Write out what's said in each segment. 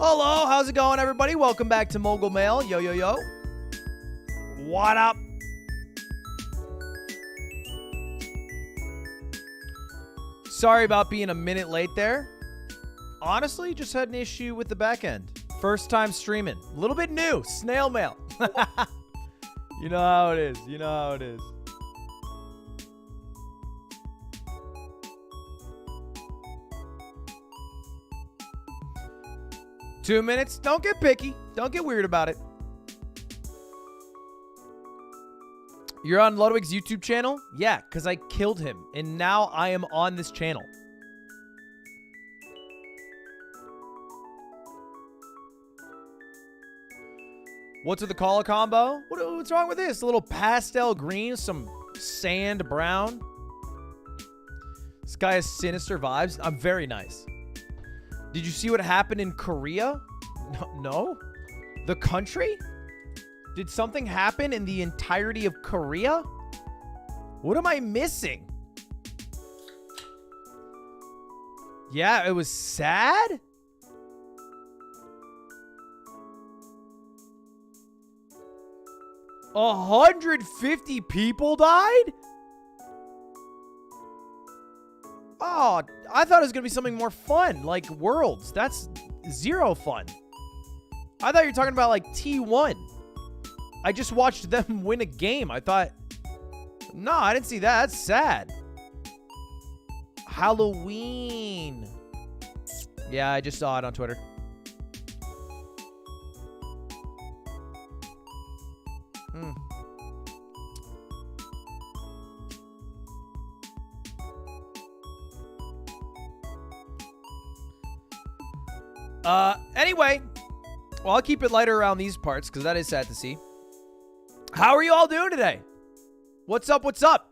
Hello, how's it going, everybody? Welcome back to Mogul Mail. Yo, yo, yo. What up? Sorry about being a minute late there. Honestly, just had an issue with the back end. First time streaming. A little bit new. Snail mail. You know how it is. You know how it is. Two minutes. Don't get picky. Don't get weird about it. You're on Ludwig's YouTube channel? Yeah, because I killed him. And now I am on this channel. What's with the color combo? What's wrong with this? A little pastel green, some sand brown. This guy has sinister vibes. I'm very nice. Did you see what happened in Korea? No? The country? Did something happen in the entirety of Korea? What am I missing? Yeah, it was sad? A 150 people died? Oh, I thought it was going to be something more fun, like Worlds. That's zero fun. I thought you were talking about, like, T1. I just watched them win a game. I thought, no, I didn't see that. That's sad. Halloween. Yeah, I just saw it on Twitter. Anyway, well, I'll keep it lighter around these parts because that is sad to see. How are you all doing today? What's up? What's up?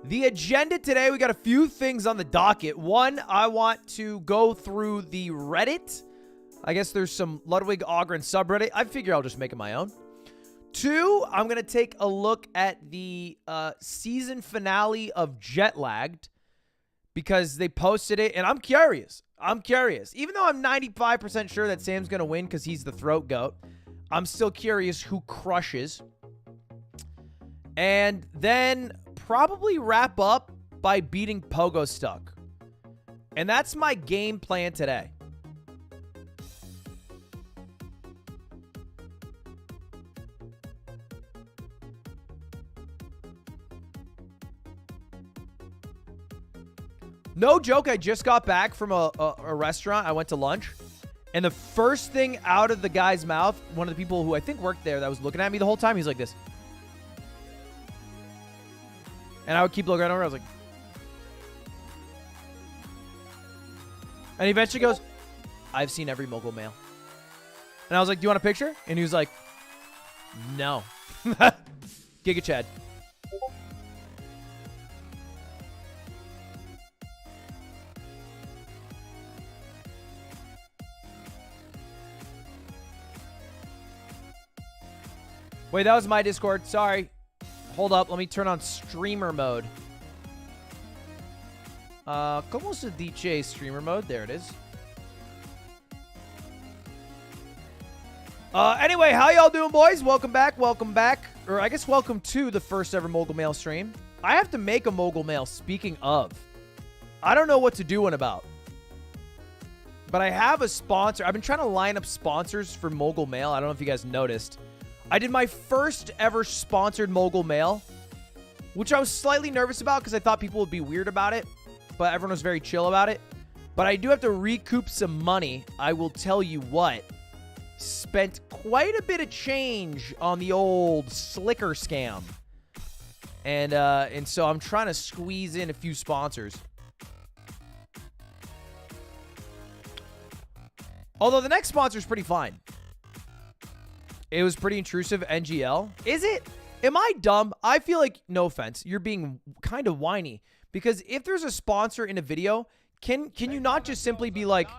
The agenda today, we got a few things on the docket. One, I want to go through the Reddit. I guess there's some Ludwig Ogren subreddit. I figure I'll just make it my own. Two, I'm going to take a look at the season finale of Jetlagged because they posted it, and I'm curious. Even though I'm 95% sure that Sam's going to win because he's the throat goat, I'm still curious who crushes. And then probably wrap up by beating Pogostuck. And that's my game plan today. No joke, I just got back from a restaurant. I went to lunch. And the first thing out of the guy's mouth, one of the people who I think worked there that was looking at me the whole time, he's like this. And I would keep looking at him. I was like... And he eventually goes, I've seen every Mogul mail. And I was like, do you want a picture? And he was like, no. Giga Chad. Wait, that was my Discord. Sorry. Hold up. Let me turn on streamer mode. ¿Cómo se dice streamer mode? There it is. Anyway, how y'all doing, boys? Welcome back. Welcome back. Or I guess welcome to the first ever Mogul Mail stream. I have to make a Mogul Mail, speaking of. I don't know what to do one about. But I have a sponsor. I've been trying to line up sponsors for Mogul Mail. I don't know if you guys noticed. I did my first ever sponsored Mogul Mail, which I was slightly nervous about because I thought people would be weird about it, but everyone was very chill about it. But I do have to recoup some money. I will tell you what. Spent quite a bit of change on the old Slicker scam. And so I'm trying to squeeze in a few sponsors. Although the next sponsor is pretty fine. It was pretty intrusive, NGL. Is it? Am I dumb? I feel like, no offense, you're being kind of whiny. Because if there's a sponsor in a video, can you not just simply be like...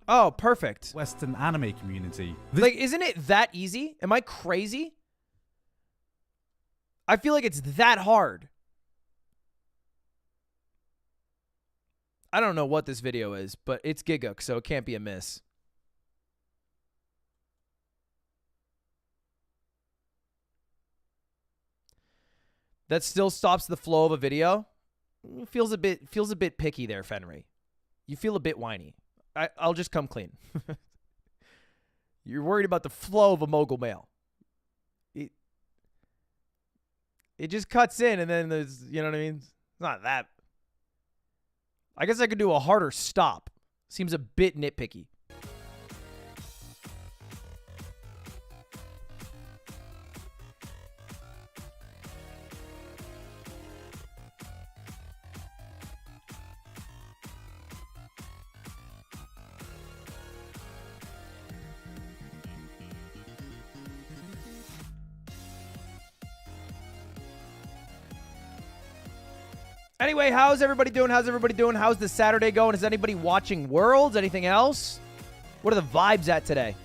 Oh, perfect. Western anime community. Like, isn't it that easy? Am I crazy? I feel like it's that hard. I don't know what this video is, but it's Giga, so it can't be a miss. That still stops the flow of a video. It feels a bit picky there, Fenry. You feel a bit whiny. I'll just come clean. You're worried about the flow of a mogul mail. It just cuts in, and then there's, you know what I mean? It's not that. I guess I could do a harder stop. Seems a bit nitpicky. Anyway, how's everybody doing? How's everybody doing? How's the Saturday going? Is anybody watching Worlds? Anything else? What are the vibes at today?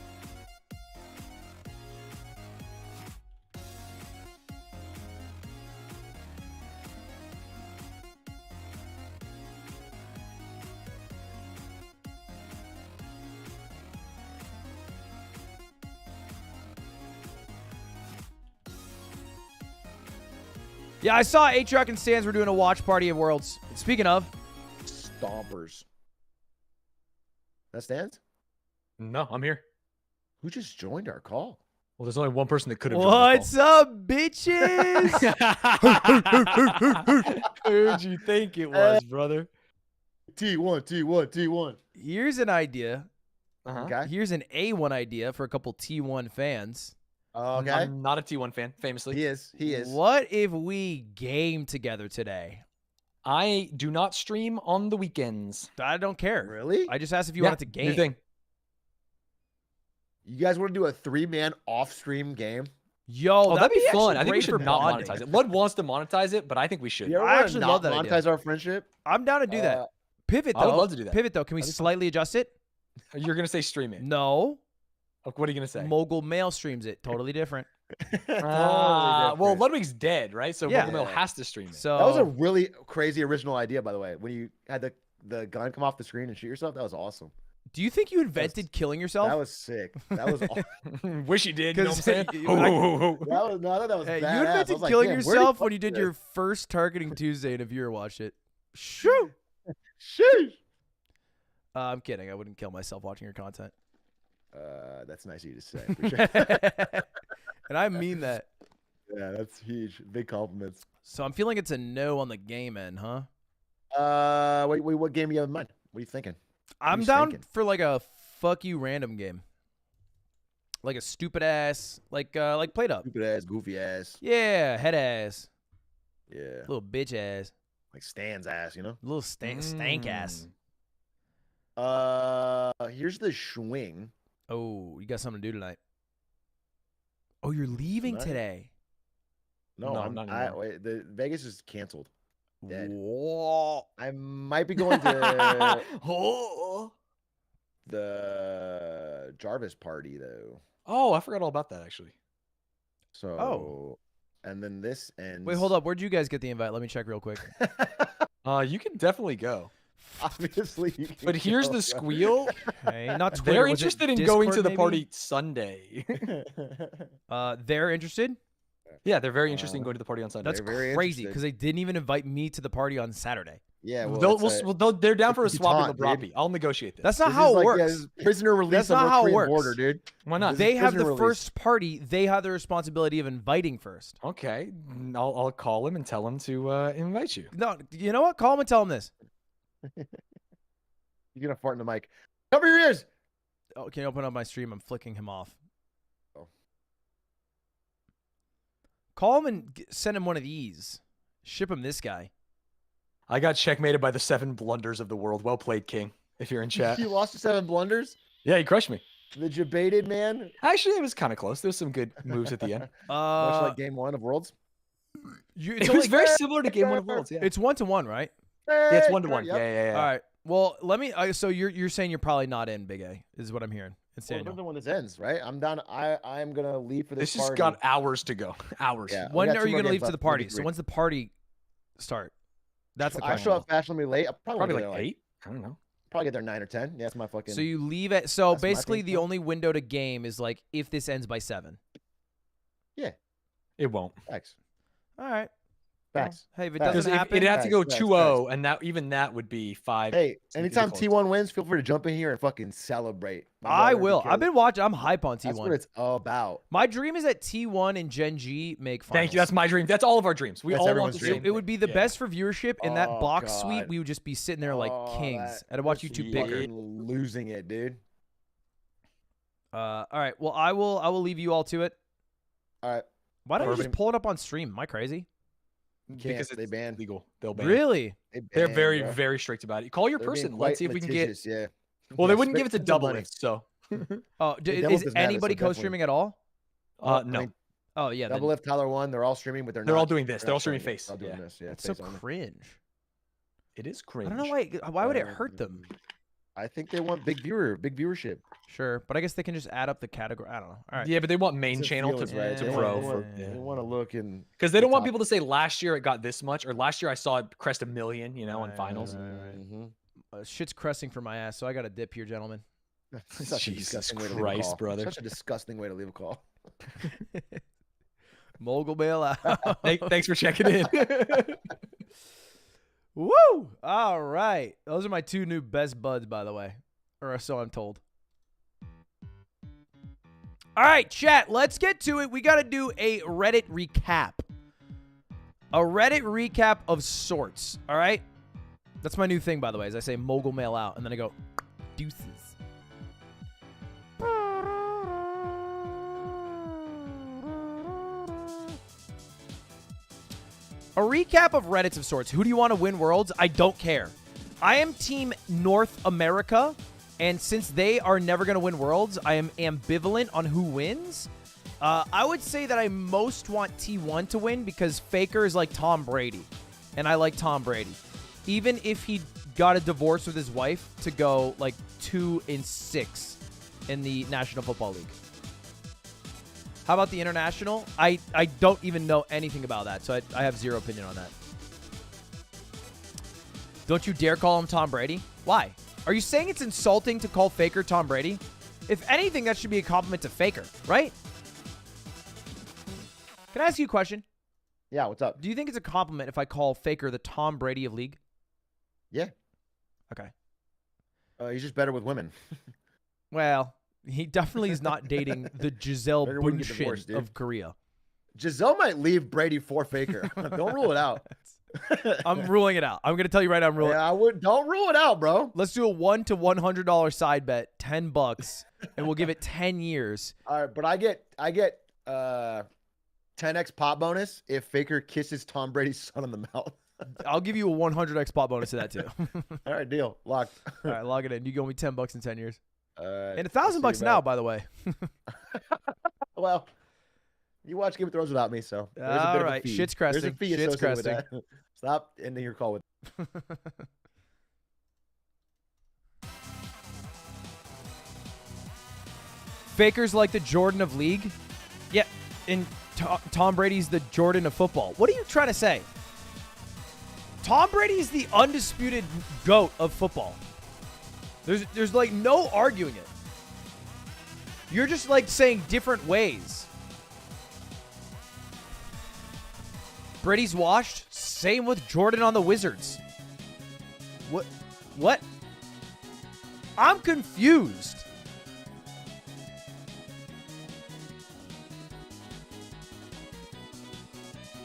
Yeah, I saw A-Truck and Stans were doing a watch party at Worlds. Speaking of. Stompers. That Stans? No, I'm here. Who just joined our call? Well, there's only one person that could have. What's up, bitches? Who'd you think it was, brother? T1. Here's an idea. Okay. Here's an A1 idea for a couple T1 fans. Okay. I'm not a T1 fan, famously. He is. What if we game together today? I do not stream on the weekends. I don't care. Really? I just asked if you wanted to game. New thing. You guys want to do a 3-man off-stream game? Yo, That'd be fun. actually I think we great should for not bonding. monetize it. Lud wants to monetize it, but I think we should. You ever I wanna actually not love that monetize idea. our friendship? I'm down to do that. Pivot, though. I would love to do that. Pivot, though. Can we slightly adjust it? You're going to say stream it. No. What are you going to say? Mogul Mail streams it. Totally different. Well, Ludwig's dead, right? So Yeah. Mogul Mail has to stream it. So That was a really crazy original idea, by the way. When you had the gun come off the screen and shoot yourself, that was awesome. do you think you invented killing yourself? That was sick. That was awesome. Wish you did. You know what I'm saying? No, I thought that was Hey, badass. you I invented was like, killing damn, where yourself the when you fuck did is your first Targeting Tuesday, and a viewer watched it. Shoo! this? Sheesh. I'm kidding. I wouldn't kill myself watching your content. That's nice of you to say. For sure. And I mean that. Yeah, that's huge. Big compliments. So I'm feeling it's a no on the game end, huh? Wait, what game do you have in mind? What are you thinking? I'm you down thinking? for like a fuck you random game. Like a stupid ass, like played up. Stupid ass, goofy ass. Yeah, head ass. Yeah. Little bitch ass. Like Stan's ass, you know? Little stank ass. Here's the swing. Oh, you got something to do tonight. Oh, you're leaving Tonight? today. No, No, not anymore. wait, the Vegas is canceled. Dead. Whoa. I might be going to Oh, the Jarvis party though. I forgot all about that, actually. So, and then this ends. Wait, hold up. Where'd you guys get the invite? Let me check real quick. You can definitely go. Obviously, you can But here's go, the bro. squeal. Hey, not Twitter. They're Was it interested in going to Discord, the maybe? party Sunday. They're interested? Yeah, they're very interested in going to the party on Sunday. That's They're very crazy interested. because they didn't even invite me to the party on Saturday. Yeah, well, They're down for a it's a swap in taunt, LeBron. dude. I'll negotiate this. That's not this how is it like, works. yeah, this is prisoner release That's on not the how it Korean works. border, dude. Why not? This is They have the prisoner release. first party. They have the responsibility of inviting first. Okay, I'll call him and tell him to invite you. No, you know what? Call him and tell him this. You're gonna fart in the mic. Cover your ears. Oh, can you open up my stream? I'm flicking him off. Oh. Call him and send him one of these. Ship him this guy. I got checkmated by the 7 blunders of the world. Well played, King. If you're in chat. You lost to 7 blunders. Yeah, he crushed me. The debated man. Actually, it was kind of close. There was some good moves at the end. Much like game 1 of Worlds. It was very similar to Game 1 of Worlds. Yeah, It's 1-1, right? yeah it's 1-1. Yep. Yeah. All right. Well, let me. So you're saying you're probably not in Big A, is what I'm hearing. It's Well, Daniel. depends on when this ends, right? I'm down. I'm gonna leave for this This has party. got hours to go. Hours. Yeah. we When got are 2 you more gonna games leave to left, the party? maybe So 3. when's the party start? That's the I question. show up fashionably late. I'll Probably be like there, 8. I don't know. Probably get there 9 or 10. Yeah, that's my fucking. So you leave it. So That's my basically, thing, the bro. only window to game is like if this ends by 7. It won't. Facts. All right. Well, Facts. hey, if it Facts. Because doesn't happen, it'd have to go Facts, 2-0, and even that would be 5. Hey, so anytime close. T1 wins, feel free to jump in here and fucking celebrate. my I brother, will. I've because been watching. I'm hype on That's what T1. it's all about. My dream is that T1 and Gen G make finals. Thank you. That's my dream. That's all of our dreams. We That's all want everyone's the dream. same. It would be the Yeah. best for viewership in that Oh, box God. suite. We would just be sitting there like Oh, kings. I'd watch you two you're bicker. fucking losing it, dude. All right. Well, I will leave you all to it. All right. Why don't you just Perfect. pull it up on stream? Am I crazy? Because Because they it's ban. legal. They'll ban. Really? They're ban, very, bro. very strict about it. Call your They're being person. quite Let's see if we can get. litigious, Yeah. Well, they Yeah, wouldn't give it to spend double money. it. So. Oh, Yeah, is Double doesn't matter, anybody so definitely. co-streaming at all? I No. mean, Oh yeah. then Double Lift, Tyler won. They're all streaming, but they're They're not. all doing this. They're all not streaming showing it. face. They're all doing Yeah. this. Yeah, It's so face only. cringe. It is I cringe. don't know why. Why would it hurt them? I think they want big viewership. Sure, but I guess they can just add up the category. I don't know. All right. Yeah, but they want main It's a channel feelings, to, right? to Yeah, grow. yeah, for, yeah. They want to look and Because they don't want top. people to say last year it got this much, or last year I saw it crest 1 million, in Right, finals. right. Mhm. Shit's cresting for my ass, so I got to dip here, gentlemen. Such a Jesus disgusting way to leave a Christ, call. brother. Such a disgusting way to leave a call. Mogul bail out. Thanks for checking in. Woo! All right. Those are my 2 new best buds, by the way. Or so I'm told. All right, chat. Let's get to it. We got to do a Reddit recap. A Reddit recap of sorts. All right? That's my new thing, by the way, as I say Mogul mail out, and then I go, deuces. A recap of Reddits of sorts. Who do you want to win Worlds? I don't care. I am Team North America, and since they are never going to win Worlds, I am ambivalent on who wins. I would say that I most want T1 to win because Faker is like Tom Brady, and I like Tom Brady. Even if he got a divorce with his wife to go like 2-6 in the National Football League. How about the international? I don't even know anything about that, so I have zero opinion on that. Don't you dare call him Tom Brady. Why? Are you saying it's insulting to call Faker Tom Brady? If anything, that should be a compliment to Faker, right? Can I ask you a question? Yeah, what's up? Do you think it's a compliment if I call Faker the Tom Brady of League? Yeah. Okay. He's just better with women. Well, he definitely is not dating the Giselle Faker wouldn't get Bündchen divorced, dude. of Korea. Giselle might leave Brady for Faker. Don't rule it out. I'm ruling it out. I'm going to tell you right now, I'm ruling Yeah, I would. Don't rule it out, bro. Let's do a $1 to $100 side bet, $10, and we'll give it 10 years. All right, but I get 10x pop bonus if Faker kisses Tom Brady's son on the mouth. I'll give you a 100x pot bonus to that too. All right, deal. Locked. All right, log it in. You owe me $10 in 10 years, and let's see $1,000 now, about- by the way. Well, you watch Game of Thrones without me, so there's a All bit of a right, fee. shit's There's a cresting. fee Shit's associated with cresting. that. Stop ending your call with. Faker's like the Jordan of league. Yeah, and Tom Brady's the Jordan of football. What are you trying to say? Tom Brady's the undisputed GOAT of football. There's like no arguing it. You're just like saying different ways. Brady's washed. Same with Jordan on the Wizards. What? I'm confused.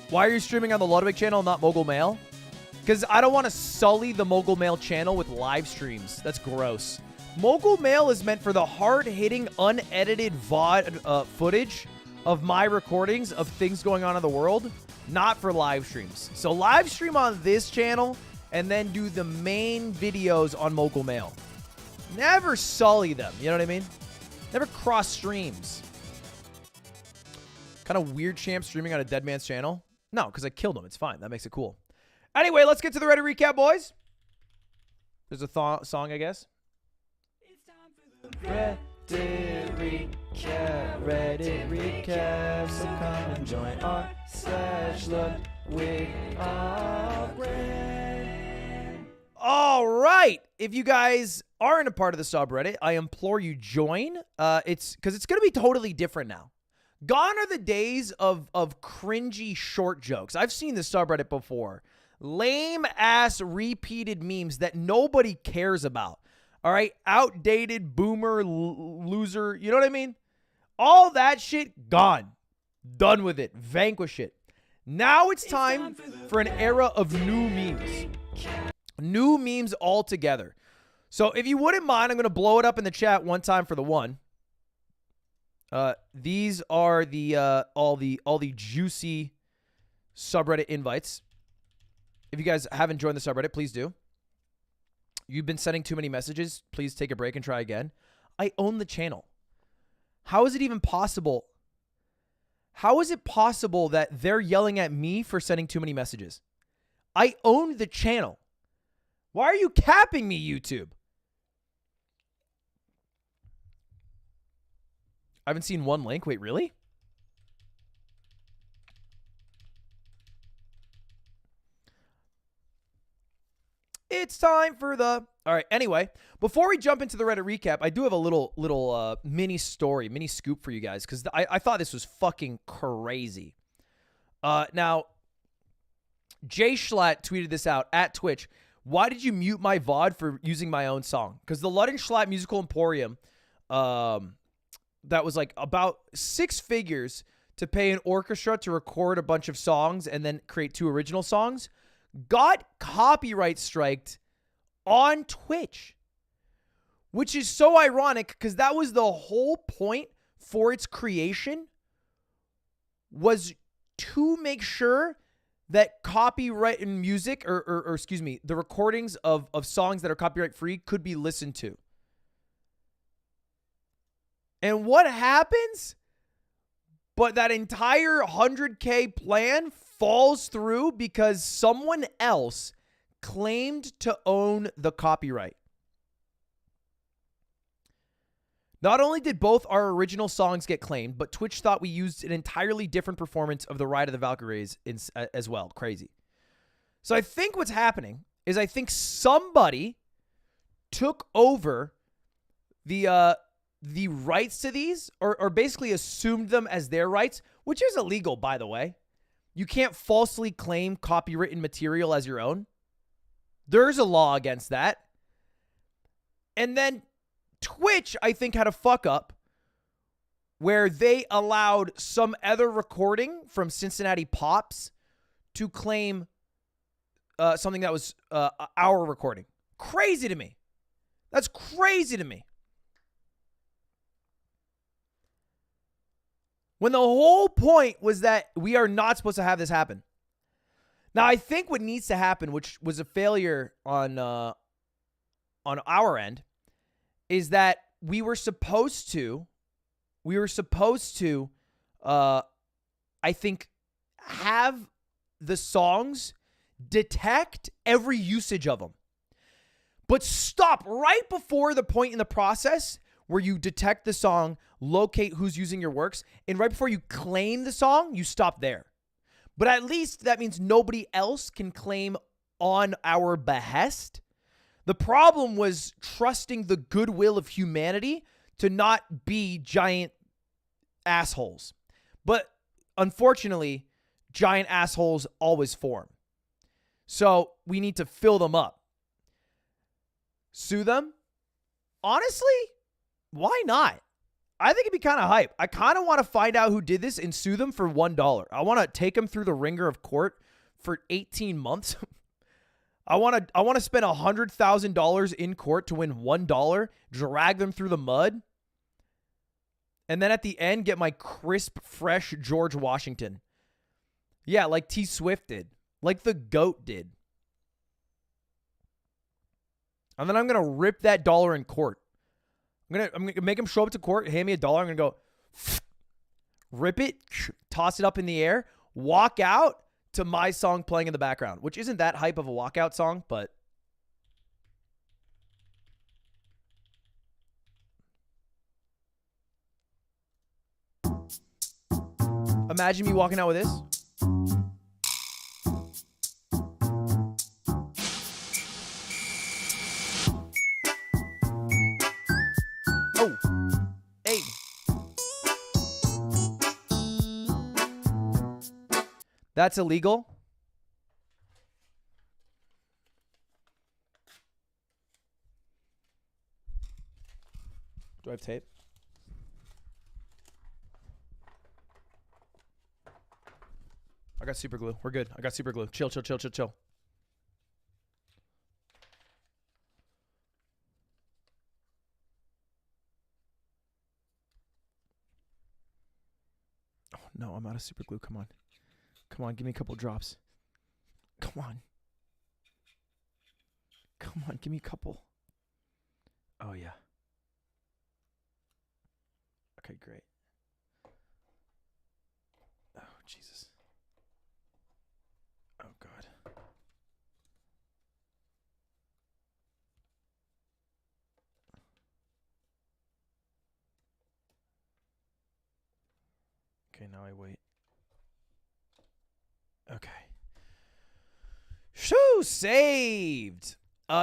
Why are you streaming on the Ludwig channel, not Mogul Mail? Because I don't want to sully the Mogul Mail channel with live streams. That's gross. Mogul Mail is meant for the hard-hitting, unedited VOD footage of my recordings of things going on in the world, not for live streams. So live stream on this channel and then do the main videos on Mogul Mail. Never sully them, you know what I mean? Never cross streams. Kind of weird champ streaming on a dead man's channel. No, because I killed him. It's fine. That makes it cool. Anyway, let's get to the Reddit recap, boys. There's a song, I guess. It's time for the Reddit recap. So come and join r/Ludwig. All right. if you guys aren't a part of the subreddit, I implore you join. It's because it's going to be totally different now. Gone are the days of cringy short jokes. I've seen the subreddit before. Lame ass repeated memes that nobody cares about. All right? Outdated boomer loser. You know what I mean? All that shit gone. Done with it. Vanquish it. Now it's time for an era of new memes. New memes altogether. So if you wouldn't mind, I'm going to blow it up in the chat one time for the one. These are the all the juicy subreddit invites. If you guys haven't joined the subreddit, please do. You've been sending too many messages. Please take a break and try again. I own the channel. How is it even possible? How is it possible that they're yelling at me for sending too many messages? I own the channel. Why are you capping me, YouTube? I haven't seen one link. Wait, really? It's time for the... All right, anyway, before we jump into the Reddit recap, I do have a little mini story, mini scoop for you guys, because I thought this was fucking crazy. Now, Jay Schlatt tweeted this out at Twitch. Why did you mute my VOD for using my own song? Because the Ludwig Schlatt Musical Emporium, that was like about 6 figures to pay an orchestra to record a bunch of songs and then create 2 original songs, got copyright striked on Twitch, which is so ironic because that was the whole point for its creation, was to make sure that copyrighted music or excuse me, the recordings of songs that are copyright free could be listened to. And what happens? But that entire 100K plan falls through because someone else claimed to own the copyright. Not only did both our original songs get claimed, but Twitch thought we used an entirely different performance of the Ride of the Valkyries as well. Crazy. So I think what's happening is I think somebody took over the rights to these or basically assumed them as their rights, which is illegal, by the way. You can't falsely claim copywritten material as your own. There's a law against that. And then Twitch, I think, had a fuck up where they allowed some other recording from Cincinnati Pops to claim something that was our recording. Crazy to me. That's crazy to me. When the whole point was that we are not supposed to have this happen. Now, I think what needs to happen, which was a failure on our end, is that we were supposed to, I think, have the songs detect every usage of them. But stop right before the point in the process where you detect the song, locate who's using your works, and right before you claim the song, you stop there. But at least that means nobody else can claim on our behest. The problem was trusting the goodwill of humanity to not be giant assholes. But unfortunately, giant assholes always form. So we need to fill them up. Sue them? Honestly, why not? I think it'd be kind of hype. I kind of want to find out who did this and sue them for $1. I want to take them through the ringer of court for 18 months. I want to spend $100,000 in court to win $1, drag them through the mud, and then at the end get my crisp, fresh George Washington. Yeah, like T Swift did, like the GOAT did. And then I'm gonna rip that dollar in court. I'm gonna make him show up to court, hand me $1. I'm gonna go, rip it, toss it up in the air, walk out to my song playing in the background, which isn't that hype of a walkout song, but imagine me walking out with this. That's illegal. Do I have tape? I got super glue. We're good. I got super glue. Chill, chill, chill, chill, chill. Oh, no, I'm out of super glue. Come on. Come on, give me a couple drops. Come on. Come on, give me a couple. Oh, yeah. Okay, great. Oh, Jesus. Oh, God. Okay, now I wait. Okay. Shoo! Saved!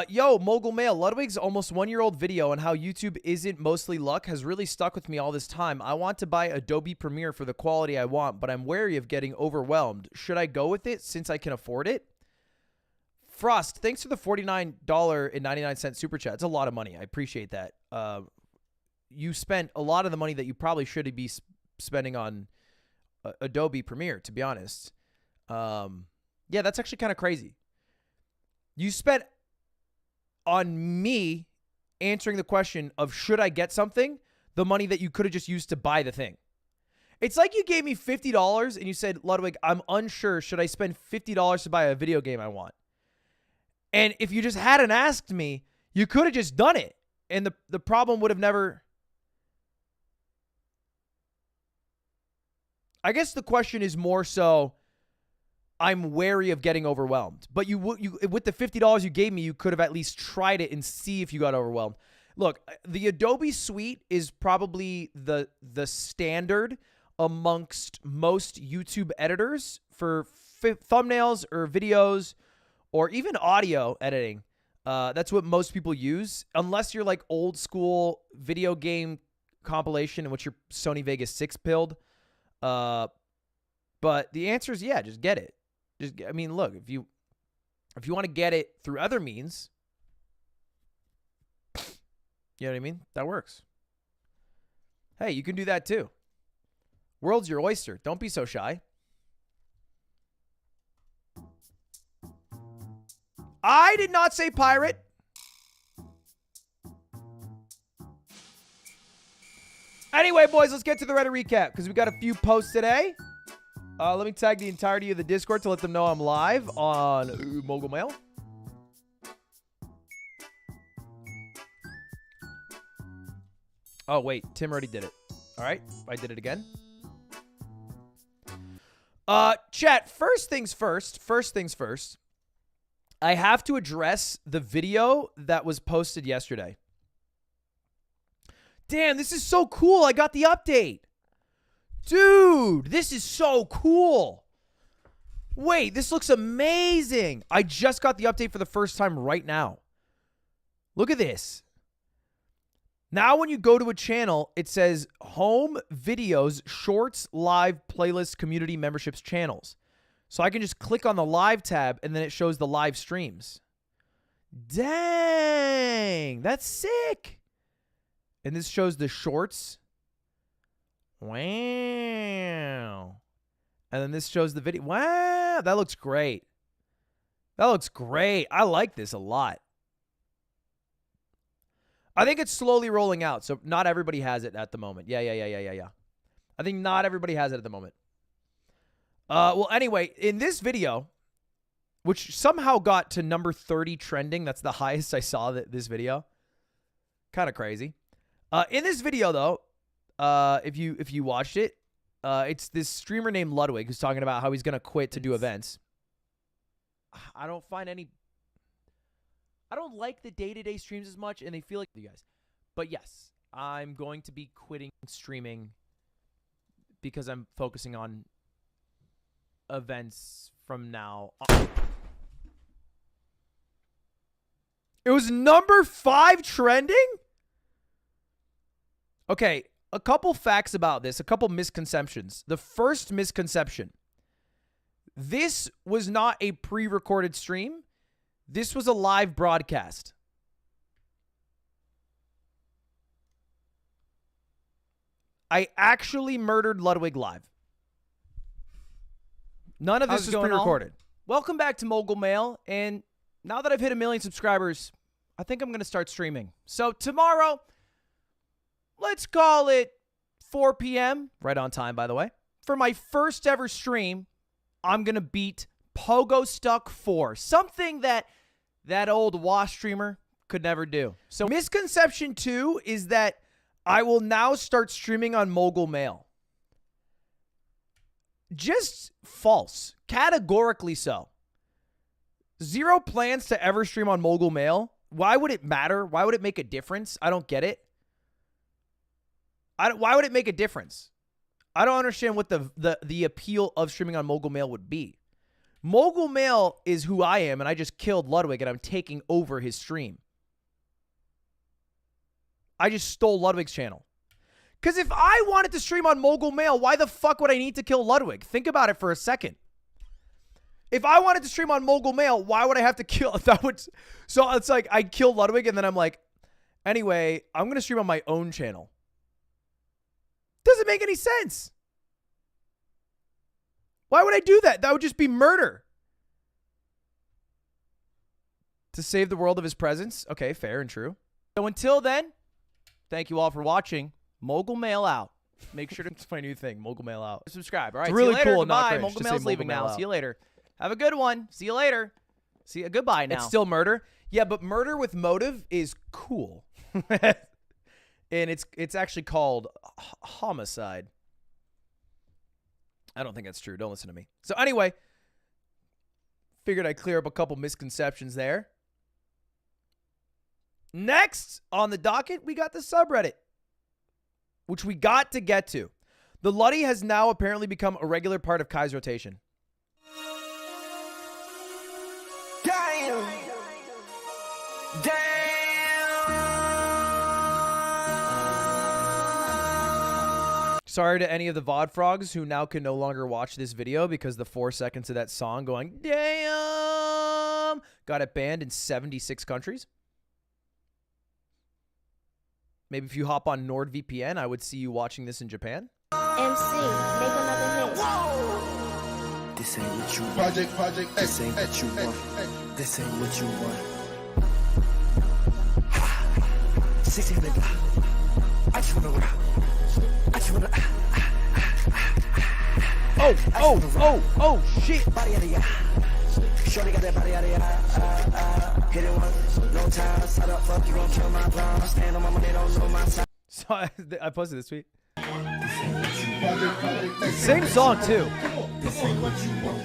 Yo, Mogul Mail. Ludwig's almost 1-year-old video on how YouTube isn't mostly luck has really stuck with me all this time. I want to buy Adobe Premiere for the quality I want, but I'm wary of getting overwhelmed. Should I go with it since I can afford it? Frost, thanks for the $49.99 super chat. It's a lot of money. I appreciate that. You spent a lot of the money that you probably should be spending on Adobe Premiere, to be honest. Yeah, that's actually kind of crazy. You spent on me answering the question of should I get something, the money that you could have just used to buy the thing. It's like you gave me $50 and you said, Ludwig, I'm unsure. Should I spend $50 to buy a video game I want? And if you just hadn't asked me, you could have just done it. And the problem would have never... I guess the question is more so, I'm wary of getting overwhelmed. But you with the $50 you gave me, you could have at least tried it and see if you got overwhelmed. Look, the Adobe Suite is probably the standard amongst most YouTube editors for thumbnails or videos or even audio editing. That's what most people use, unless you're like old school video game compilation in which your Sony Vegas 6 pilled. But the answer is yeah, just get it. I mean, look, if you want to get it through other means, you know what I mean? That works. Hey, you can do that too. World's your oyster. Don't be so shy. I did not say pirate. Anyway, boys, let's get to the Reddit recap because we got a few posts today. Let me tag the entirety of the Discord to let them know I'm live on Mogul Mail. Oh, wait. Tim already did it. All right. I did it again. Chat, first things first. I have to address the video that was posted yesterday. Damn, this is so cool. I got the update. Dude, this is so cool. Wait, this looks amazing. I just got the update for the first time right now. Look at this. Now when you go to a channel, it says home, videos, shorts, live, playlist, community, memberships, channels. So I can just click on the live tab and then it shows the live streams. Dang, that's sick. And this shows the shorts. Wow. And then this shows the video. Wow, that looks great. That looks great. I like this a lot. I think it's slowly rolling out, so not everybody has it at the moment. Yeah. I think not everybody has it at the moment. Well, anyway, in this video, which somehow got to number 30 trending, that's the highest I saw this video. Kind of crazy. In this video, though, if you watched it, it's this streamer named Ludwig who's talking about how he's gonna quit to do events. I don't like the day-to-day streams as much, and they feel like you guys. But yes, I'm going to be quitting streaming because I'm focusing on events from now on. It was number 5 trending? Okay, a couple facts about this, a couple misconceptions. The first misconception. This was not a pre-recorded stream. This was a live broadcast. I actually murdered Ludwig live. None of this is pre-recorded. Welcome back to Mogul Mail, and now that I've hit 1 million subscribers, I think I'm going to start streaming. So tomorrow, let's call it 4 p.m., right on time, by the way. For my first ever stream, I'm going to beat Pogostuck 4, something that old WASP streamer could never do. So misconception 2 is that I will now start streaming on Mogul Mail. Just false. Categorically so. Zero plans to ever stream on Mogul Mail. Why would it matter? Why would it make a difference? I don't get it. Why would it make a difference? I don't understand what the appeal of streaming on Mogul Mail would be. Mogul Mail is who I am, and I just killed Ludwig, and I'm taking over his stream. I just stole Ludwig's channel. Because if I wanted to stream on Mogul Mail, why the fuck would I need to kill Ludwig? Think about it for a second. If I wanted to stream on Mogul Mail, why would I have to kill? So it's like I kill Ludwig, and then I'm like, anyway, I'm going to stream on my own channel. Doesn't make any sense. Why would I do that? That would just be murder. To save the world of his presence. Okay, fair and true. So until then, thank you all for watching. Mogul Mail out. Make sure to it's my new thing. Mogul Mail out. Subscribe. All right. It's really see you later. cool. And not Goodbye. cringe Mogul to say Mail's leaving Mogul Mail now. out. See you later. Have a good one. See you later. See you. Goodbye now. It's still murder. Yeah, but murder with motive is cool. And it's actually called homicide. I don't think that's true. Don't listen to me. So anyway, figured I'd clear up a couple misconceptions there. Next on the docket, we got the subreddit, which we got to get to. The Luddy has now apparently become a regular part of Kai's rotation. Damn. Damn. Sorry to any of the VOD frogs who now can no longer watch this video because the 4 seconds of that song going, damn, got it banned in 76 countries. Maybe if you hop on NordVPN, I would see you watching this in Japan. MC, make another hit. This ain't what you want. Project This ain't what you want. This ain't what you want. 16 nigga. I just wanna rock. I just wanna. Oh, shit. Body out of ya. Shorty got that body out of ya. Hit it once, no time. Side up, fuck you, gon' kill my vibe. Stand on my money, don't know my side. So I posted this tweet. Same song too. This ain't what you want.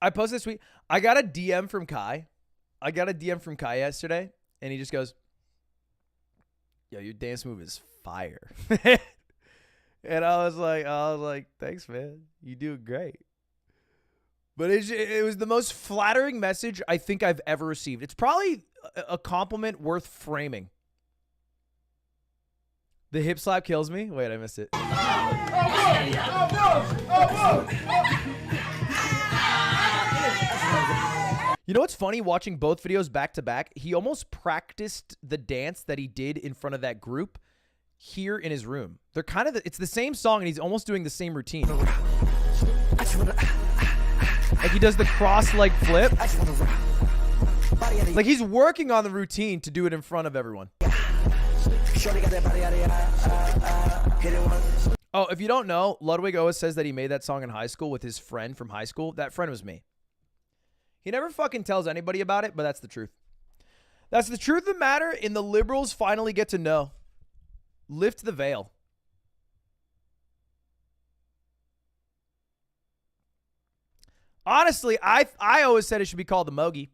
I posted this tweet. I got a DM from Kai. Yesterday, and he just goes, "Yo, your dance move is fire." And I was like, "Thanks, man. You do great." But it was the most flattering message I think I've ever received. It's probably a compliment worth framing. The hip slap kills me. Wait, I missed it. You know what's funny? Watching both videos back to back, he almost practiced the dance that he did in front of that group here in his room. They're kind of, it's the same song, and he's almost doing the same routine. Like he does the cross-leg flip. Like he's working on the routine to do it in front of everyone. Oh, if you don't know, Ludwig always says that he made that song in high school with his friend from high school. That friend was me. He never fucking tells anybody about it, but that's the truth. That's the truth of the matter, and the liberals finally get to know. Lift the veil. Honestly, I always said it should be called the Mogi.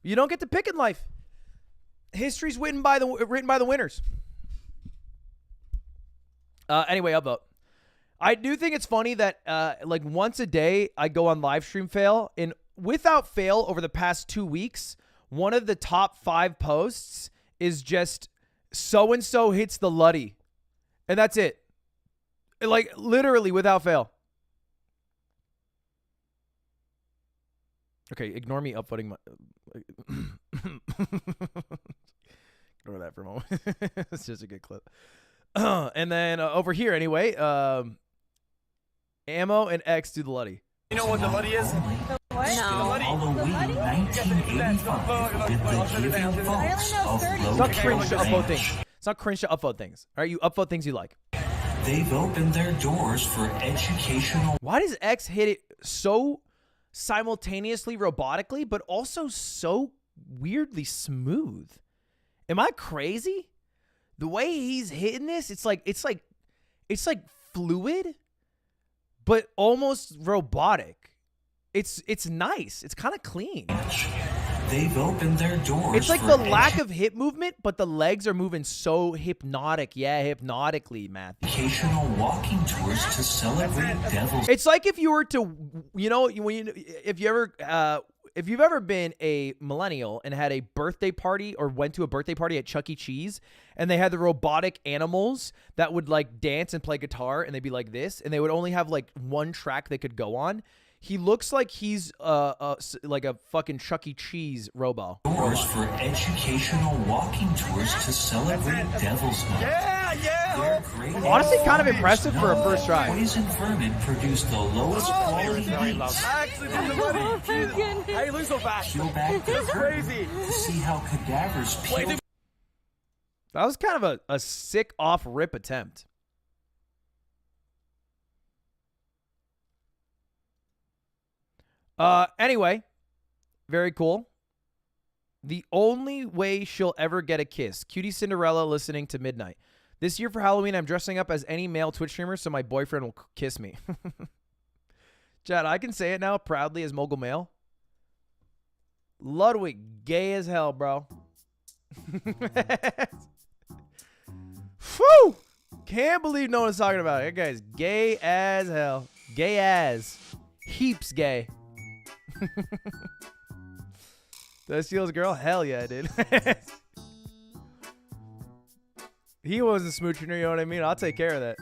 You don't get to pick in life. History's written by the winners. Anyway, I'll vote. I do think it's funny that like once a day I go on live stream fail, and without fail over the past 2 weeks, one of the top 5 posts is just so-and-so hits the Luddy. And that's it. Like, literally, without fail. Okay, ignore me upvoting my... Ignore that for a moment. It's just a good clip. And then over here, anyway, Ammo and X do the Luddy. You know what the Luddy is? What? Halloween 1985 with the giving folks of It's not cringe to upvote low things. It's not cringe to upvote things. All right, you upvote things you like. They've opened their doors for educational. Why does X hit it so simultaneously robotically, but also so weirdly smooth? Am I crazy? The way he's hitting this, it's like fluid, but almost robotic. It's nice. It's kind of clean. They've opened their doors. It's like the lack of hip movement, but the legs are moving so hypnotic. Yeah, hypnotically, Matthew. Educational walking tours to celebrate devils. It's like if you were to, if you've ever been a millennial and had a birthday party or went to a birthday party at Chuck E. Cheese and they had the robotic animals that would like dance and play guitar and they'd be like this and they would only have like one track they could go on. He looks like he's like a fucking Chuck E. Cheese robot. Doors for educational walking tours to celebrate Devil's Night. Yeah. Honestly, kind of impressive for a first try. Poison Vermin produced the lowest quality beats. Actually, the Luddy. How you lose so fast? Peel back the That's curtain crazy. to see how cadavers peel. That was kind of a sick off-rip attempt. Anyway, very cool. The only way she'll ever get a kiss. Cutie Cinderella listening to Midnight. This year for Halloween, I'm dressing up as any male Twitch streamer so my boyfriend will kiss me. Chad, I can say it now proudly as Mogul Male. Ludwig, gay as hell, bro. Whew! Can't believe no one's talking about it. That guy's gay as hell. Gay as. Heaps gay. Did I steal his girl? Hell yeah, I did. He wasn't smooching her, you know what I mean? I'll take care of that.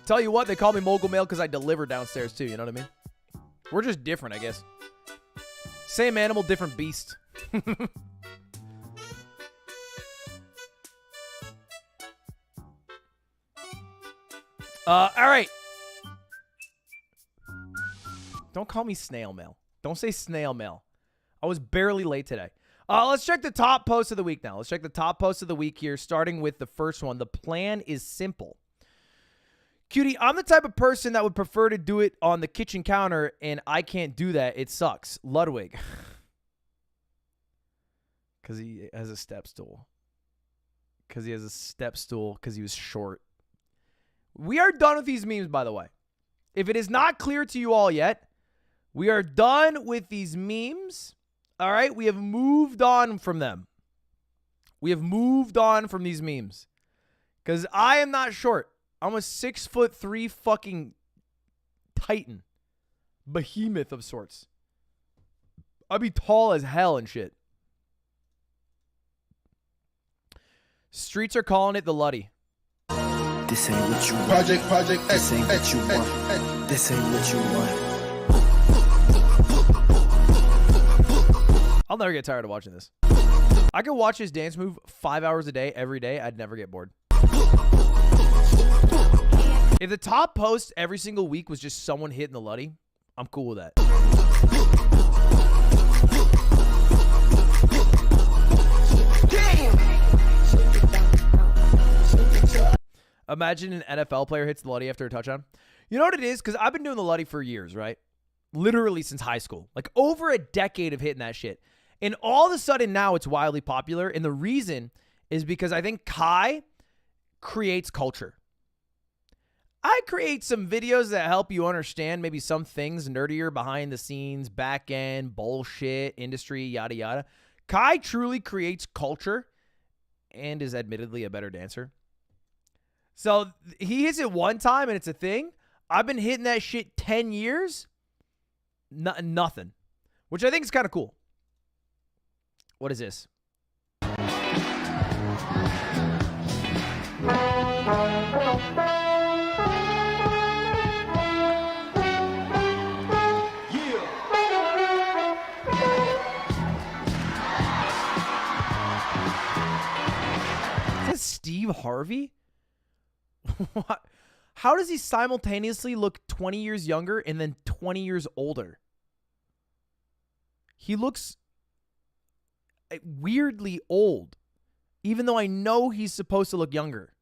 Tell you what, they call me Mogul Male because I deliver downstairs too, you know what I mean? We're just different, I guess. Same animal, different beast. All right. Don't call me snail mail. Don't say snail mail. I was barely late today. Let's check the top post of the week now. Let's check the top post of the week here, starting with the first one. The plan is simple. Cutie, I'm the type of person that would prefer to do it on the kitchen counter, and I can't do that. It sucks. Ludwig. Because he has a step stool. Because he has a step stool because he was short. We are done with these memes, by the way. If it is not clear to you all yet, we are done with these memes. All right? We have moved on from them. We have moved on from these memes. Because I am not short. I'm a 6'3" fucking titan. Behemoth of sorts. I'd be tall as hell and shit. Streets are calling it the Luddy. This ain't what you want. Project This ain't what you want. This ain't what you want. I'll never get tired of watching this. I could watch his dance move 5 hours a day, every day. I'd never get bored. If the top post every single week was just someone hitting the Luddy, I'm cool with that. Imagine an NFL player hits the Luddy after a touchdown. You know what it is? Because I've been doing the Luddy for years, right? Literally since high school. Like over a decade of hitting that shit. And all of a sudden now it's wildly popular. And the reason is because I think Kai creates culture. I create some videos that help you understand maybe some things nerdier behind the scenes, back end, bullshit, industry, yada, yada. Kai truly creates culture and is admittedly a better dancer. So he hits it one time and it's a thing. I've been hitting that shit 10 years. Nothing. Which I think is kind of cool. What is this? Is this Steve Harvey? What? How does he simultaneously look 20 years younger and then 20 years older? He looks weirdly old, even though I know he's supposed to look younger.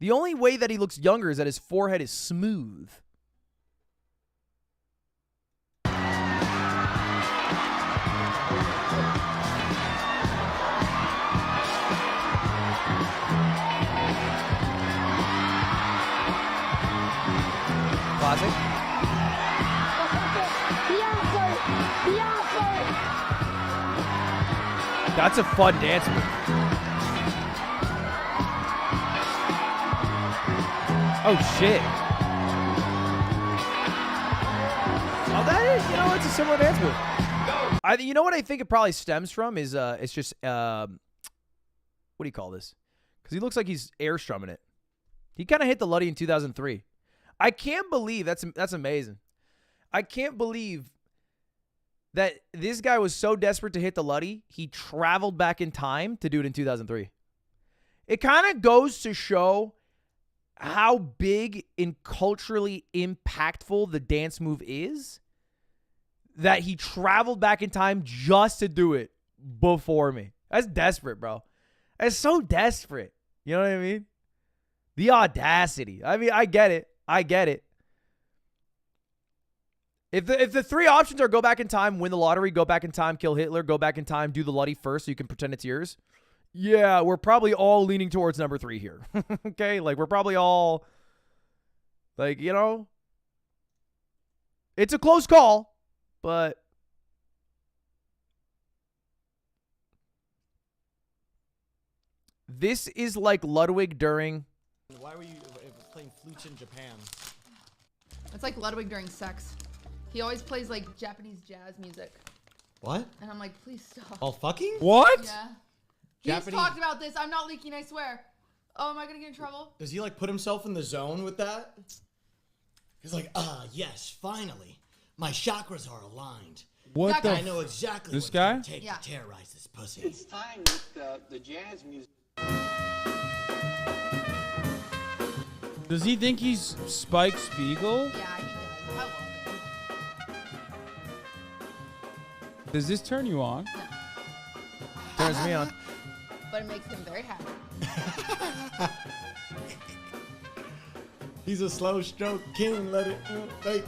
The only way that he looks younger is that his forehead is smooth. Classic. That's a fun dance move. Oh shit. Oh, that is, it's a similar dance move. You know what I think it probably stems from is it's just what do you call this? Because he looks like he's air strumming it. He kind of hit the Luddy in 2003. I can't believe that's amazing. I can't believe that this guy was so desperate to hit the Luddy, he traveled back in time to do it in 2003. It kind of goes to show how big and culturally impactful the dance move is, that he traveled back in time just to do it before me. That's desperate, bro. That's so desperate. You know what I mean? The audacity. I mean, I get it. If the three options are go back in time, win the lottery, go back in time, kill Hitler, go back in time, do the Luddy first so you can pretend it's yours. Yeah, we're probably all leaning towards number 3 here. Okay? Like, we're probably all, like, it's a close call, but this is like Ludwig during... Why were you playing flutes in Japan? It's like Ludwig during sex. He always plays like Japanese jazz music. What? And I'm like, please stop. All fucking? What? Yeah. Japanese... He's talked about this. I'm not leaking, I swear. Oh, am I going to get in trouble? Does he like put himself in the zone with that? He's like, yes, finally. My chakras are aligned. What I know exactly this what guy? it's gonna take to terrorize this pussy. It's time with the jazz music. Does he think he's Spike Spiegel? Yeah, he does. I love it. Does this turn you on? No. Turns me on. But it makes him very happy. He's a slow stroke king. Let it. Like.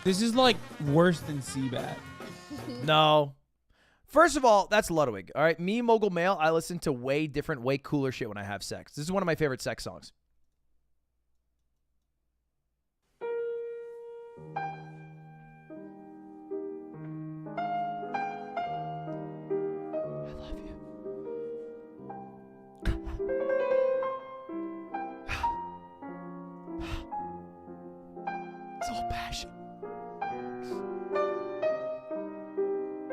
This is like worse than Seabat. No. First of all, that's Ludwig. All right, me, Mogul Male, I listen to way different, way cooler shit when I have sex. This is one of my favorite sex songs. I love you. It's all passion.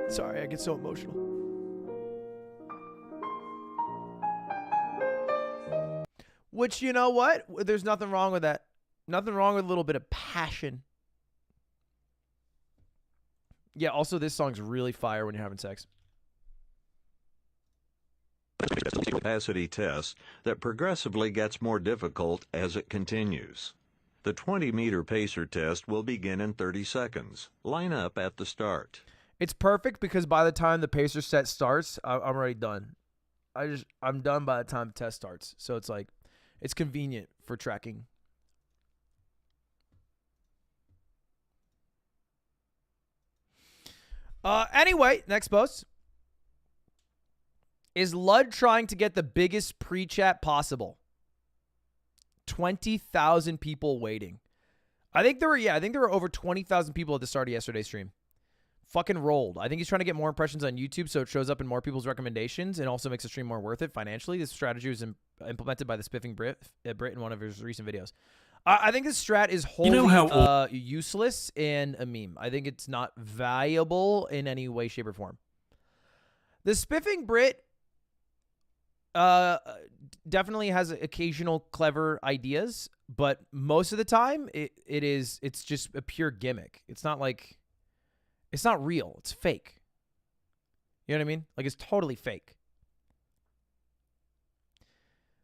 Sorry, I get so emotional. Which, you know what? There's nothing wrong with that. Nothing wrong with a little bit of passion. Yeah, also this song's really fire when you're having sex. Capacity test that progressively gets more difficult as it continues. The 20-meter pacer test will begin in 30 seconds. Line up at the start. It's perfect because by the time the pacer set starts, I'm already done. I'm done by the time the test starts. So it's like, it's convenient for tracking. Anyway, next post. Is Lud trying to get the biggest pre-chat possible? 20,000 people waiting. I think there were over 20,000 people at the start of yesterday's stream. Fucking rolled. I think he's trying to get more impressions on YouTube so it shows up in more people's recommendations and also makes the stream more worth it financially. This strategy was implemented by the Spiffing Brit in one of his recent videos. I think this strat is wholly know how useless and a meme. I think it's not valuable in any way, shape, or form. The spiffing Brit definitely has occasional clever ideas, but most of the time it's just a pure gimmick. It's not like, it's not real. It's fake. You know what I mean? Like, it's totally fake.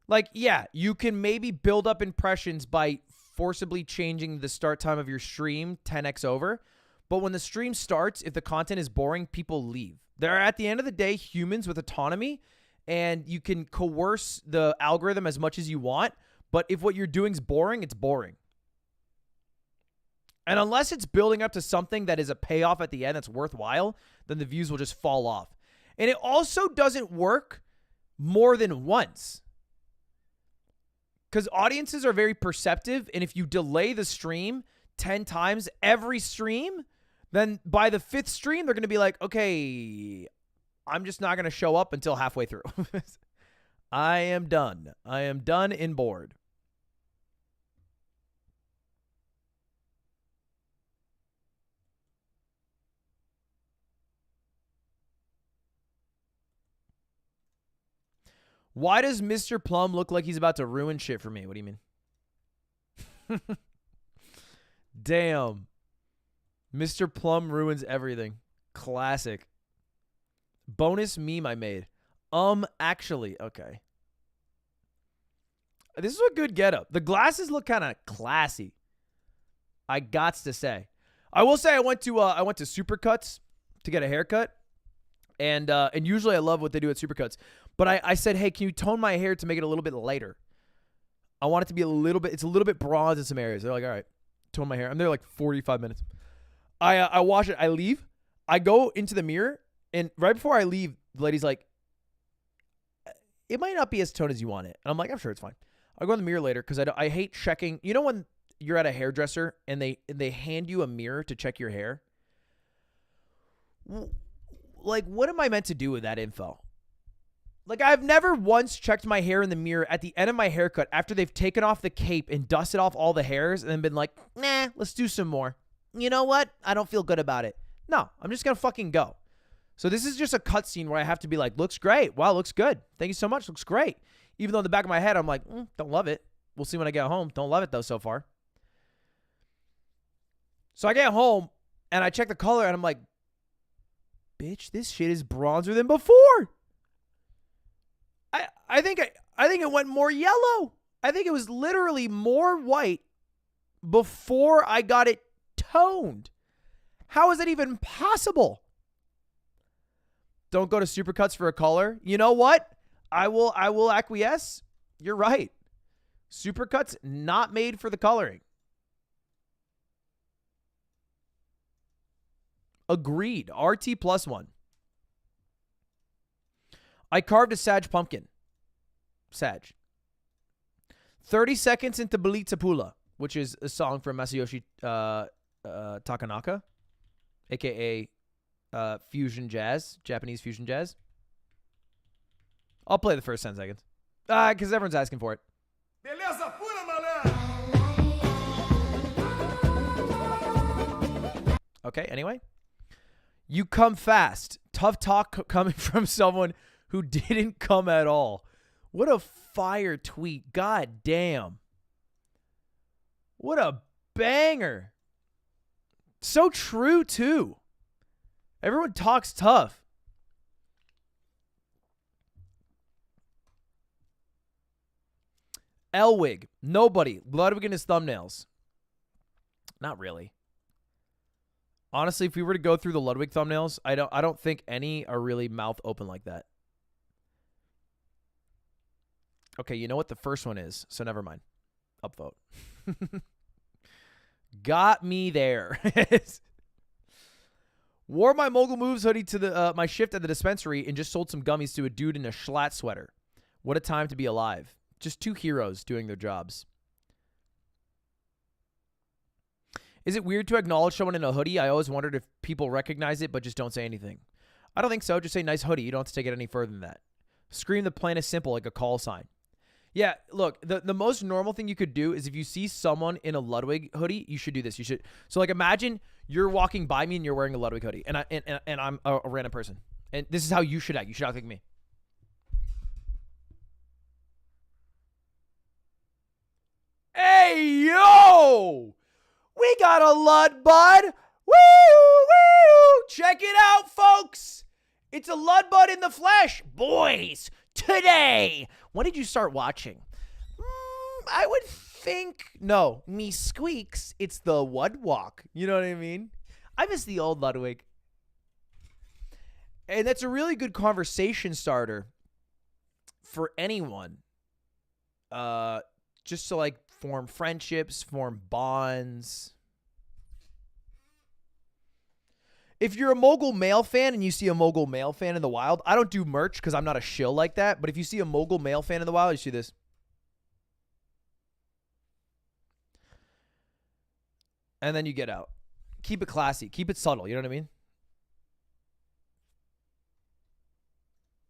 Like, yeah, you can maybe build up impressions by forcibly changing the start time of your stream 10x over. But when the stream starts, if the content is boring, people leave. They're, at the end of the day, humans with autonomy, and you can coerce the algorithm as much as you want. But if what you're doing is boring, it's boring. And unless it's building up to something that is a payoff at the end that's worthwhile, then the views will just fall off. And it also doesn't work more than once. Because audiences are very perceptive, and if you delay the stream 10 times every stream, then by the 5th stream, they're going to be like, okay, I'm just not going to show up until halfway through. I am done. I am done and bored. Why does Mr. Plum look like he's about to ruin shit for me? What do you mean? Damn. Mr. Plum ruins everything. Classic. Bonus meme I made. Actually. Okay. This is a good getup. The glasses look kind of classy. I gots to say. I will say I went to Supercuts to get a haircut. And usually I love what they do at Supercuts. But I said, hey, can you tone my hair to make it a little bit lighter? I want it to be a little bit, it's a little bit bronze in some areas. They're like, all right, tone my hair. I'm there like 45 minutes. I wash it. I leave. I go into the mirror. And right before I leave, the lady's like, it might not be as toned as you want it. And I'm like, I'm sure it's fine. I'll go in the mirror later because I hate checking. You know when you're at a hairdresser and they hand you a mirror to check your hair? Like, what am I meant to do with that info? Like, I've never once checked my hair in the mirror at the end of my haircut after they've taken off the cape and dusted off all the hairs and then been like, nah, let's do some more. You know what? I don't feel good about it. No, I'm just going to fucking go. So this is just a cutscene where I have to be like, looks great. Wow, looks good. Thank you so much. Looks great. Even though in the back of my head, I'm like, don't love it. We'll see when I get home. Don't love it, though, so far. So I get home, and I check the color, and I'm like, bitch, this shit is bronzer than before. I think it went more yellow. I think it was literally more white before I got it toned. How is that even possible? Don't go to Supercuts for a color. You know what? I will acquiesce. You're right. Supercuts not made for the coloring. Agreed. RT +1. I carved a Sag pumpkin. Sag. 30 seconds into Belitza Pula, which is a song from Masayoshi Takanaka, a.k.a. fusion jazz, Japanese fusion jazz. I'll play the first 10 seconds. Because everyone's asking for it. Okay, anyway. You come fast. Tough talk coming from someone who didn't come at all. What a fire tweet. God damn. What a banger. So true, too. Everyone talks tough. Elwig. Nobody. Ludwig in his thumbnails. Not really. Honestly, if we were to go through the Ludwig thumbnails, I don't think any are really mouth open like that. Okay, you know what the first one is, so never mind. Upvote. Got me there. Wore my Mogul Moves hoodie to the my shift at the dispensary and just sold some gummies to a dude in a Schlatt sweater. What a time to be alive. Just two heroes doing their jobs. Is it weird to acknowledge someone in a hoodie? I always wondered if people recognize it but just don't say anything. I don't think so. Just say nice hoodie. You don't have to take it any further than that. Scream the plan is simple like a call sign. Yeah, look, the most normal thing you could do is if you see someone in a Ludwig hoodie, you should do this. You should. So like imagine you're walking by me and you're wearing a Ludwig hoodie and I'm a random person. And this is how you should act. You should act like me. Hey, yo! We got a Lud Bud. Woo, woo! Check it out, folks. It's a Lud Bud in the flesh. Boys, today. When did you start watching? I would think, no, me squeaks. It's the Wud Walk. You know what I mean? I miss the old Ludwig. And that's a really good conversation starter for anyone. Just to like form friendships, form bonds. If you're a Mogul Mail fan and you see a Mogul Mail fan in the wild, I don't do merch because I'm not a shill like that. But if you see a Mogul Mail fan in the wild, you see this. And then you get out. Keep it classy. Keep it subtle. You know what I mean?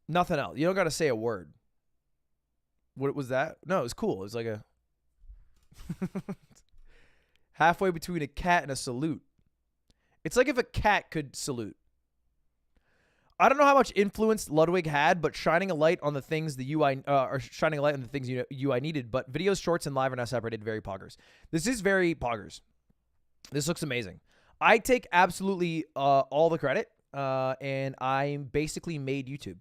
Nothing else. You don't got to say a word. What was that? No, it was cool. It was like a halfway between a cat and a salute. It's like if a cat could salute. I don't know how much influence Ludwig had, but shining a light on the things the UI or shining a light on the things UI needed. But videos, shorts, and live are now separated. Very poggers. This is very poggers. This looks amazing. I take absolutely all the credit, and I basically made YouTube.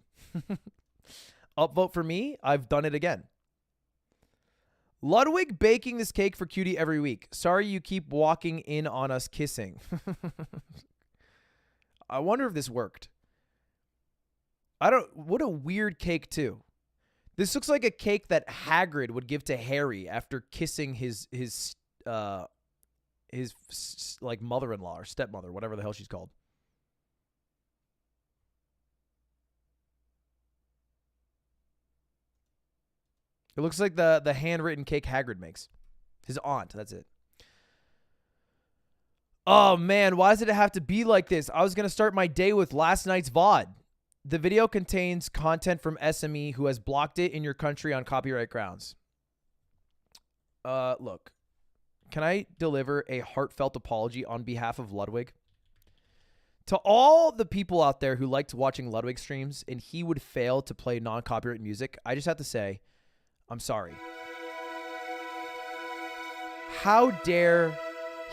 Upvote for me. I've done it again. Ludwig baking this cake for Cutie every week. Sorry you keep walking in on us kissing. I wonder if this worked. What a weird cake too. This looks like a cake that Hagrid would give to Harry after kissing his like mother-in-law or stepmother, whatever the hell she's called. It looks like the handwritten cake Hagrid makes. His aunt, that's it. Oh, man, why does it have to be like this? I was going to start my day with last night's VOD. The video contains content from SME who has blocked it in your country on copyright grounds. Look, can I deliver a heartfelt apology on behalf of Ludwig? To all the people out there who liked watching Ludwig streams and he would fail to play non-copyright music, I just have to say, I'm sorry. How dare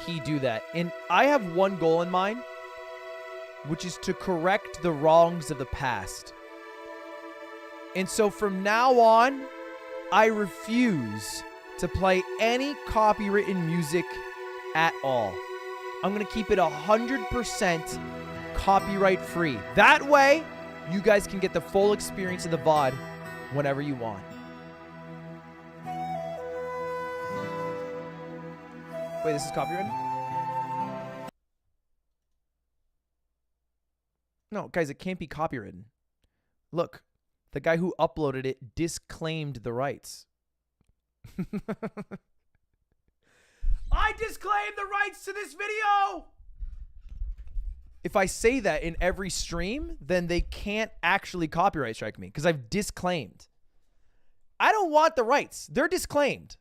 he do that? And I have one goal in mind, which is to correct the wrongs of the past. And so from now on, I refuse to play any copywritten music at all. I'm going to keep it 100% copyright free. That way, you guys can get the full experience of the VOD whenever you want. Wait, this is copyrighted? No, guys, it can't be copywritten. Look, the guy who uploaded it disclaimed the rights. I disclaim the rights to this video! If I say that in every stream, then they can't actually copyright strike me because I've disclaimed. I don't want the rights. They're disclaimed.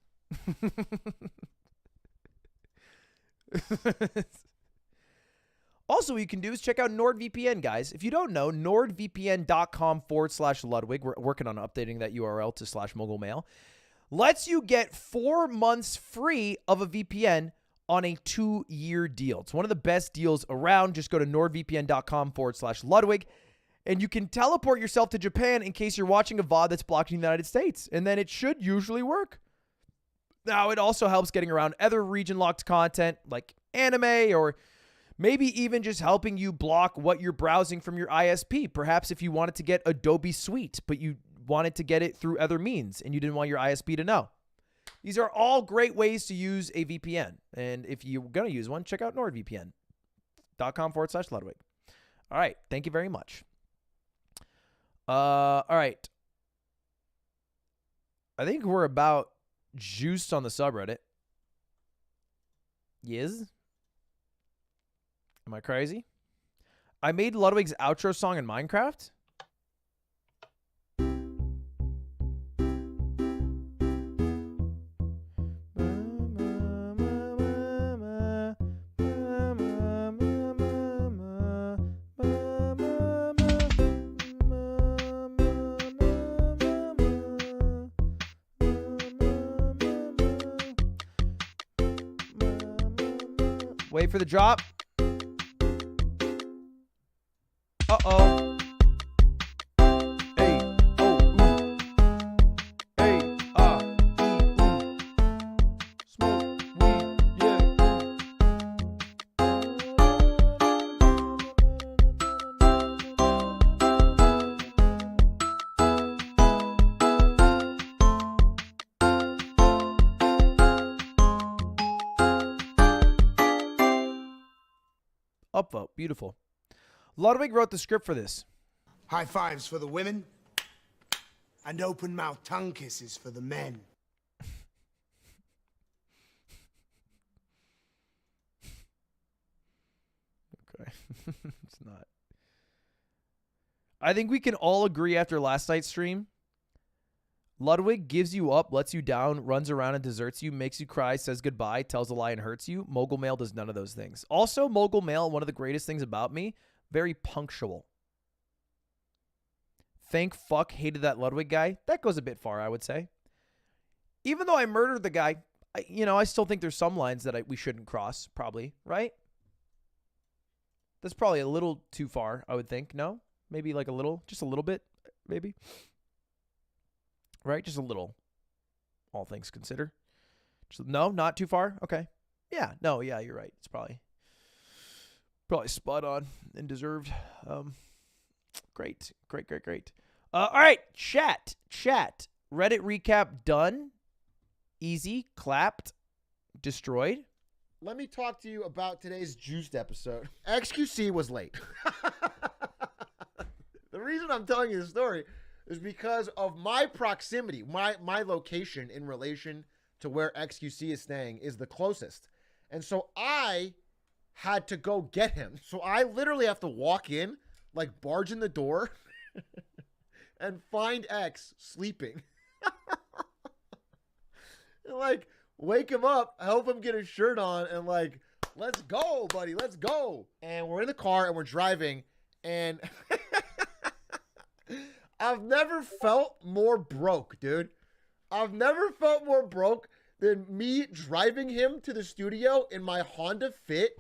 Also, what you can do is check out NordVPN, guys. If you don't know, nordvpn.com/Ludwig. We're working on updating that URL to /MogulMail. Lets you get 4 months free of a VPN on a 2-year deal. It's one of the best deals around. Just go to nordvpn.com/Ludwig, and you can teleport yourself to Japan in case you're watching a VOD that's blocked in the United States, and then it should usually work. Now, it also helps getting around other region-locked content like anime or maybe even just helping you block what you're browsing from your ISP. Perhaps if you wanted to get Adobe Suite, but you wanted to get it through other means and you didn't want your ISP to know. These are all great ways to use a VPN. And if you're going to use one, check out nordvpn.com/Ludwig. All right. Thank you very much. All right. I think we're about juiced on the subreddit. Yes. Am I crazy? I made Ludwig's outro song in Minecraft. Wait for the drop. Uh-oh. Hey. Oh, ooh. Hey. Ooh. Smoke weed. Yeah. Upvote. Beautiful. Ludwig wrote the script for this. High fives for the women, and open mouth tongue kisses for the men. Okay. It's not. I think we can all agree after last night's stream, Ludwig gives you up, lets you down, runs around and deserts you, makes you cry, says goodbye, tells a lie and hurts you. Mogul Mail does none of those things. Also, Mogul Mail, one of the greatest things about me, very punctual. Thank fuck, hated that Ludwig guy. That goes a bit far, I would say. Even though I murdered the guy, I still think there's some lines that we shouldn't cross, probably, right? That's probably a little too far, I would think. No? Maybe like a little, just a little bit, maybe. Right? Just a little, all things considered. No, not too far? Okay. Yeah, no, yeah, you're right. It's probably spot on and deserved. Great. All right, chat. Reddit recap done. Easy, clapped, destroyed. Let me talk to you about today's Juiced episode. XQC was late. The reason I'm telling you the story is because of my proximity. My location in relation to where XQC is staying is the closest. And so I had to go get him. So I literally have to walk in, like barge in the door, and find X sleeping. And like wake him up, help him get his shirt on, and like, let's go, buddy, let's go. And we're in the car and we're driving, and I've never felt more broke, dude. I've never felt more broke than me driving him to the studio in my Honda Fit,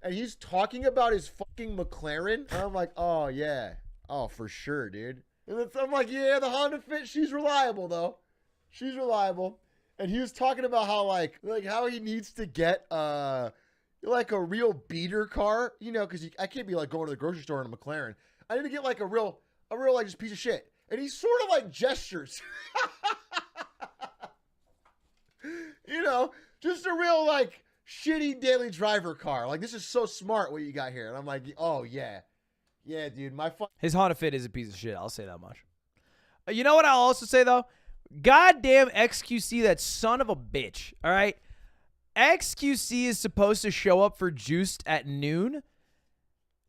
and he's talking about his fucking McLaren. And I'm like, oh, yeah. Oh, for sure, dude. And I'm like, yeah, the Honda Fit, she's reliable, though. She's reliable. And he was talking about how, like how he needs to get, like a real beater car, because I can't be, like, going to the grocery store in a McLaren. I need to get, like, a real, like, just piece of shit. And he sort of, like, gestures. Just a real, like, shitty daily driver car. Like, this is so smart what you got here. And I'm like, oh, yeah. Yeah, dude. His Honda Fit is a piece of shit. I'll say that much. You know what I'll also say, though? Goddamn XQC, that son of a bitch. All right? XQC is supposed to show up for Juiced at noon.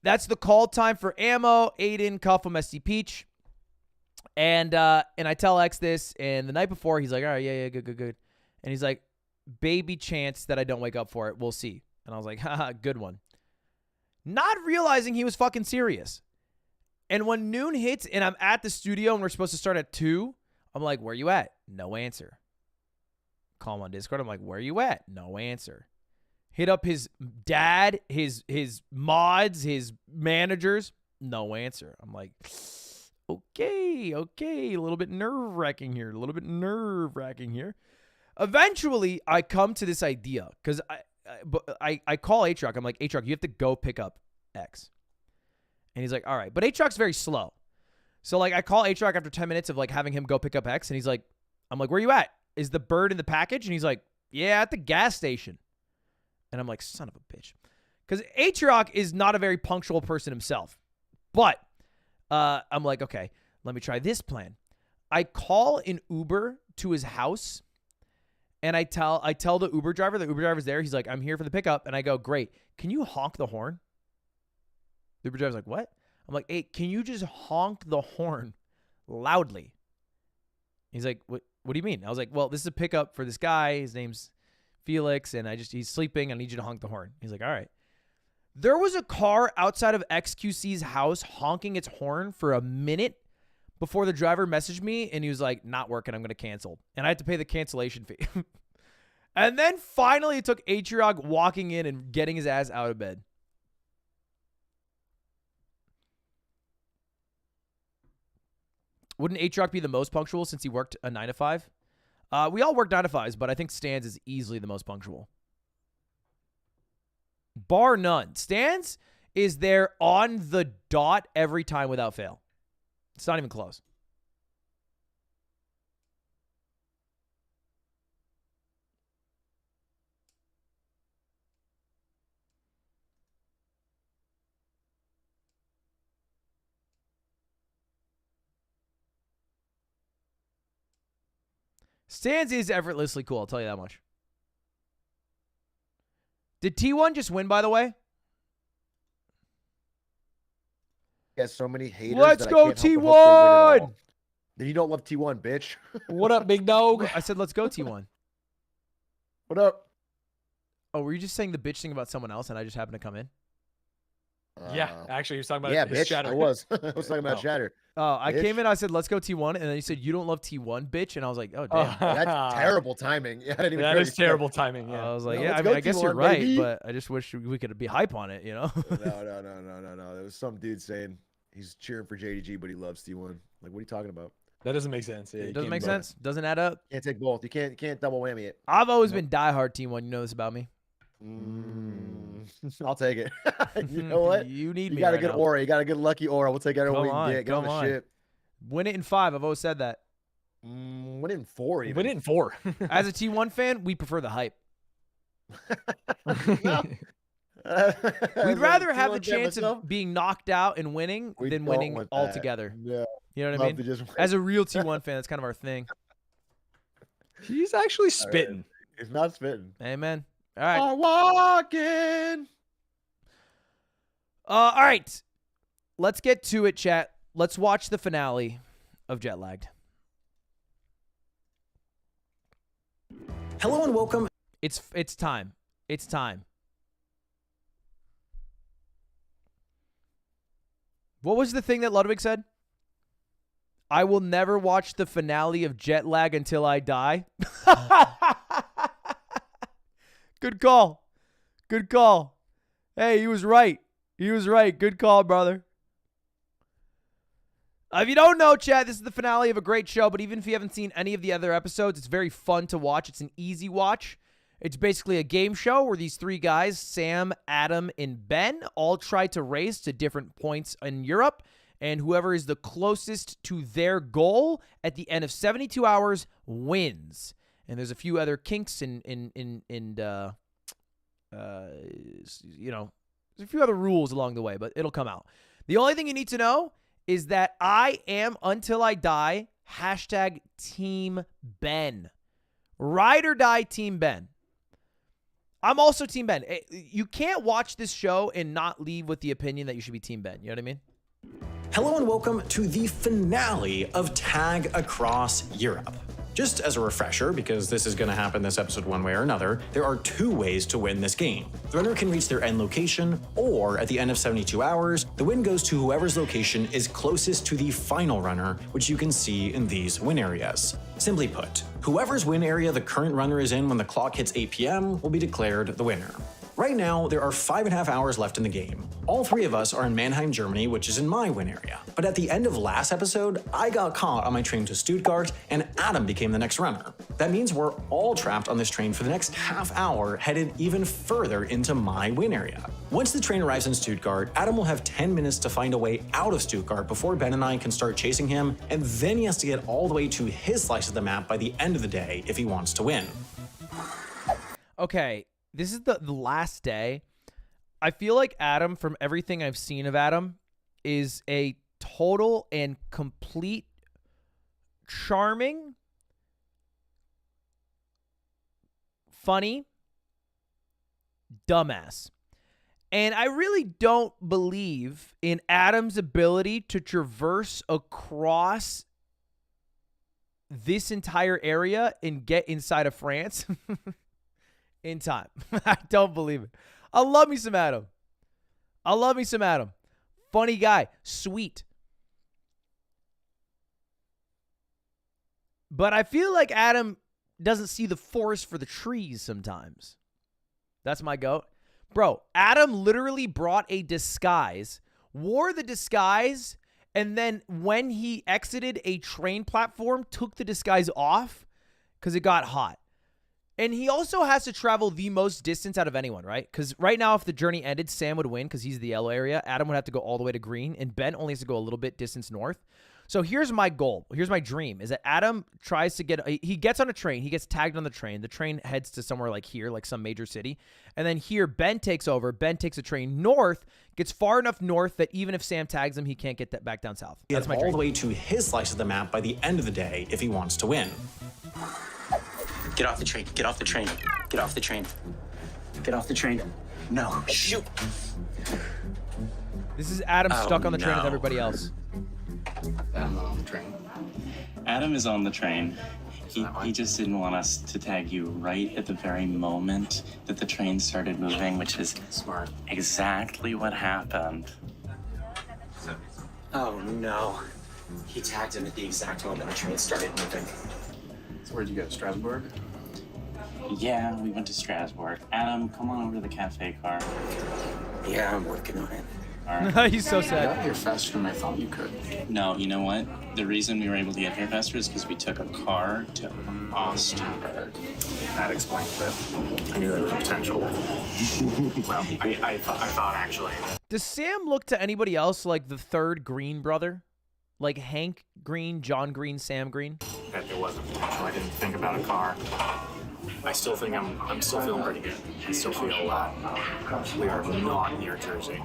That's the call time for Ammo, Aiden, Cuffham, SD Peach. And I tell X this, and the night before, he's like, all right, yeah, good. And he's like, baby chance that I don't wake up for it. We'll see. And I was like, haha, good one. Not realizing he was fucking serious. And when noon hits and I'm at the studio and we're supposed to start at 2, I'm like, where you at? No answer. Call him on Discord. I'm like, where you at? No answer. Hit up his dad, his mods, his managers. No answer. I'm like, okay. A little bit nerve-wracking here. Eventually, I come to this idea because I call Aatrox. I'm like, Aatrox, you have to go pick up X. And he's like, all right. But Aatrox's very slow. So, like, I call Aatrox after 10 minutes of, like, having him go pick up X. And he's like, I'm like, where you at? Is the bird in the package? And he's like, yeah, at the gas station. And I'm like, son of a bitch. Because Aatrox is not a very punctual person himself. But I'm like, okay, let me try this plan. I call an Uber to his house. And I tell the Uber driver's there. He's like, I'm here for the pickup. And I go, great. Can you honk the horn? The Uber driver's like, what? I'm like, hey, can you just honk the horn loudly? He's like, what do you mean? I was like, well, this is a pickup for this guy. His name's Felix. And he's sleeping. I need you to honk the horn. He's like, all right. There was a car outside of XQC's house honking its horn for a minute before the driver messaged me, and he was like, not working, I'm going to cancel. And I had to pay the cancellation fee. And then finally it took Atriog walking in and getting his ass out of bed. Wouldn't Atriog be the most punctual since he worked a 9 to 5? We all work 9 to 5s, but I think Stans is easily the most punctual. Bar none. Stans is there on the dot every time without fail. It's not even close. Stans is effortlessly cool, I'll tell you that much. Did T1 just win, by the way? Got so many haters. Let's that go, I can't help but hope they win it T1! all. Then you don't love T1, bitch. What up, big dog? I said, let's go, T1. What up? Oh, were you just saying the bitch thing about someone else and I just happened to come in? Yeah, actually, he was talking about yeah, his bitch. shatter. I was. I was talking about shatter. Oh, I Bitch. came in, I said, let's go T1, and then you said, you don't love T1, bitch, and I was like, oh, damn. That's terrible timing. Yeah, I didn't even That hear is you say terrible timing. Yeah. I was like, No, yeah, let's I mean, go I guess T1, you're right, baby. but I just wish we could be hype on it, you know? No. There was some dude saying he's cheering for JDG, but he loves T1. Like, what are you talking about? That doesn't make sense. Yeah, It you doesn't can't make do both. sense. Doesn't add up. Can't take both. You can't double whammy it. I've always been diehard T1. You know this about me. I'll take it. You know what? You need You me got a right good now. aura. You got a good lucky aura. We'll take everyone we Come can on, get. Get on come the on. ship. Win it in 5. I've always said that. Win it in 4 even. Win it in 4. As a T1 fan, we prefer the hype. We'd rather have the chance of being knocked out and winning than winning altogether. Yeah. You know what I Love mean? to just win. As a real T1 fan, that's kind of our thing. He's actually spitting. It's not spitting. Amen. All right. I'm walking. All right. Let's get to it, chat. Let's watch the finale of Jet Lagged. Hello and welcome. It's time. It's time. What was the thing that Ludwig said? I will never watch the finale of Jet Lag until I die. Good call. Good call. Hey, he was right. He was right. Good call, brother. If you don't know, chat, this is the finale of a great show, but even if you haven't seen any of the other episodes, it's very fun to watch. It's an easy watch. It's basically a game show where these 3 guys, Sam, Adam, and Ben, all try to race to different points in Europe, and whoever is the closest to their goal at the end of 72 hours wins. And there's a few other kinks and you know, there's a few other rules along the way, but it'll come out. The only thing you need to know is that I am, until I die, hashtag Team Ben. Ride or die Team Ben. I'm also Team Ben. You can't watch this show and not leave with the opinion that you should be Team Ben. You know what I mean? Hello and welcome to the finale of Tag Across Europe. Just as a refresher, because this is going to happen this episode one way or another, there are 2 ways to win this game. The runner can reach their end location, or at the end of 72 hours, the win goes to whoever's location is closest to the final runner, which you can see in these win areas. Simply put, whoever's win area the current runner is in when the clock hits 8 p.m. will be declared the winner. Right now, there are 5.5 hours left in the game. All 3 of us are in Mannheim, Germany, which is in my win area. But at the end of last episode, I got caught on my train to Stuttgart, and Adam became the next runner. That means we're all trapped on this train for the next half hour, headed even further into my win area. Once the train arrives in Stuttgart, Adam will have 10 minutes to find a way out of Stuttgart before Ben and I can start chasing him, and then he has to get all the way to his slice of the map by the end of the day if he wants to win. Okay. This is the last day. I feel like Adam, from everything I've seen of Adam, is a total and complete charming, funny dumbass. And I really don't believe in Adam's ability to traverse across this entire area and get inside of France. In time. I don't believe it. I love me some Adam. I love me some Adam. Funny guy. Sweet. But I feel like Adam doesn't see the forest for the trees sometimes. That's my goat. Bro, Adam literally brought a disguise, wore the disguise, and then when he exited a train platform, took the disguise off because it got hot. And he also has to travel the most distance out of anyone, right? Because right now, if the journey ended, Sam would win because he's the yellow area. Adam would have to go all the way to green, and Ben only has to go a little bit distance north. So here's my goal. Here's my dream, is that Adam tries to get, he gets on a train. He gets tagged on the train. The train heads to somewhere like here, like some major city. And then here, Ben takes over. Ben takes a train north, gets far enough north that even if Sam tags him, he can't get that back down south. That's all the way to his slice of the map by the end of the day if he wants to win. Get off the train. Get off the train. Get off the train. Get off the train. No. Shoot. This is Adam stuck on the train with everybody else. Adam on the train. Adam is on the train. He just didn't want us to tag you right at the very moment that the train started moving, which is smart. Exactly what happened. Oh no. He tagged him at the exact moment the train started moving. So where'd you go, Strasbourg? Yeah, we went to Strasbourg. Adam, come on over to the cafe car. Yeah, I'm working on it. All right. He's so sad. You got here faster than I thought you could. No, you know what? The reason we were able to get here faster is because we took a car to Pogostuck. That explains it. I knew there was potential. Well, I thought actually. Does Sam look to anybody else like the third Green brother? Like Hank Green, John Green, Sam Green? That there wasn't potential. I didn't think about a car. I still think I'm still feeling pretty good. I still feel we are not near Jersey.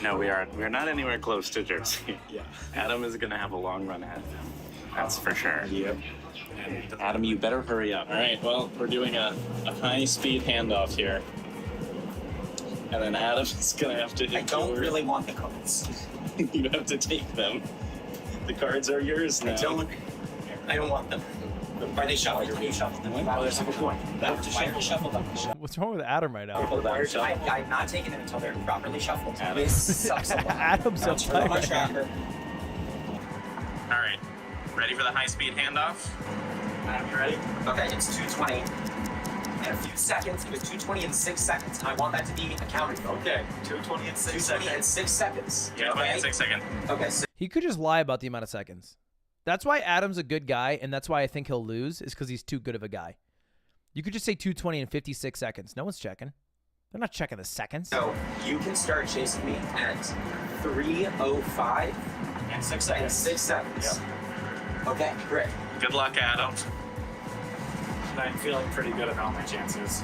No, we are not anywhere close to Jersey. Yeah. Adam is gonna have a long run ahead of him. That's for sure. Yep. Adam, you better hurry up. All right, well, we're doing a high-speed handoff here. And then Adam's gonna have to... I don't really want the cards. You have to take them. The cards are yours now. I don't want them. Are they shuffled? Are you shuffled them? Oh, there's a good point. Why are you shuffled them? What's wrong with Adam right now? I'm not taking them until they're properly shuffled. This sucks a lot. Adam's so tired right now. All right, ready for the high-speed handoff? You ready? Okay, it's 2:20. In a few seconds, it was 2:20 and 6 seconds, and I want that to be accounted for. Okay, 2:20 and 6 seconds. 2:20 and 6 seconds. 2:20 and 6 seconds. Okay, so He could just lie about the amount of seconds. That's why Adam's a good guy, and that's why I think he'll lose, is because he's too good of a guy. You could just say 2:20 and 56 seconds. No one's checking. They're not checking the seconds. So you can start chasing me at 3:05 and 6 seconds. And 6 seconds. Yep. Okay, great. Good luck, Adam. I'm feeling pretty good about my chances.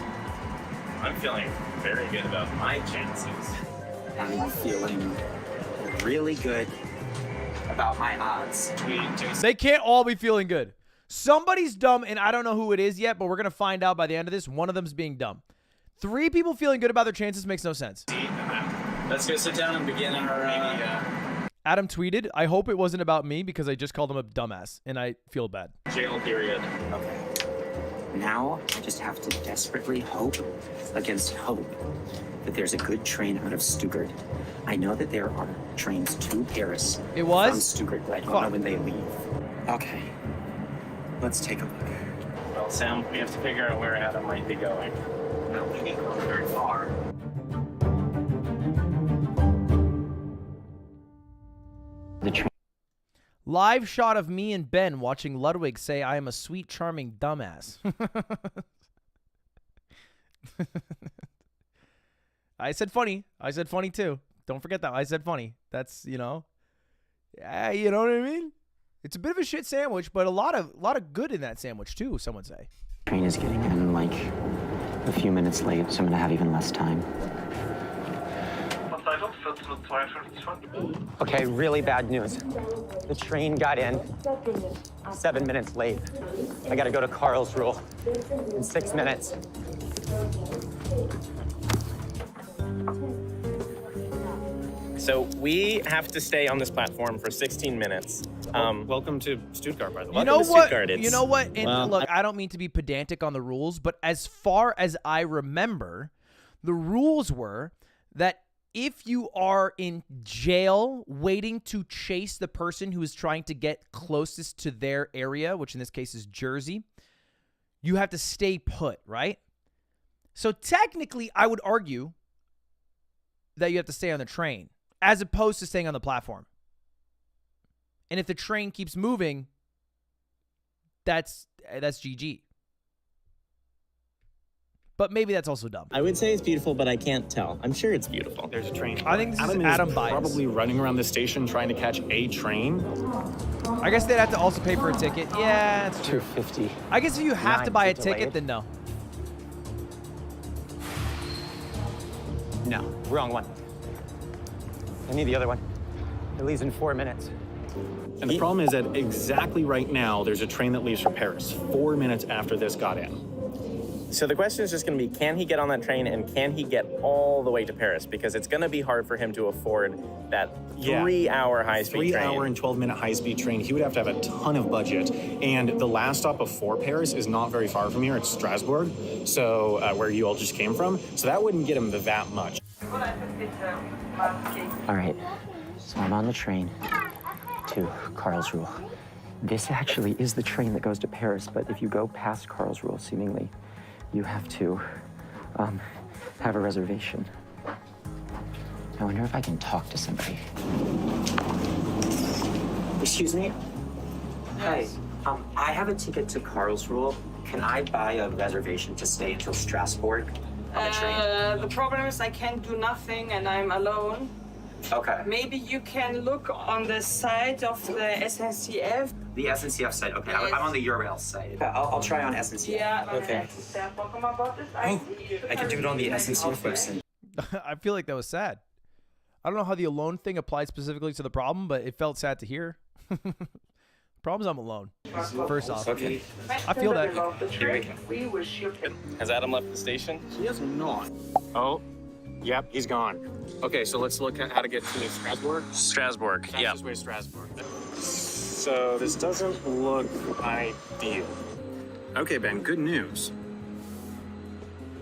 I'm feeling very good about my chances. I'm feeling really good about my odds. They can't all be feeling good. Somebody's dumb, and I don't know who it is yet, but we're going to find out by the end of this. One of them's being dumb. 3 people feeling good about their chances makes no sense. Let's go sit down and begin our... Adam tweeted, I hope it wasn't about me because I just called him a dumbass, and I feel bad. jail period. Okay. Now I just have to desperately hope against hope that there's a good train out of Stuttgart. I know that there are trains to Paris. It was? From Stuttgart, but I don't know when they leave. Okay. Let's take a look. Well, Sam, we have to figure out where Adam might be going. No, we can't go very far. The train. Live shot of me and Ben watching Ludwig say I am a sweet, charming dumbass. I said funny. I said funny too. Don't forget that. I said funny. That's, you know. Yeah, you know what I mean? It's a bit of a shit sandwich, but a lot of good in that sandwich too, some would say. Train is getting in like a few minutes late, so I'm gonna have even less time. Okay, really bad news. The train got in 7 minutes late. I gotta go to Karlsruhe in 6 minutes. So we have to stay on this platform for 16 minutes. Welcome to Stuttgart, by the way. You know Welcome to what? Stuttgart. You know what? And Well, look, I don't mean to be pedantic on the rules, but as far as I remember, the rules were that if you are in jail waiting to chase the person who is trying to get closest to their area, which in this case is Jersey, You have to stay put, right? So technically, I would argue that you have to stay on the train as opposed to staying on the platform. And if the train keeps moving, that's GG. But maybe that's also dumb. I would say it's beautiful, but I can't tell. I'm sure it's beautiful. There's a train. I think this is Adam Adam is bias. probably running around the station trying to catch a train. I guess they'd have to also pay for a ticket. Yeah, that's true. $2.50. I guess if you have to buy a delayed. ticket, then no. No, wrong one. I need the other one. It leaves in 4 minutes. And the problem is that exactly right now, there's a train that leaves for Paris 4 minutes after this got in. So the question is just going to be, can he get on that train and can he get all the way to Paris? Because it's going to be hard for him to afford that 3-hour high-speed train. 3-hour and 12-minute high-speed train. He would have to have a ton of budget. And the last stop before Paris is not very far from here. It's Strasbourg, so where you all just came from. So that wouldn't get him that much. All right, so I'm on the train to Karlsruhe. This actually is the train that goes to Paris, but if you go past Karlsruhe, seemingly, you have to have a reservation. I wonder if I can talk to somebody. Excuse me? Hi, I have a ticket to Karlsruhe. Can I buy a reservation to stay until Strasbourg on the train? The problem is I can't do nothing and I'm alone. Okay. Maybe you can look on the site of the SNCF. The SNCF site, okay. I'm on the Eurail site. I'll try on SNCF. Yeah, okay. I can do it on the SNCF website. I feel like that was sad. I don't know how the alone thing applies specifically to the problem, but it felt sad to hear. Problem's I'm alone. First off. Okay. I feel that. Here we go. Has Adam left the station? He has not. Oh, yep, he's gone. Okay, so let's look at how to get to Strasbourg. Strasbourg, yeah. Fastest way to Strasbourg. So this doesn't look ideal. Okay, Ben, good news.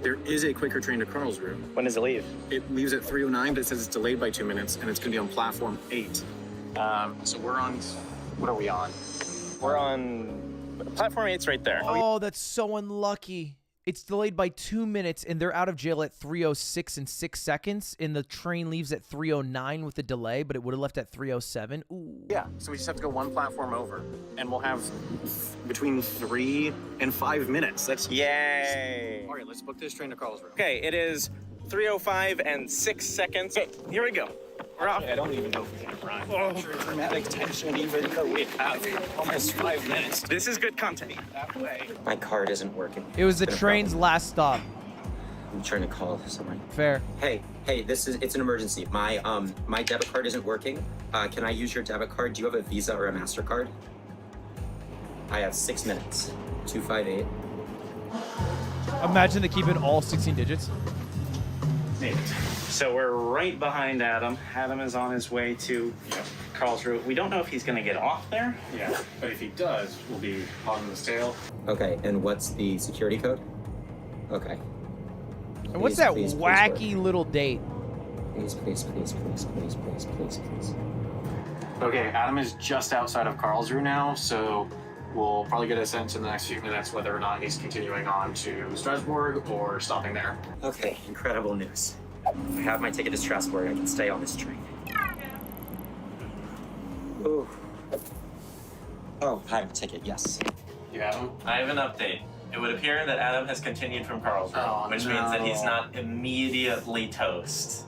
There is a quicker train to Karlsruhe. When does it leave? It leaves at 3:09, but it says it's delayed by 2 minutes, and it's going to be on platform 8. So we're on, what are we on? We're on platform 8's right there. Oh, that's so unlucky. It's delayed by 2 minutes, and they're out of jail at 3:06 and 6 seconds, and the train leaves at 3:09 with a delay, but it would have left at 3:07. Ooh. Yeah, so we just have to go one platform over, and we'll have between 3 and 5 minutes. That's Yay! All right, let's book this train to Karlsruhe. Okay, it is 3:05 and 6 seconds. Okay, here we go. We're off. I don't even know if we can run. Oh, dramatic tension, even though we have almost 5 minutes. This is good content. That way. My card isn't working. It was the Been a train's problem. last stop. I'm trying to call someone. Fair. Hey, it's an emergency. My debit card isn't working. Can I use your debit card? Do you have a Visa or a MasterCard? I have 6 minutes. 258. Imagine they keep in all 16 digits. So we're right behind Adam. Adam is on his way to Karlsruhe. We don't know if he's going to get off there. Yeah, but if he does, we'll be hot on his tail. Okay, and what's the security code? Okay. And what's that wacky little date? Please. Okay, Adam is just outside of Karlsruhe now, so we'll probably get a sense in the next few minutes whether or not he's continuing on to Strasbourg or stopping there. Okay, incredible news. I have my ticket to Strasbourg. I can stay on this train. Ooh. Oh, I have a ticket, yes. You have him? I have an update. It would appear that Adam has continued from Karlsruhe, which means that he's not immediately toast.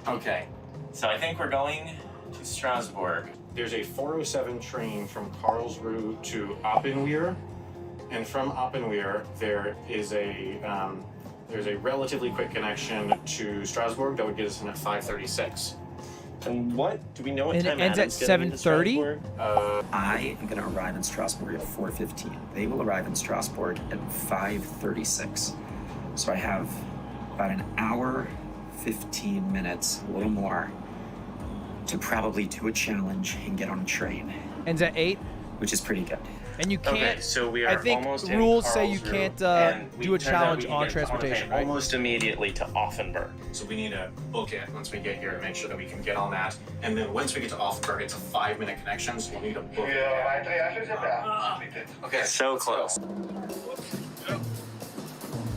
Okay. So I think we're going to Strasbourg. There's a 407 train from Karlsruhe to Oppenwehr, and from Oppenwehr there is there's a relatively quick connection to Strasbourg that would get us in at 5:36. And what? Do we know what And time it ends at Adam's gonna be to 7:30? Strasbourg? I am going to arrive in Strasbourg at 4:15. They will arrive in Strasbourg at 5:36. So I have about an hour, 15 minutes, a little more, to probably do a challenge and get on a train. Ends at 8? Which is pretty good. And you can't. Okay, so we are I think almost in rules say you Karlsruhe, can't and we do a turns out challenge we can on get transportation, right? almost immediately to Offenburg. So we need to book it once we get here to make sure that we can get on that. And then once we get to Offenburg, it's a 5-minute connection, so we'll need to book it. Okay, so close.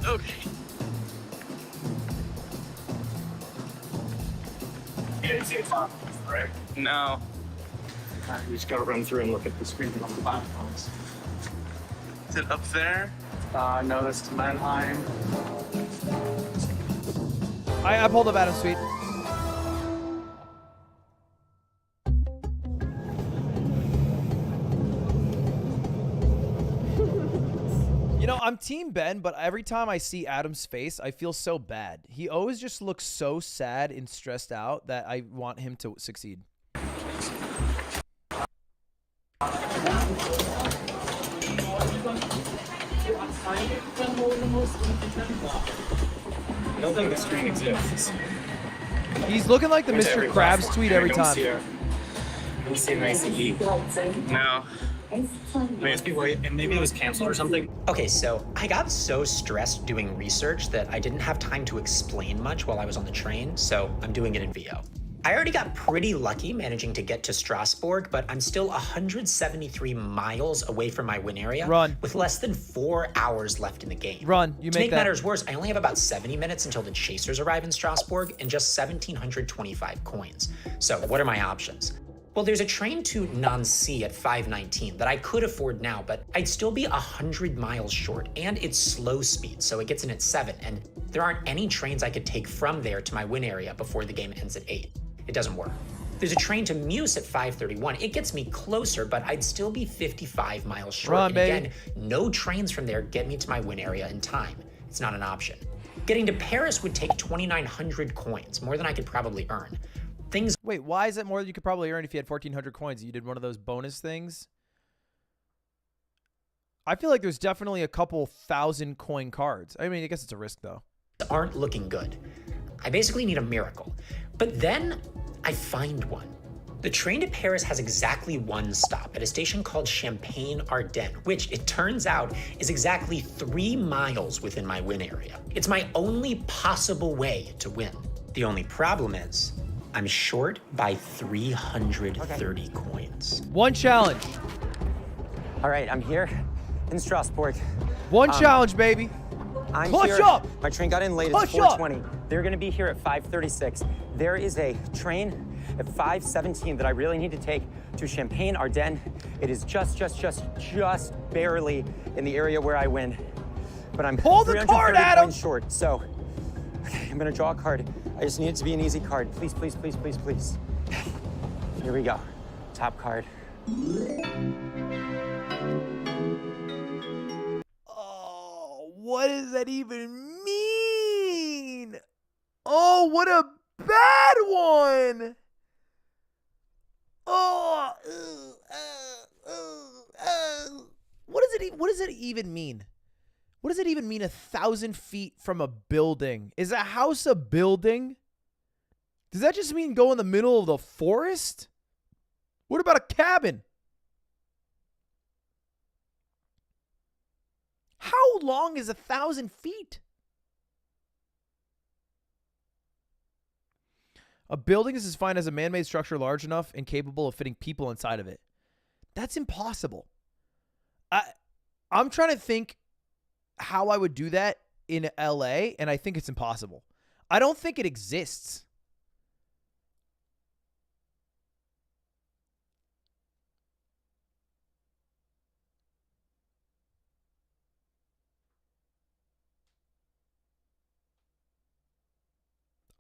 Okay. You didn't see the top, right? No. We just gotta run through and look at the screen on the platforms. Is it up there? No, that's to Mannheim. I pulled up Adam Sweet. You know, I'm Team Ben, but every time I see Adam's face, I feel so bad. He always just looks so sad and stressed out that I want him to succeed. I don't think the screen exists. He's looking like the Where's Mr. every Krabs platform? tweet I every don't time. see it. I don't see an ICE. No. Maybe it was canceled or something. Okay, so I got so stressed doing research that I didn't have time to explain much while I was on the train, so I'm doing it in VO. I already got pretty lucky managing to get to Strasbourg, but I'm still 173 miles away from my win area. Run. With less than 4 hours left in the game. Run. You To make make that. matters worse, I only have about 70 minutes until the chasers arrive in Strasbourg and just 1,725 coins. So what are my options? Well, there's a train to Nancy at 5:19 that I could afford now, but I'd still be 100 miles short, and it's slow speed, so it gets in at 7, and there aren't any trains I could take from there to my win area before the game ends at 8. It doesn't work. There's a train to Meuse at 5:31. It gets me closer, but I'd still be 55 miles short. Run, and baby. again, no trains from there get me to my win area in time. It's not an option. Getting to Paris would take 2,900 coins, more than I could probably earn. Wait, why is that more than you could probably earn if you had 1,400 coins? You did one of those bonus things? I feel like there's definitely a couple thousand coin cards. I mean, I guess it's a risk, though. Aren't looking good. I basically need a miracle. But then I find one. The train to Paris has exactly one stop at a station called Champagne-Ardenne, which it turns out is exactly 3 miles within my win area. It's my only possible way to win. The only problem is I'm short by 330 coins. One challenge. All right, I'm here in Strasbourg. One challenge, baby. I'm Push here. up. My train got in late. Push It's 4:20. They're going to be here at 5:36. There is a train at 5:17 that I really need to take to Champagne-Ardenne. It is just barely in the area where I win. But I'm Pull the card, 330 Adam. coins short. So, okay, I'm going to draw a card. I just need it to be an easy card. Please, please, please, please, please. Here we go. Top card. What does that even mean? Oh, what a bad one. Oh, what does it even mean? What does it even mean 1,000 feet from a building? Is a house a building? Does that just mean go in the middle of the forest? What about a cabin? How long is 1,000 feet? A building is defined as a man-made structure large enough and capable of fitting people inside of it. That's impossible. I'm trying to think how I would do that in LA, and I think it's impossible. I don't think it exists.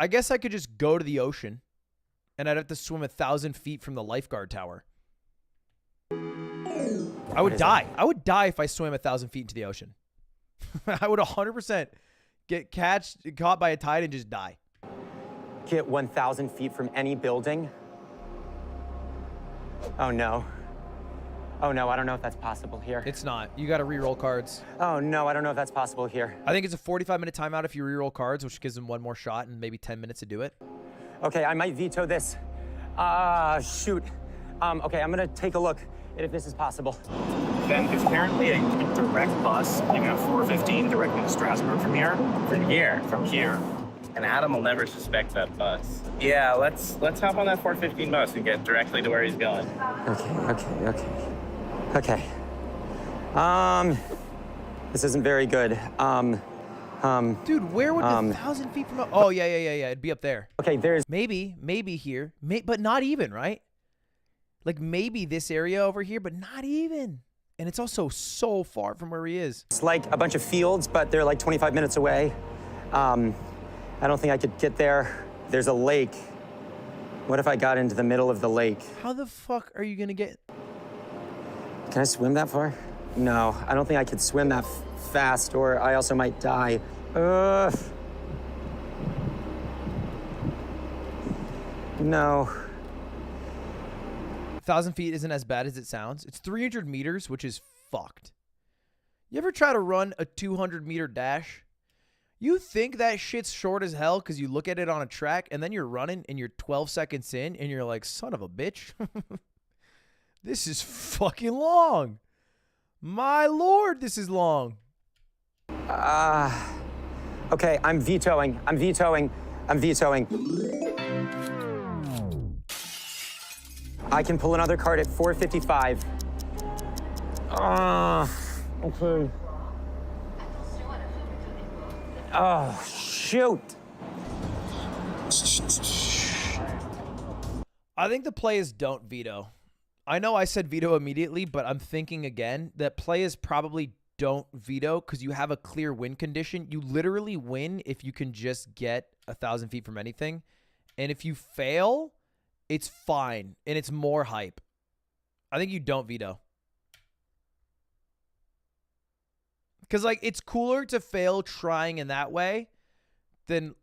I guess I could just go to the ocean, and I'd have to swim 1,000 feet from the lifeguard tower. I would die. I would die if I swam 1,000 feet into the ocean. I would 100% get caught by a tide and just die. Get 1,000 feet from any building? Oh, no. Oh, no, I don't know if that's possible here. It's not. You got to re-roll cards. Oh, no, I don't know if that's possible here. I think it's a 45-minute timeout if you re-roll cards, which gives them one more shot and maybe 10 minutes to do it. Okay, I might veto this. Shoot. Okay, I'm gonna take a look at if this is possible. Then there's apparently a direct bus leaving at 4:15 directly to Strasbourg from here. From here. And Adam will never suspect that bus. Yeah, let's hop on that 4:15 bus and get directly to where he's going. Okay. This isn't very good. Dude, where would the 1,000 feet from? Oh yeah. It'd be up there. Okay, there's maybe here, but not even, right? Like maybe this area over here, but not even. And it's also so far from where he is. It's like a bunch of fields, but they're like 25 minutes away. I don't think I could get there. There's a lake. What if I got into the middle of the lake? How the fuck are you gonna get? Can I swim that far? No, I don't think I could swim that fast, or I also might die. No. 1,000 feet isn't as bad as it sounds. It's 300 meters, which is fucked. You ever try to run a 200-meter dash? You think that shit's short as hell because you look at it on a track, and then you're running, and you're 12 seconds in, and you're like, son of a bitch. This is fucking long. My lord, this is long. Okay, I'm vetoing. I can pull another card at 4:55. Okay. Oh, shoot. I think the players don't veto. I know I said veto immediately, but I'm thinking again that players probably don't veto because you have a clear win condition. You literally win if you can just get 1,000 feet from anything. And if you fail, it's fine, and it's more hype. I think you don't veto. Because, like, it's cooler to fail trying in that way than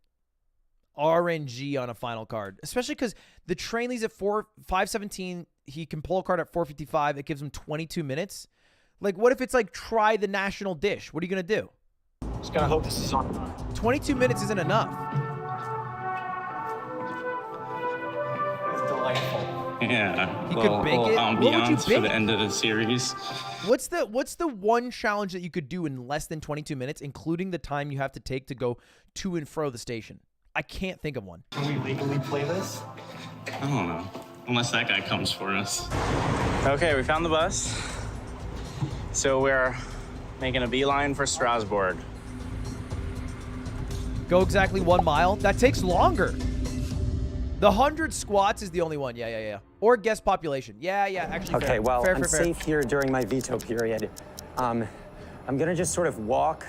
RNG on a final card. Especially because the train leaves at 5:17. He can pull a card at 4:55. It gives him 22 minutes. Like, what if it's, like, try the national dish? What are you going to do? Just gotta hope this is on. 22 minutes isn't enough. It's delightful. Yeah. He could bake it. What would you Ambiance for the bake? end of the series. What's the one challenge that you could do in less than 22 minutes, including the time you have to take to go to and fro the station? I can't think of one. Can we legally play this? I don't know. Unless that guy comes for us. Okay, we found the bus. So we're making a beeline for Strasbourg. Go exactly 1 mile. That takes longer. The 100 squats is the only one. Yeah. Or guess population. Yeah. Actually, Okay, fair. well, fair, I'm fair. safe here during my veto period. I'm gonna just sort of walk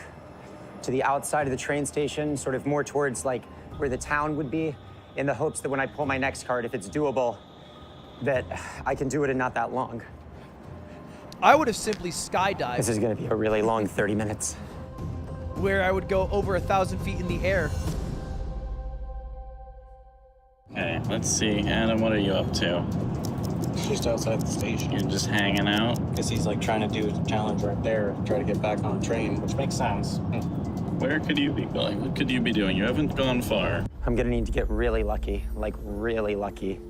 to the outside of the train station, sort of more towards like where the town would be, in the hopes that when I pull my next card, if it's doable, that I can do it in not that long. I would have simply skydived. This is gonna be a really long 30 minutes. Where I would go over 1,000 feet in the air. Okay, let's see. Adam, what are you up to? Just outside the station. You're just hanging out? Because he's like trying to do a challenge right there, try to get back on a train, which makes sense. Where could you be going? What could you be doing? You haven't gone far. I'm gonna need to get really lucky, like really lucky.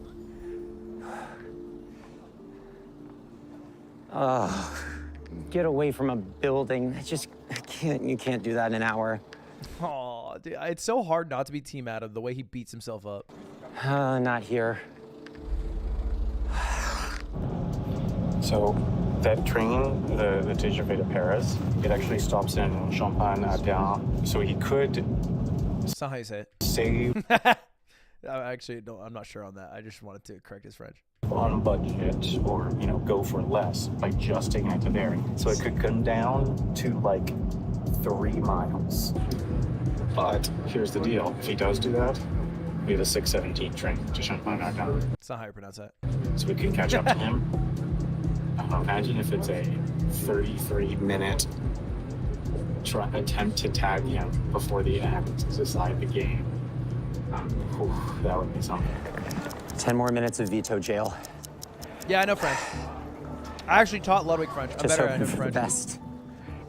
Get away from a building. You can't do that in an hour. Oh, dude, it's so hard not to be Team Adam the way he beats himself up. Not here. So that train, the TGV to Paris, it actually stops in Champagne-Ardenne. So he could That's not how you say it. save I'm not sure on that. I just wanted to correct his French. on budget or, go for less by just taking it to there. So it could come down to like 3 miles. But here's the deal. If he does do that, we have a 6:17 train to Champagne-Ardenne. That's not how you pronounce that. So we can catch up to him. Imagine if it's a 33-minute attempt to tag him before the end to decide the game. That would be something. 10 more minutes of veto jail. Yeah, I know French. I actually taught Ludwig French. I'm Just better at hoping for the French. best.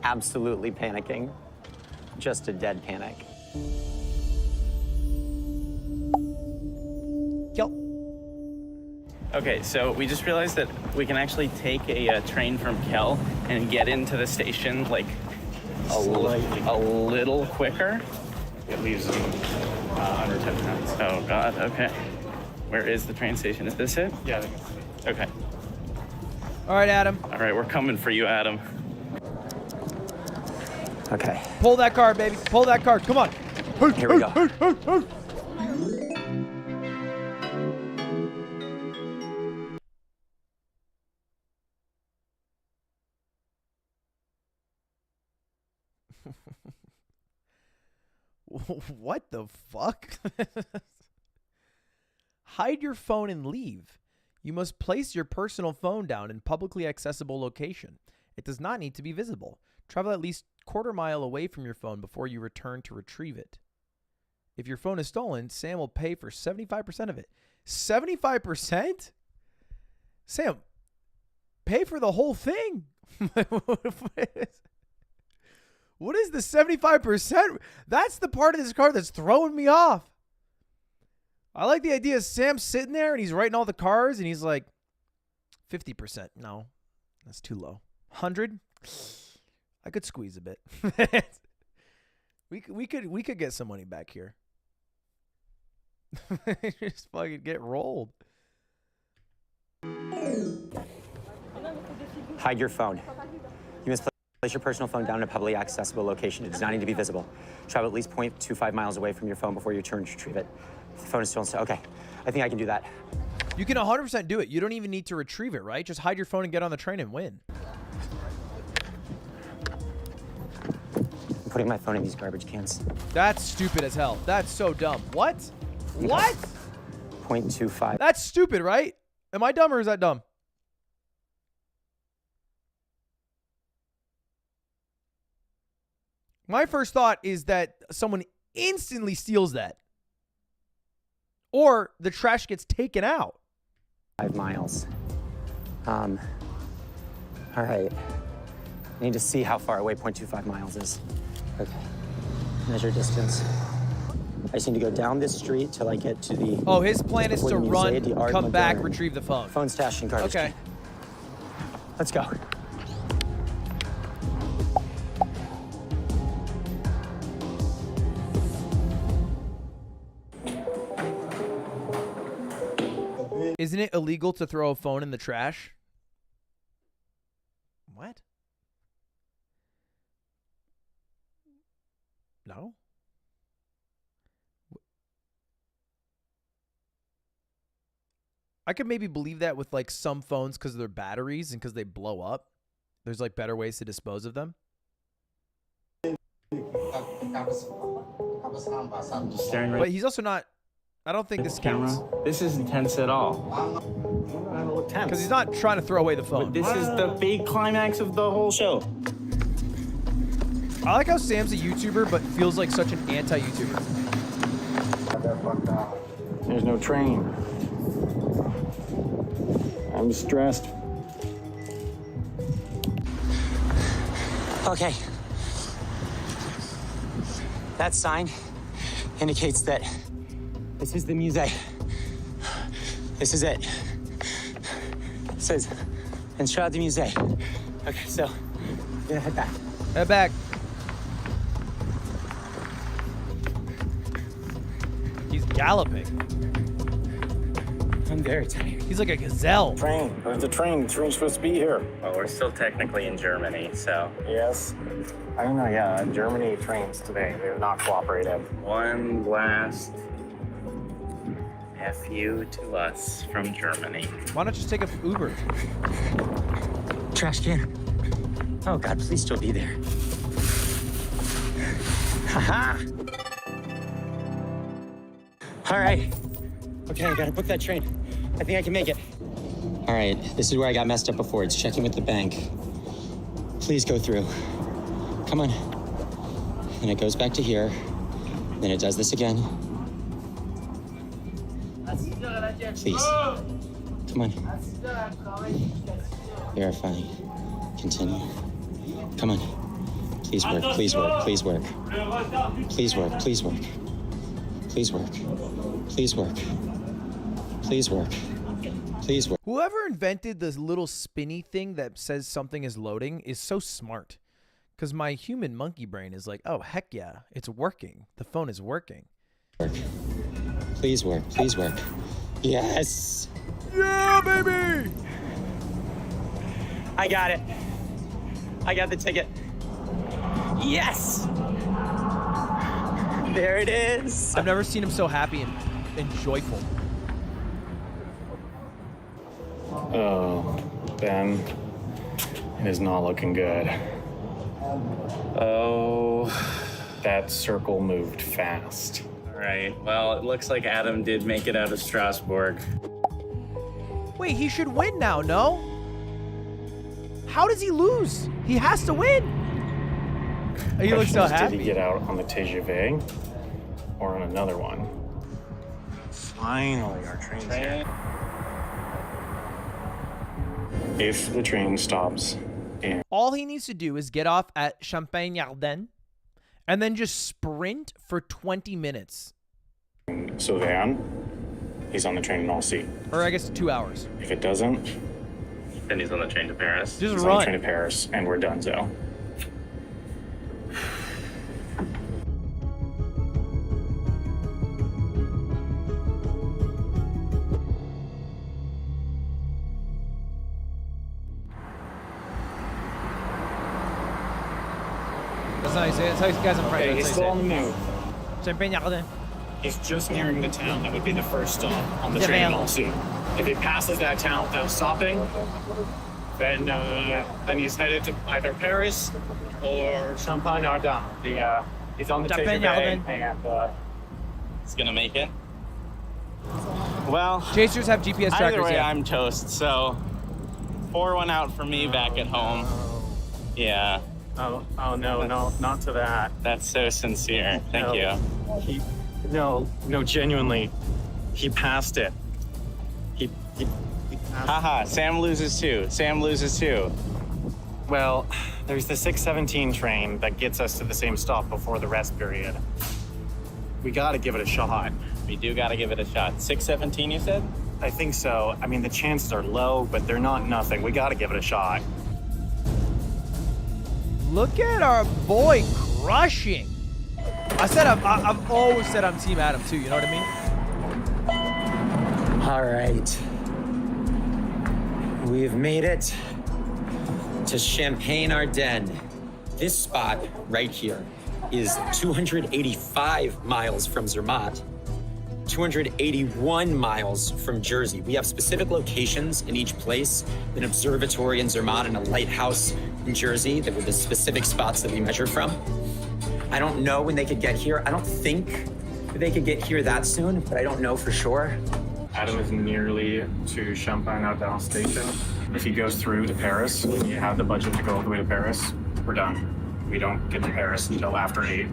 Absolutely panicking. Just a dead panic. Kill. Okay, so we just realized that we can actually take a train from Kel and get into the station like a little quicker. It leaves under 10 minutes. Oh God. Okay. Where is the train station? Is this it? Yeah. Okay. All right, Adam. All right, we're coming for you, Adam. Okay. Pull that card, baby. Pull that card. Come on. Here we go. What the fuck? Hide your phone and leave. You must place your personal phone down in publicly accessible location. It does not need to be visible. Travel at least quarter mile away from your phone before you return to retrieve it. If your phone is stolen, Sam will pay for 75% of it. 75%? Sam, pay for the whole thing. What is the 75%? That's the part of this card that's throwing me off. I like the idea of Sam sitting there and he's writing all the cards and he's like, 50%. No, that's too low. 100? I could squeeze a bit. we could get some money back here. Just fucking get rolled. Hide your phone. You must place your personal phone down in a publicly accessible location. It does not need to be visible. Travel at least 0.25 miles away from your phone before you turn to retrieve it. If the phone is stolen, okay. I think I can do that. You can 100% do it. You don't even need to retrieve it, right? Just hide your phone and get on the train and win. I'm putting my phone in these garbage cans. That's stupid as hell. That's so dumb. What? What? 0.25. That's stupid, right? Am I dumb or is that dumb? My first thought is that someone instantly steals that. Or the trash gets taken out. 5 miles. All right. I need to see how far away 0.25 miles is. Okay. Measure distance. I just need to go down this street till I get to the... Oh, his plan is to run, come back, retrieve the phone. Phone stashed in garbage. Okay. Let's go. Isn't it illegal to throw a phone in the trash? What? No? I could maybe believe that with like some phones because of their batteries and because they blow up. There's like better ways to dispose of them. But he's also not... I don't think this counts. This isn't tense at all. Because he's not trying to throw away the phone. But this is the big climax of the whole show. I like how Sam's a YouTuber, but feels like such an anti-YouTuber. There's no train. I'm stressed. Okay. That sign indicates that this is the musée. This is it. It says Entrada du Musée. Okay, so we're gonna head back. Head back. He's galloping. I'm very tired. He's like a gazelle. Train. Where's the train? The train's supposed to be here. Well, we're still technically in Germany, so. Yes. I don't know, yeah. Germany trains today. They're not cooperative. One last FU to us from Germany. Why not just take a Uber? Trash can. Oh God, please still be there. Haha. All right. Okay, I gotta book that train. I think I can make it. All right, this is where I got messed up before. It's checking with the bank. Please go through. Come on. And it goes back to here. Then it does this again. Please. Come on. Verifying. Continue. Come on. Please work. Please work. Please work. Please work. Please work. Please work. Please work. Please work. Please work. Whoever invented this little spinny thing that says something is loading is so smart. Because my human monkey brain is like, oh, heck yeah, it's working. The phone is working. Please work. Please work. Yes. Yeah, baby. I got it. I got the ticket. Yes! There it is. I've never seen him so happy and joyful. Oh, Ben, it is not looking good. Oh. That circle moved fast. All right. Well, it looks like Adam did make it out of Strasbourg. Wait, he should win now, no? How does he lose? He has to win. He looks so happy. Did he get out on the TGV or on another one? Finally, our train's here. If the train stops in... All he needs to do is get off at Champagne-Ardenne and then just sprint for 20 minutes. So then, he's on the train in all C. Or I guess 2 hours. If it doesn't... Then he's on the train to Paris. Just he's run. on the train to Paris, and we're done, so. That's how you say it. That's how you guys in French. Okay, he's still on the move. Champagne-Ardenne. He's just nearing the town. That would be the first stop on the Yeah, train in man. all C. If he passes that town without stopping, then he's headed to either Paris or Champagne-Ardenne. He's on the Champagne-Ardenne. and He's gonna make it. Well, Chasers have GPS trackers. either way, Yeah. I'm toast. So, pour one out for me back at home. Yeah. Oh no, not to that. That's so sincere. Thank you. No, genuinely, he passed it. He passed. Haha, Sam loses too. Sam loses too. Well, there's the 6:17 train that gets us to the same stop before the rest period. We gotta give it a shot. We do gotta give it a shot. 6:17, you said? I think so. I mean, the chances are low, but they're not nothing. We gotta give it a shot. Look at our boy crushing. I've always said I'm Team Adam too. You know what I mean? All right. We've made it to Champagne-Ardenne. This spot right here is 285 miles from Zermatt, 281 miles from Jersey. We have specific locations in each place, an observatory in Zermatt and a lighthouse in Jersey that were the specific spots that we measured from. I don't know when they could get here. I don't think they could get here that soon, but I don't know for sure. Adam is nearly to Champagne-Ardenne station. If he goes through to Paris, you have the budget to go all the way to Paris, we're done. We don't get to Paris until after 8.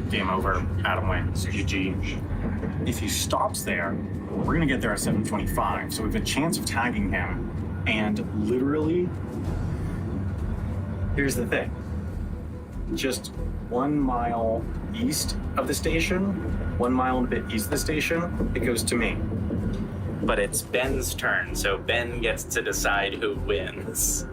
Game over. Adam wins. GG. If he stops there, we're gonna get there at 7:25, so we have a chance of tagging him. And literally, here's the thing. Just 1 mile east of the station, 1 mile and a bit east of the station, it goes to me. But it's Ben's turn, so Ben gets to decide who wins.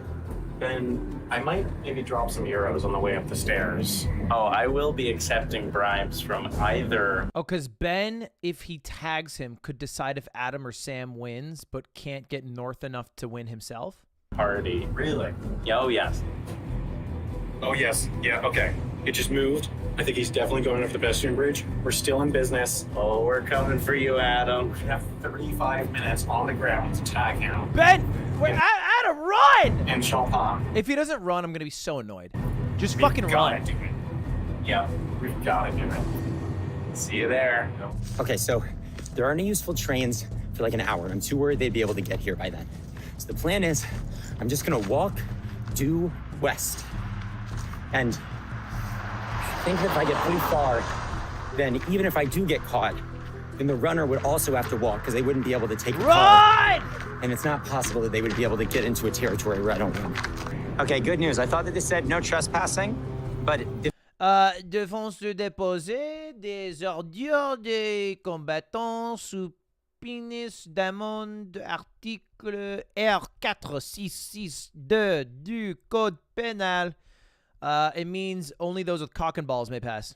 Ben, I might maybe drop some euros on the way up the stairs. Oh, I will be accepting bribes from either. Oh, because Ben, if he tags him, could decide if Adam or Sam wins, but can't get north enough to win himself. Party. Really? Oh, yes. Oh, yes. Yeah, okay. It just moved. I think he's definitely going up the Bastion Bridge. We're still in business. Oh, we're coming for you, Adam. We have 35 minutes on the ground to tag him. Ben, wait, Adam, run! And Champagne. If he doesn't run, I'm gonna be so annoyed. Just fucking run. Do it. Yeah, we've gotta do it. See you there. Okay, so there aren't any useful trains for like an hour. I'm too worried they'd be able to get here by then. So the plan is, I'm just gonna walk due west. And I think if I get pretty far, then even if I do get caught, then the runner would also have to walk because they wouldn't be able to take the car. And it's not possible that they would be able to get into a territory where I don't win. Okay, good news. I thought that they said no trespassing, but... Défense de déposer des ordures des combattants sous pénis d'amende article R4662 du Code pénal. It means only those with cock and balls may pass.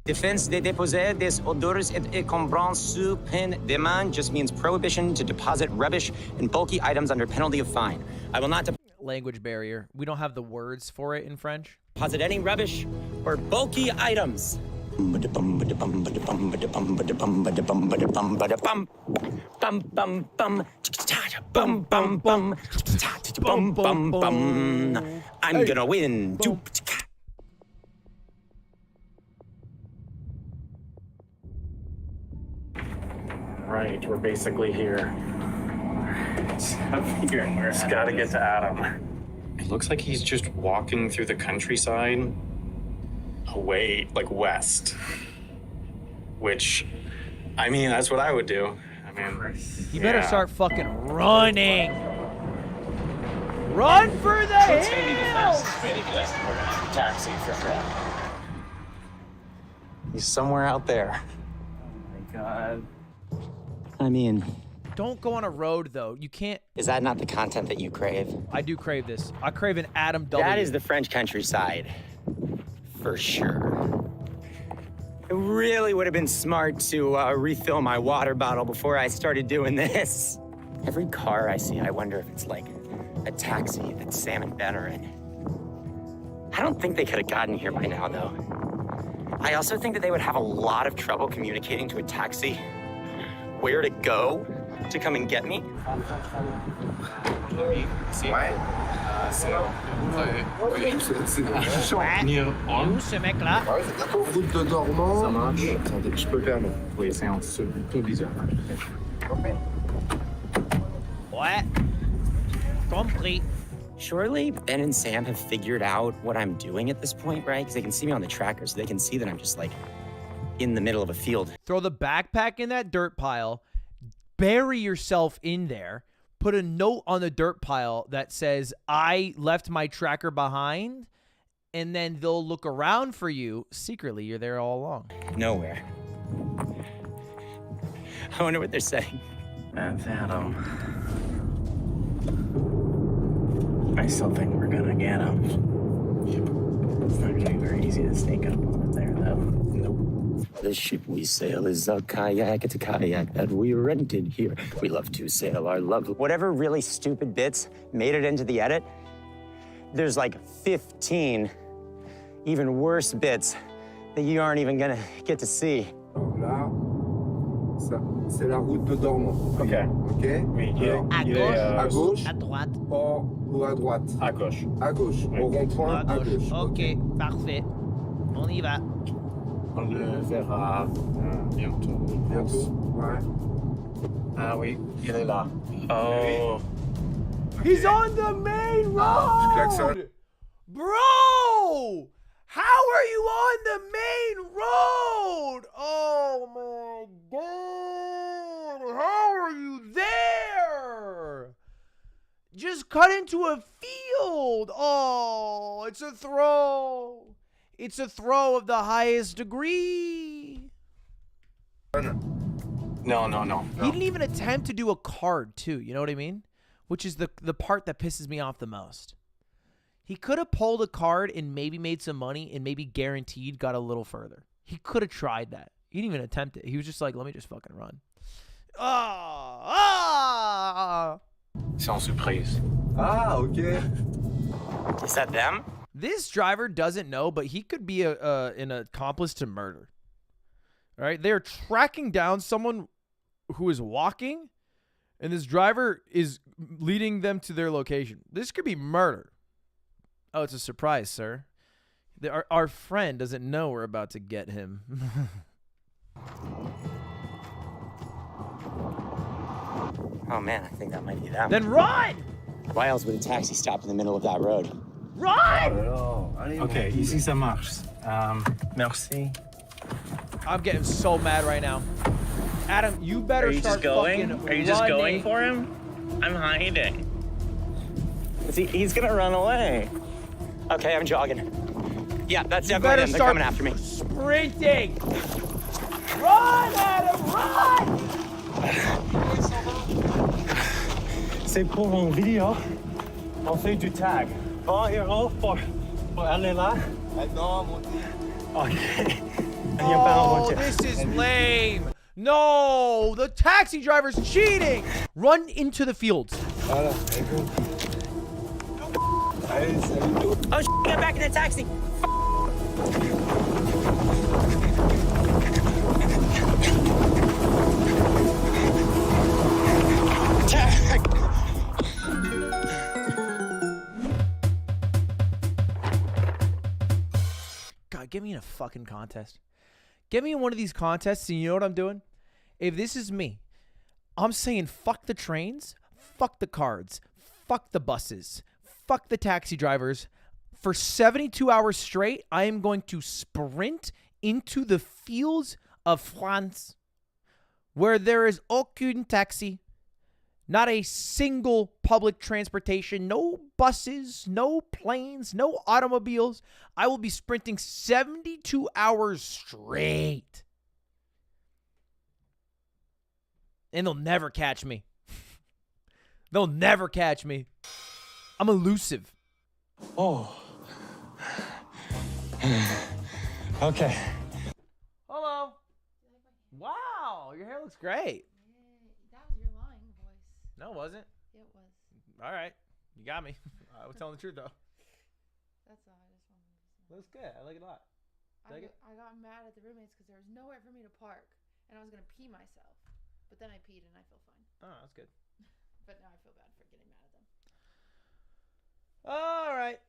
Défense de déposer des ordures et encombrants sous peine d'amende just means prohibition to deposit rubbish and bulky items under penalty of fine. I will not... Language barrier. We don't have the words for it in French. Deposit any rubbish or bulky items. I'm gonna win. Right, we're basically here. Just gotta get to Adam. It looks like he's just walking through the countryside away, like west. Which, I mean, that's what I would do. I mean, You better start fucking running. Run for the hills! Taxi for sure. He's somewhere out there. Oh my God. I mean, Don't go on a road, though. You can't. is that not the content that you crave? I do crave this. I crave an Adam W. That is the French countryside, for sure. It really would have been smart to refill my water bottle before I started doing this. Every car I see, I wonder if it's like a taxi that Sam and Ben are in. I don't think they could have gotten here by now, though. I also think that they would have a lot of trouble communicating to a taxi where to go to come and get me. Où ce mec-là? Route de Dormant. Ça marche. Attendez, je peux le faire, mais oui, c'est en dessous. Ouais. Compris. Surely Ben and Sam have figured out what I'm doing at this point, right? Because they can see me on the tracker, so they can see that I'm just like in the middle of a field. Throw the backpack in that dirt pile. Bury yourself in there. Put a note on the dirt pile that says, I left my tracker behind. And then they'll look around for you. Secretly, you're there all along. Nowhere. I wonder what they're saying. That's Adam. I still think we're gonna get him. It's not gonna be very easy to sneak up on him there, though. Nope. The ship we sail is a kayak. It's a kayak that we rented here. We love to sail our love. Whatever really stupid bits made it into the edit, there's like 15 even worse bits that you aren't even gonna get to see. Là, c'est la route de Dormant. Ok. Ok. Oui, À gauche, à à droite. ou à droite? À gauche. À gauche. Oui. Au rond-point, à gauche. Ok, parfait. On y va. On le verra bientôt. Bientôt. Ouais. Ah oui, il est là. Oh. He's on the main road! Klaxon. Bro! How are you on the main road? Oh my God. How are you there? Just cut into a field. Oh, it's a throw. It's a throw of the highest degree. No. He didn't even attempt to do a card, too. You know what I mean? Which is the part that pisses me off the most. He could have pulled a card and maybe made some money and maybe guaranteed got a little further. He could have tried that. He didn't even attempt it. He was just like, let me just fucking run. Sans surprise. Ah, ok. Is that them? This driver doesn't know, but he could be an accomplice to murder. All right? They're tracking down someone who is walking, and this driver is leading them to their location. This could be murder. Oh, it's a surprise, sir. Our friend doesn't know we're about to get him. Oh man, I think that might be them. Then run! Why else would a taxi stop in the middle of that road? Run! Ok, ici ça marche. Merci. I'm getting so mad right now. Adam, you better Are you start just going? fucking Are you just going running. for him? I'm hiding. He's gonna run away. Okay, I'm jogging. Yeah, that's You definitely better them. They're start coming after me. sprinting. Run, Adam, run! C'est pour une vidéo. On fait du tag. Bon héros pour aller là. Non, mon Dieu. Ok. Oh, this is lame. No, the taxi driver's cheating. Run into the fields. Voilà. Oh, get back in the taxi. God, get me in a fucking contest. Get me in one of these contests, and you know what I'm doing? If this is me, I'm saying fuck the trains, fuck the cards, fuck the buses, fuck the taxi drivers. For 72 hours straight, I am going to sprint into the fields of France where there is aucune taxi, not a single public transportation, no buses, no planes, no automobiles. I will be sprinting 72 hours straight. And they'll never catch me. They'll never catch me. I'm elusive. Oh. Okay. Hello. Wow, your hair looks great. That was your lying voice. No, it wasn't. It was. All right. You got me. I was telling the truth, though. That's all. I just wanted to. Looks good. I like it a lot. I got mad at the roommates because there was nowhere for me to park, and I was gonna pee myself, but then I peed and I feel fine. Oh, that's good. But now I feel bad for getting mad at them. All right.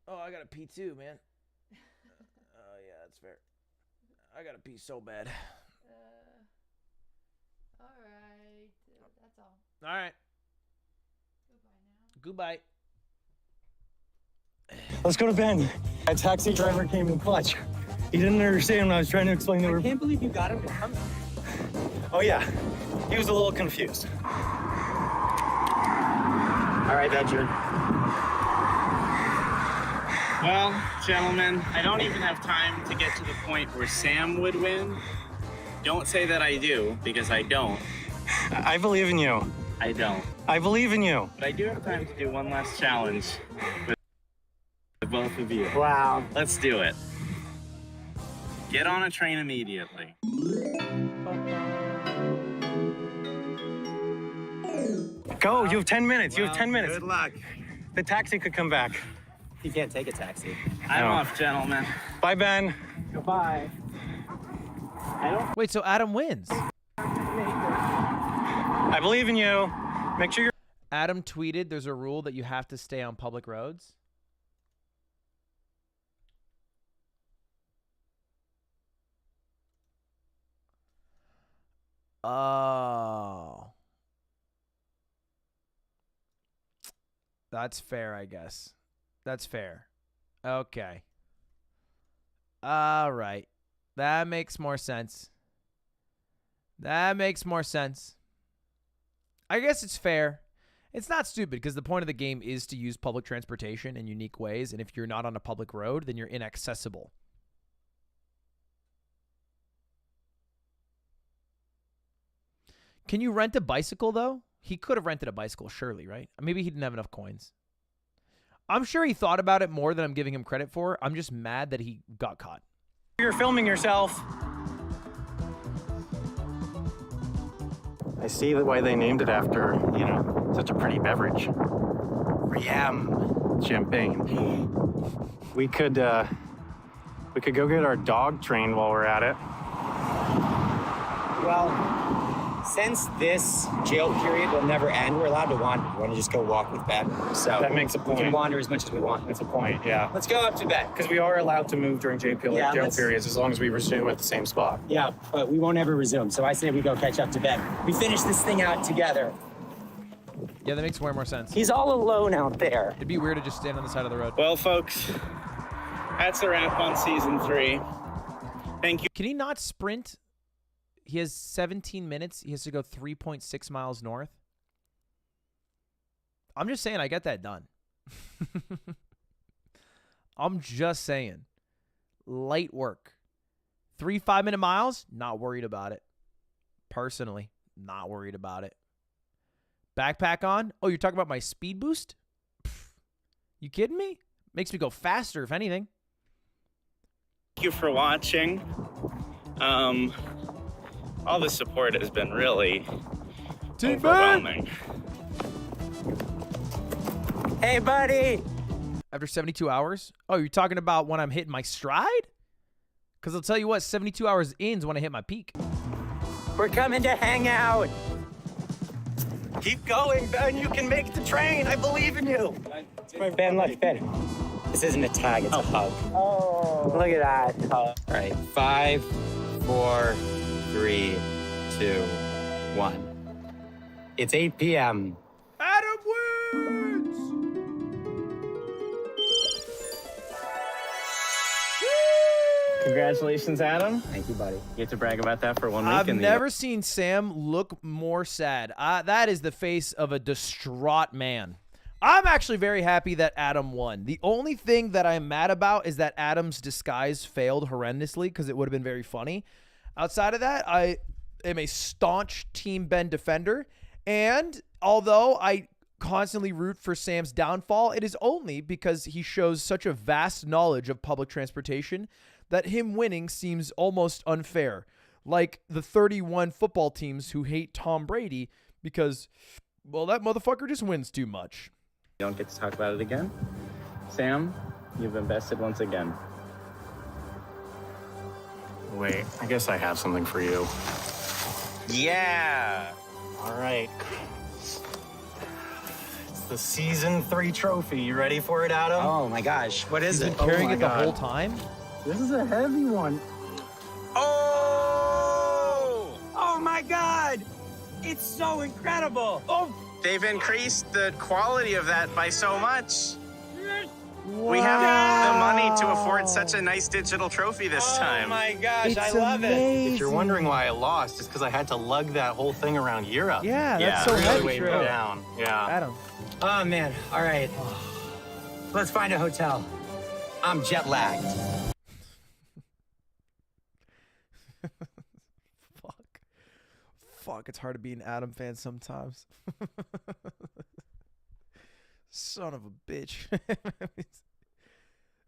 Oh, I gotta pee too, man. Oh yeah, that's fair. I gotta pee so bad. All right. That's all. All right. Goodbye. Let's go to Ben. That taxi driver came in clutch. He didn't understand when I was trying to explain the. I can't believe you got him to come. Oh yeah, he was a little confused. All right, Badger. Well, gentlemen, I don't even have time to get to the point where Sam would win. Don't say that I do, because I don't. I believe in you. I don't. I believe in you. But I do have time to do one last challenge with both of you. Wow. Let's do it. Get on a train immediately. Go, you have 10 minutes. You have 10 minutes. Good luck. The taxi could come back. You can't take a taxi. I'm off, gentlemen. Bye, Ben. Goodbye. Wait, so Adam wins. I believe in you. Make sure you're. Adam tweeted there's a rule that you have to stay on public roads. Oh. That's fair, I guess. That's fair. Okay. All right. That makes more sense. That makes more sense. I guess it's fair. It's not stupid because the point of the game is to use public transportation in unique ways, and if you're not on a public road, then you're inaccessible. Can you rent a bicycle, though? He could have rented a bicycle, surely, right? Maybe he didn't have enough coins. I'm sure he thought about it more than I'm giving him credit for. I'm just mad that he got caught. You're filming yourself. I see why they named it after, you know, such a pretty beverage. Yam. Champagne. We could go get our dog trained while we're at it. Well, since this jail period will never end, we're allowed to wander. We want to just go walk with Ben. So that makes a we point. can wander as much as we want. That's a point, yeah. Let's go up to Ben. Because we are allowed to move during jail let's- periods as long as we resume at the same spot. Yeah, but we won't ever resume. So I say we go catch up to Ben. We finish this thing out together. Yeah, that makes way more sense. He's all alone out there. It'd be weird to just stand on the side of the road. Well, folks, that's a wrap on season 3. Thank you. Can he not sprint? He has 17 minutes. He has to go 3.6 miles north. I'm just saying I get that done. I'm just saying. Light work. 3 5-minute miles, not worried about it. Personally, not worried about it. Backpack on? Oh, you're talking about my speed boost? Pfft. You kidding me? Makes me go faster, if anything. Thank you for watching. All the support has been really overwhelming. Hey, buddy. After 72 hours? Oh, you're talking about when I'm hitting my stride? Because I'll tell you what, 72 hours in is when I hit my peak. We're coming to hang out. Keep going, Ben. You can make the train. I believe in you. Ben, look, Ben. This isn't a tag, it's a hug. Oh. Look at that. All right, 5, 4, 3, 2, 1. It's 8 p.m. Adam wins! Congratulations, Adam. Thank you, buddy. You get to brag about that for 1 week. I've never seen Sam look more sad. That is the face of a distraught man. I'm actually very happy that Adam won. The only thing that I'm mad about is that Adam's disguise failed horrendously because it would have been very funny. Outside of that, I am a staunch Team Ben defender. And although I constantly root for Sam's downfall, it is only because he shows such a vast knowledge of public transportation that him winning seems almost unfair. Like the 31 football teams who hate Tom Brady because, well, that motherfucker just wins too much. You don't get to talk about it again. Sam, you've invested once again. Wait, I guess I have something for you. Yeah. All right. It's the Season 3 trophy. You ready for it, Adam? Oh my gosh, what is He's it? been carrying my it the God. whole time? This is a heavy one. Oh! Oh my God! It's so incredible! Oh! They've increased the quality of that by so much. We have the money to afford such a nice digital trophy this time. Oh my gosh, It's I love amazing. If you're wondering why I lost, it's because I had to lug that whole thing around Europe. Yeah, that's Yeah, so really heavy. weighed me down. Yeah. Adam. Oh man, all right. Let's find a hotel. I'm jet lagged. Fuck, it's hard to be an Adam fan sometimes. Son of a bitch.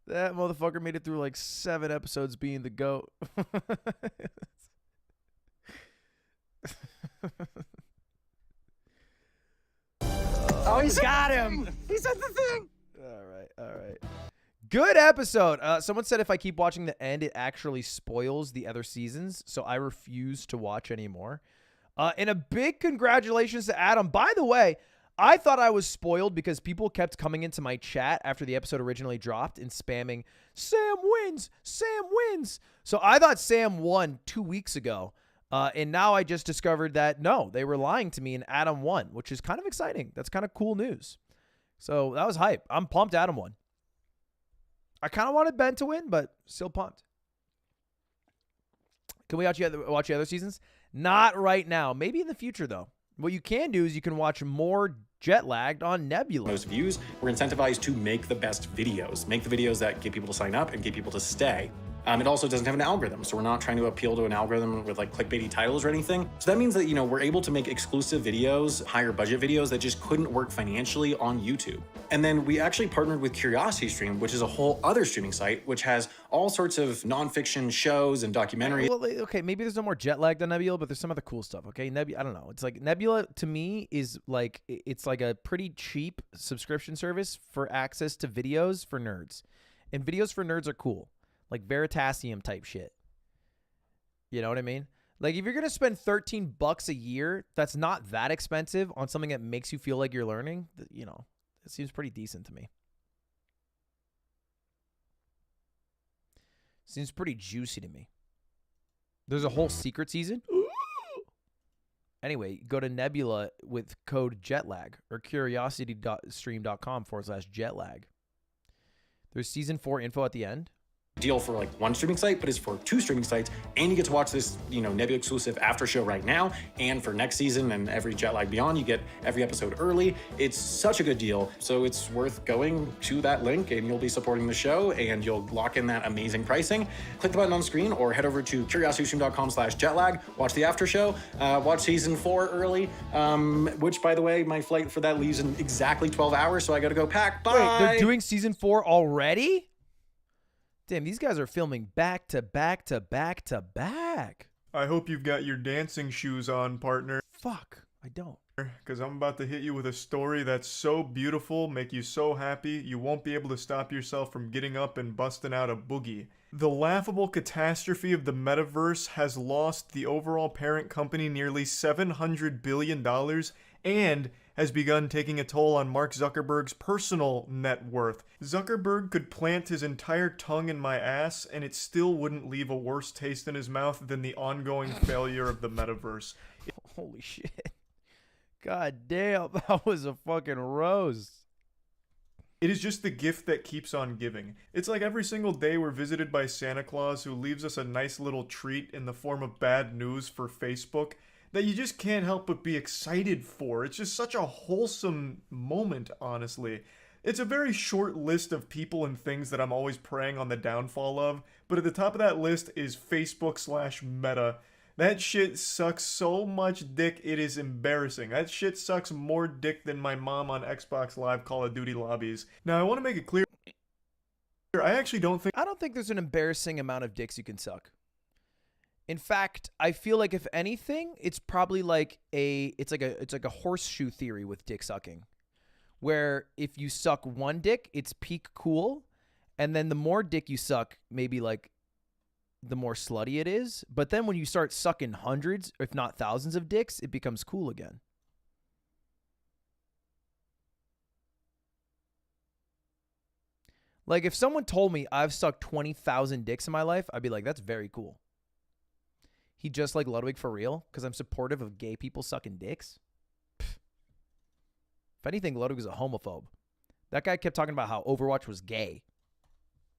That motherfucker made it through like 7 episodes being the GOAT. Oh, he's got him. He's at the thing. All right. Good episode. Someone said if I keep watching the end, it actually spoils the other seasons, so I refuse to watch anymore. And a big congratulations to Adam. By the way, I thought I was spoiled because people kept coming into my chat after the episode originally dropped and spamming, Sam wins, Sam wins. So I thought Sam won 2 weeks ago. And now I just discovered that, no, they were lying to me and Adam won, which is kind of exciting. That's kind of cool news. So that was hype. I'm pumped Adam won. I kind of wanted Ben to win, but still pumped. Can we watch the other seasons? Not right now. Maybe in the future, though. What you can do is you can watch more jet lagged on Nebula. Most views, we're incentivized to make the best videos, make the videos that get people to sign up and get people to stay. It also doesn't have an algorithm, so we're not trying to appeal to an algorithm with like clickbaity titles or anything. So that means that, you know, we're able to make exclusive videos, higher budget videos that just couldn't work financially on YouTube. And then we actually partnered with CuriosityStream, which is a whole other streaming site, which has all sorts of nonfiction shows and documentaries. Well, okay, maybe there's no more jet lag than Nebula, but there's some other cool stuff, okay? Nebula, I don't know. It's like Nebula, to me, is like, it's like a pretty cheap subscription service for access to videos for nerds. And videos for nerds are cool. Like Veritasium type shit. You know what I mean? Like if you're going to spend $13 a year, that's not that expensive on something that makes you feel like you're learning, you know, it seems pretty decent to me. Seems pretty juicy to me. There's a whole secret season. Anyway, go to Nebula with code JETLAG or curiositystream.com/jetlag. There's season 4 info at the end. Deal for like one streaming site, but it's for 2 streaming sites, and you get to watch this, you know, Nebula exclusive after show right now, and for next season and every Jet Lag Beyond, you get every episode early. It's such a good deal, so it's worth going to that link, and you'll be supporting the show, and you'll lock in that amazing pricing. Click the button on screen, or head over to curiositystream.com/jetlag, watch the after show, watch season 4 early, which, by the way, my flight for that leaves in exactly 12 hours, so I gotta go pack. Bye! Wait, they're doing season 4 already? Damn, these guys are filming back to back to back to back. I hope you've got your dancing shoes on, partner. Fuck. I don't. Because I'm about to hit you with a story that's so beautiful, make you so happy, you won't be able to stop yourself from getting up and busting out a boogie. The laughable catastrophe of the metaverse has lost the overall parent company nearly $700 billion and has begun taking a toll on Mark Zuckerberg's personal net worth. Zuckerberg could plant his entire tongue in my ass and it still wouldn't leave a worse taste in his mouth than the ongoing failure of the metaverse. Holy shit. God damn, that was a fucking roast. It is just the gift that keeps on giving. It's like every single day we're visited by Santa Claus who leaves us a nice little treat in the form of bad news for Facebook that you just can't help but be excited for. It's just such a wholesome moment, honestly. It's a very short list of people and things that I'm always praying on the downfall of, but at the top of that list is Facebook/Meta. That shit sucks so much dick, it is embarrassing. That shit sucks more dick than my mom on Xbox Live Call of Duty lobbies. Now, I want to make it clear, I actually don't think there's an embarrassing amount of dicks you can suck. In fact, I feel like if anything, it's probably like it's like a horseshoe theory with dick sucking, where if you suck one dick, it's peak cool, and then the more dick you suck, maybe like the more slutty it is. But then when you start sucking hundreds, if not thousands of dicks, it becomes cool again. Like if someone told me I've sucked 20,000 dicks in my life, I'd be like, that's very cool. He just like Ludwig for real? Because I'm supportive of gay people sucking dicks? Pfft. If anything, Ludwig is a homophobe. That guy kept talking about how Overwatch was gay.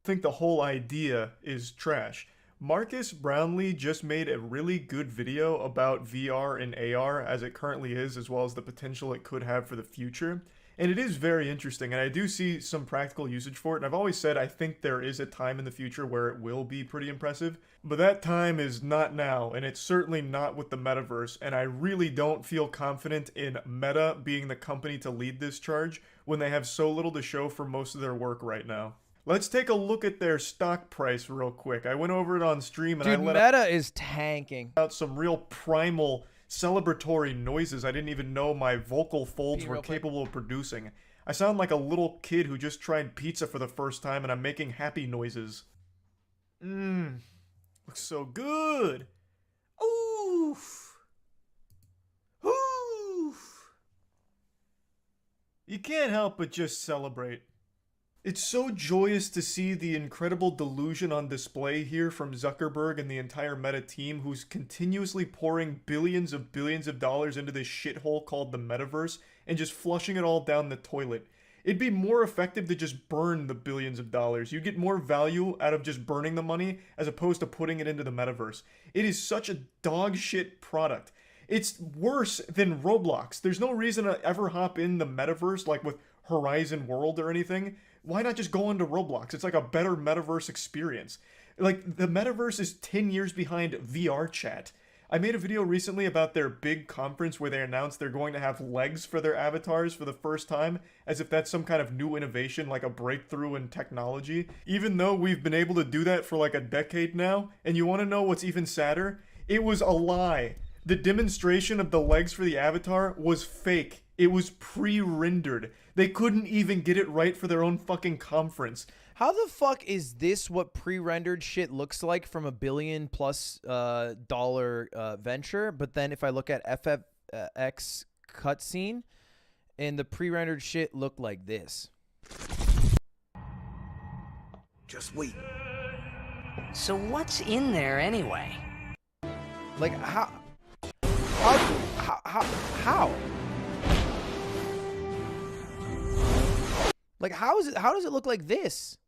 I think the whole idea is trash. Marcus Brownlee just made a really good video about VR and AR as it currently is, as well as the potential it could have for the future. And it is very interesting, and I do see some practical usage for it. And I've always said I think there is a time in the future where it will be pretty impressive. But that time is not now, and it's certainly not with the metaverse. And I really don't feel confident in Meta being the company to lead this charge when they have so little to show for most of their work right now. Let's take a look at their stock price real quick. I went over it on stream and Dude, Meta is tanking. Out some real primal celebratory noises I didn't even know my vocal folds were capable of producing. I sound like a little kid who just tried pizza for the first time and I'm making happy noises. Looks so good. Oof. Oof. You can't help but just celebrate. It's so joyous to see the incredible delusion on display here from Zuckerberg and the entire Meta team, who's continuously pouring billions of dollars into this shithole called the metaverse and just flushing it all down the toilet. It'd be more effective to just burn the billions of dollars. You'd get more value out of just burning the money as opposed to putting it into the metaverse. It is such a dog shit product. It's worse than Roblox. There's no reason to ever hop in the metaverse like with Horizon World or anything. Why not just go into Roblox? It's like a better metaverse experience. Like, the metaverse is 10 years behind VR chat. I made a video recently about their big conference where they announced they're going to have legs for their avatars for the first time, as if that's some kind of new innovation, like a breakthrough in technology. Even though we've been able to do that for like a decade now, and you want to know what's even sadder? It was a lie. The demonstration of the legs for the avatar was fake. It was pre-rendered. They couldn't even get it right for their own fucking conference. How the fuck is this what pre-rendered shit looks like from $1 billion+ dollar venture? But then if I look at FFX cutscene, and the pre-rendered shit looked like this. Just wait. So what's in there anyway? Like how? Like how does it look like this?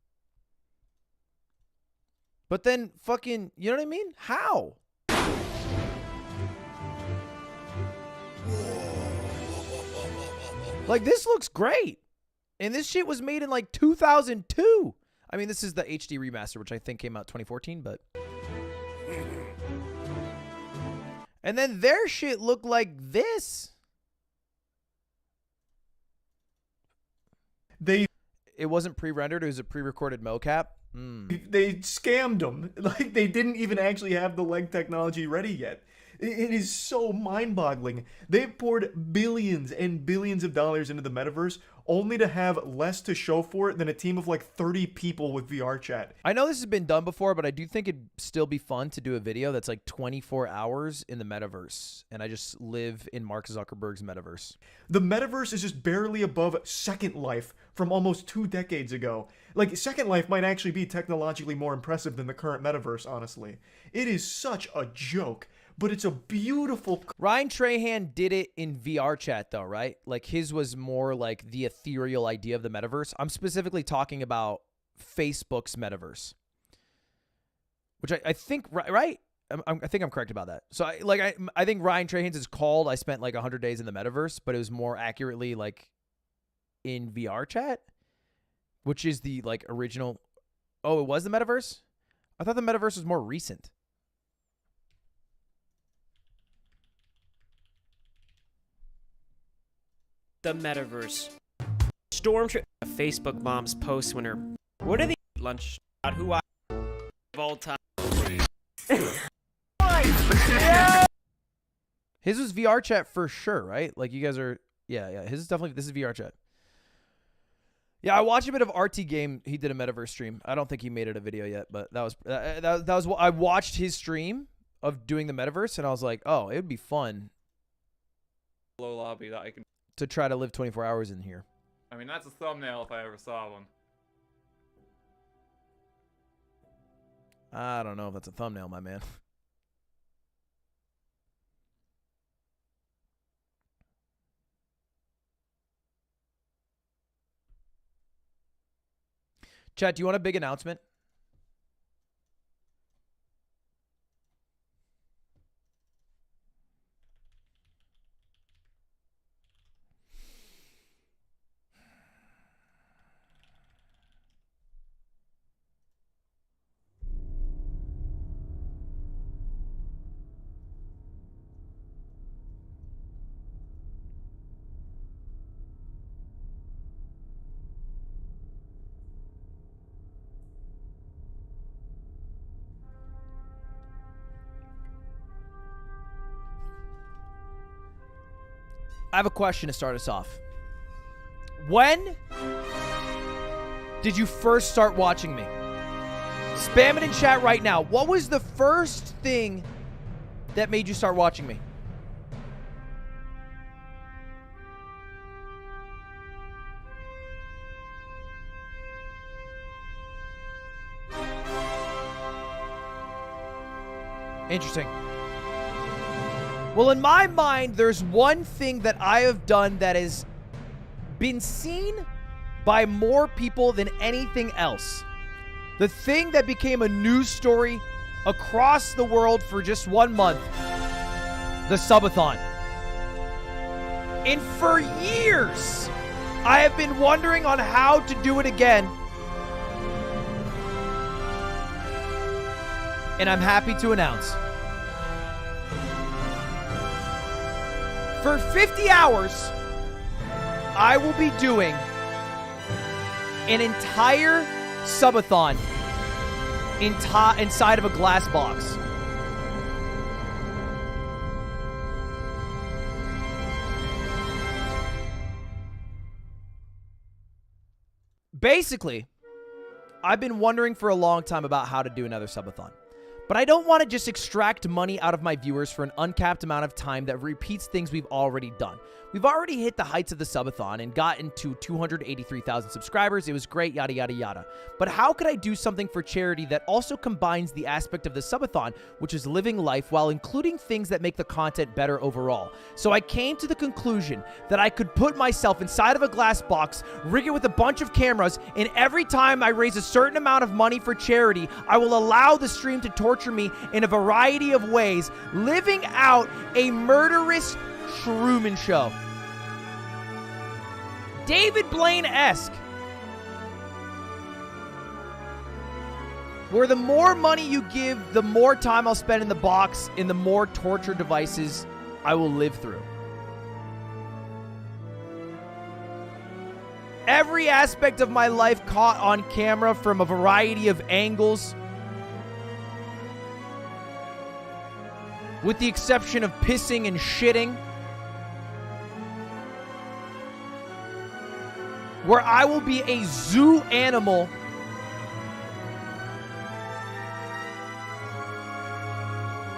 But then fucking, you know what I mean? How? Like this looks great. And this shit was made in like 2002. I mean, this is the HD remaster, which I think came out 2014, but and then their shit looked like this. It wasn't pre-rendered, it was a pre-recorded mocap. They scammed them. Like, they didn't even actually have the leg technology ready yet. It is so mind-boggling. They've poured billions and billions of dollars into the metaverse only to have less to show for it than a team of like 30 people with VR chat. I know this has been done before, but I do think it'd still be fun to do a video that's like 24 hours in the metaverse, and I just live in Mark Zuckerberg's metaverse. The metaverse is just barely above Second Life from almost 2 decades ago. Like, Second Life might actually be technologically more impressive than the current metaverse, honestly. It is such a joke, but it's a beautiful... Ryan Trahan did it in VR chat, though, right? Like, his was more like the ethereal idea of the metaverse. I'm specifically talking about Facebook's metaverse, which I think, right? I think I'm correct about that. So, I think Ryan Trahan's is called I Spent like 100 Days in the Metaverse, but it was more accurately like in VR chat, which is the like original. Oh, it was the metaverse? I thought the metaverse was more recent. The metaverse. Storm Facebook mom's post when her what are they lunch about who I of all time. His was VR chat for sure, right? Like you guys are yeah. His is definitely this is VR chat. Yeah, I watched a bit of RT Game. He did a metaverse stream. I don't think he made it a video yet, but that was I watched his stream of doing the metaverse, and I was like, oh, it would be fun. Low lobby that I can to try to live 24 hours in here. I mean, that's a thumbnail if I ever saw one. I don't know if that's a thumbnail, my man. Chat, do you want a big announcement? I have a question to start us off. When did you first start watching me? Spam it in chat right now. What was the first thing that made you start watching me? Interesting. Well, in my mind, there's one thing that I have done that has been seen by more people than anything else. The thing that became a news story across the world for just 1 month. The subathon. And for years, I have been wondering on how to do it again. And I'm happy to announce. For 50 hours, I will be doing an entire subathon inside of a glass box. Basically, I've been wondering for a long time about how to do another subathon. But I don't want to just extract money out of my viewers for an uncapped amount of time that repeats things we've already done. We've already hit the heights of the subathon and gotten to 283,000 subscribers. It was great, yada, yada, yada. But how could I do something for charity that also combines the aspect of the subathon, which is living life, while including things that make the content better overall? So I came to the conclusion that I could put myself inside of a glass box, rig it with a bunch of cameras, and every time I raise a certain amount of money for charity, I will allow the stream to torture me in a variety of ways, living out a murderous Truman Show. David Blaine-esque. Where the more money you give, the more time I'll spend in the box and the more torture devices I will live through. Every aspect of my life caught on camera from a variety of angles. with the exception of pissing and shitting, where I will be a zoo animal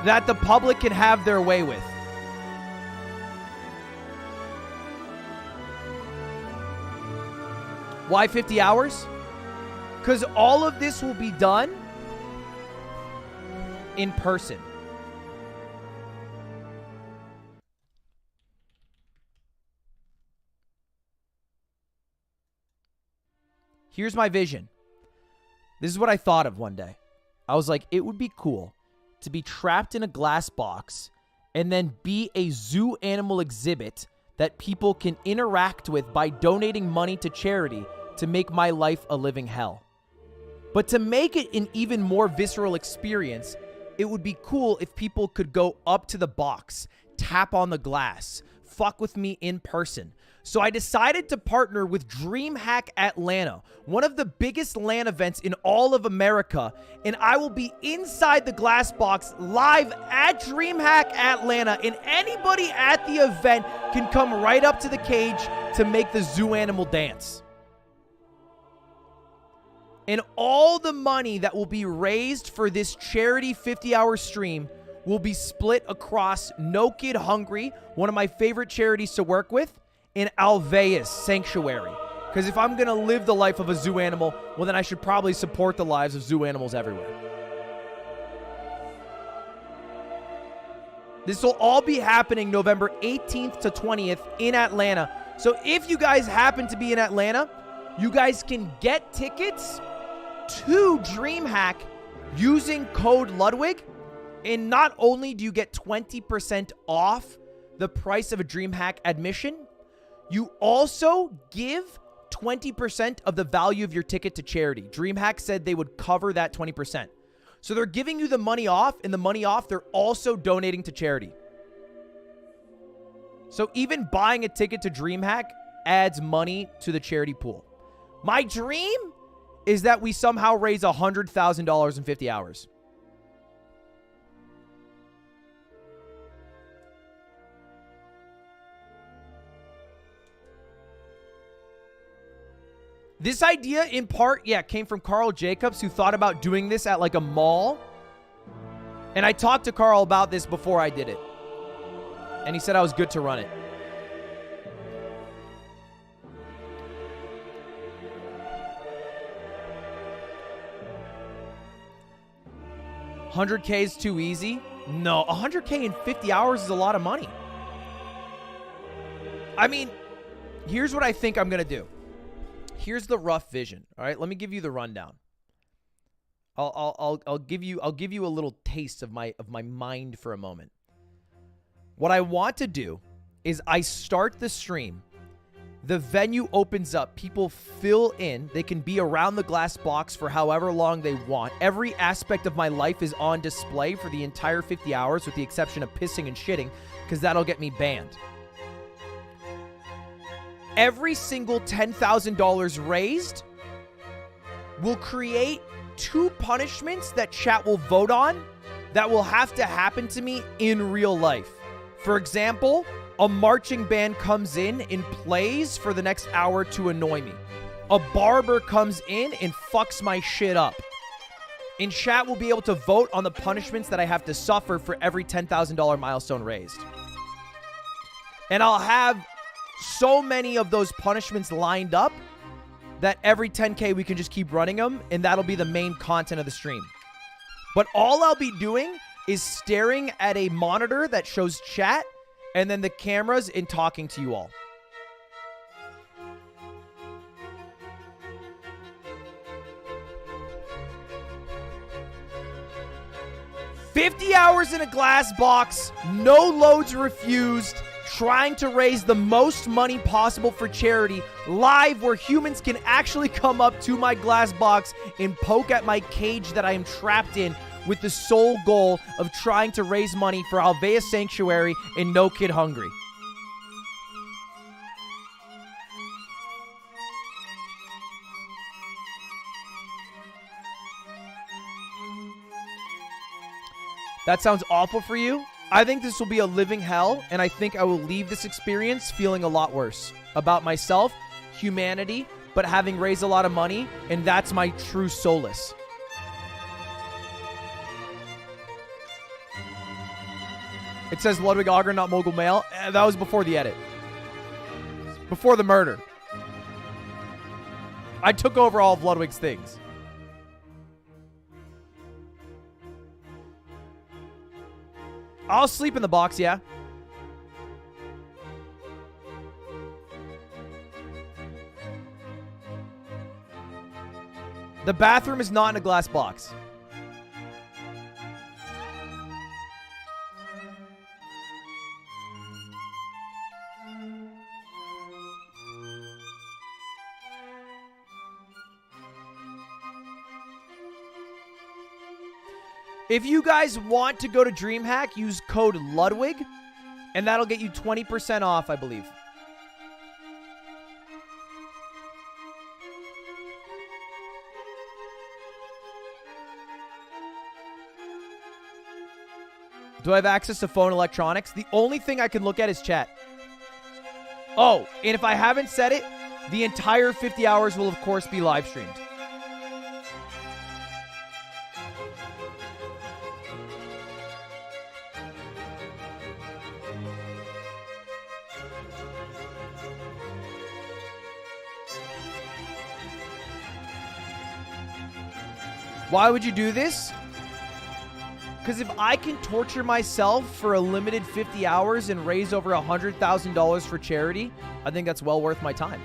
that the public can have their way with. Why 50 hours? Because all of this will be done in person. Here's my vision. This is what I thought of one day. I was like, it would be cool to be trapped in a glass box and then be a zoo animal exhibit that people can interact with by donating money to charity to make my life a living hell. But to make it an even more visceral experience, it would be cool if people could go up to the box, tap on the glass, fuck with me in person. So I decided to partner with DreamHack Atlanta, one of the biggest LAN events in all of America, and I will be inside the glass box live at DreamHack Atlanta, and anybody at the event can come right up to the cage to make the zoo animal dance. And all the money that will be raised for this charity 50-hour stream will be split across No Kid Hungry, one of my favorite charities to work with, and Alveus Sanctuary. Because if I'm going to live the life of a zoo animal, well, then I should probably support the lives of zoo animals everywhere. This will all be happening November 18th to 20th in Atlanta. So if you guys happen to be in Atlanta, you guys can get tickets to DreamHack using code Ludwig. And not only do you get 20% off the price of a DreamHack admission, you also give 20% of the value of your ticket to charity. DreamHack said they would cover that 20%. So they're giving you the money off, and the money off, they're also donating to charity. So even buying a ticket to DreamHack adds money to the charity pool. My dream is that we somehow raise $100,000 in 50 hours. This idea, in part, came from Carl Jacobs, who thought about doing this at like a mall. And I talked to Carl about this before I did it. And he said I was good to run it. $100K is too easy? No, $100K in 50 hours is a lot of money. I mean, here's what I think I'm going to do. Here's the rough vision. All right, let me give you the rundown. I'll give you a little taste of my mind for a moment. What I want to do is I start the stream. The venue opens up. People fill in. They can be around the glass box for however long they want. Every aspect of my life is on display for the entire 50 hours with the exception of pissing and shitting, because that'll get me banned. Every single $10,000 raised will create 2 punishments that chat will vote on that will have to happen to me in real life. For example, a marching band comes in and plays for the next hour to annoy me. A barber comes in and fucks my shit up. And chat will be able to vote on the punishments that I have to suffer for every $10,000 milestone raised. And I'll have so many of those punishments lined up that every 10K we can just keep running them, and that'll be the main content of the stream. But all I'll be doing is staring at a monitor that shows chat and then the cameras and talking to you all. $50 hours in a glass box, no loads refused, trying to raise the most money possible for charity, live where humans can actually come up to my glass box and poke at my cage that I am trapped in, with the sole goal of trying to raise money for Alveus Sanctuary and No Kid Hungry. That sounds awful for you? I think this will be a living hell, and I think I will leave this experience feeling a lot worse about myself, humanity, but having raised a lot of money, and that's my true solace. It says Ludwig Auger, not Mogul Male. That was before the edit. Before the murder. I took over all of Ludwig's things. I'll sleep in the box, yeah. The bathroom is not in a glass box. If you guys want to go to DreamHack, use code Ludwig, and that'll get you 20% off, I believe. Do I have access to phone electronics? The only thing I can look at is chat. Oh, and if I haven't said it, the entire 50 hours will, of course, be live streamed. Why would you do this? Because if I can torture myself for a limited 50 hours and raise over $100,000 for charity, I think that's well worth my time.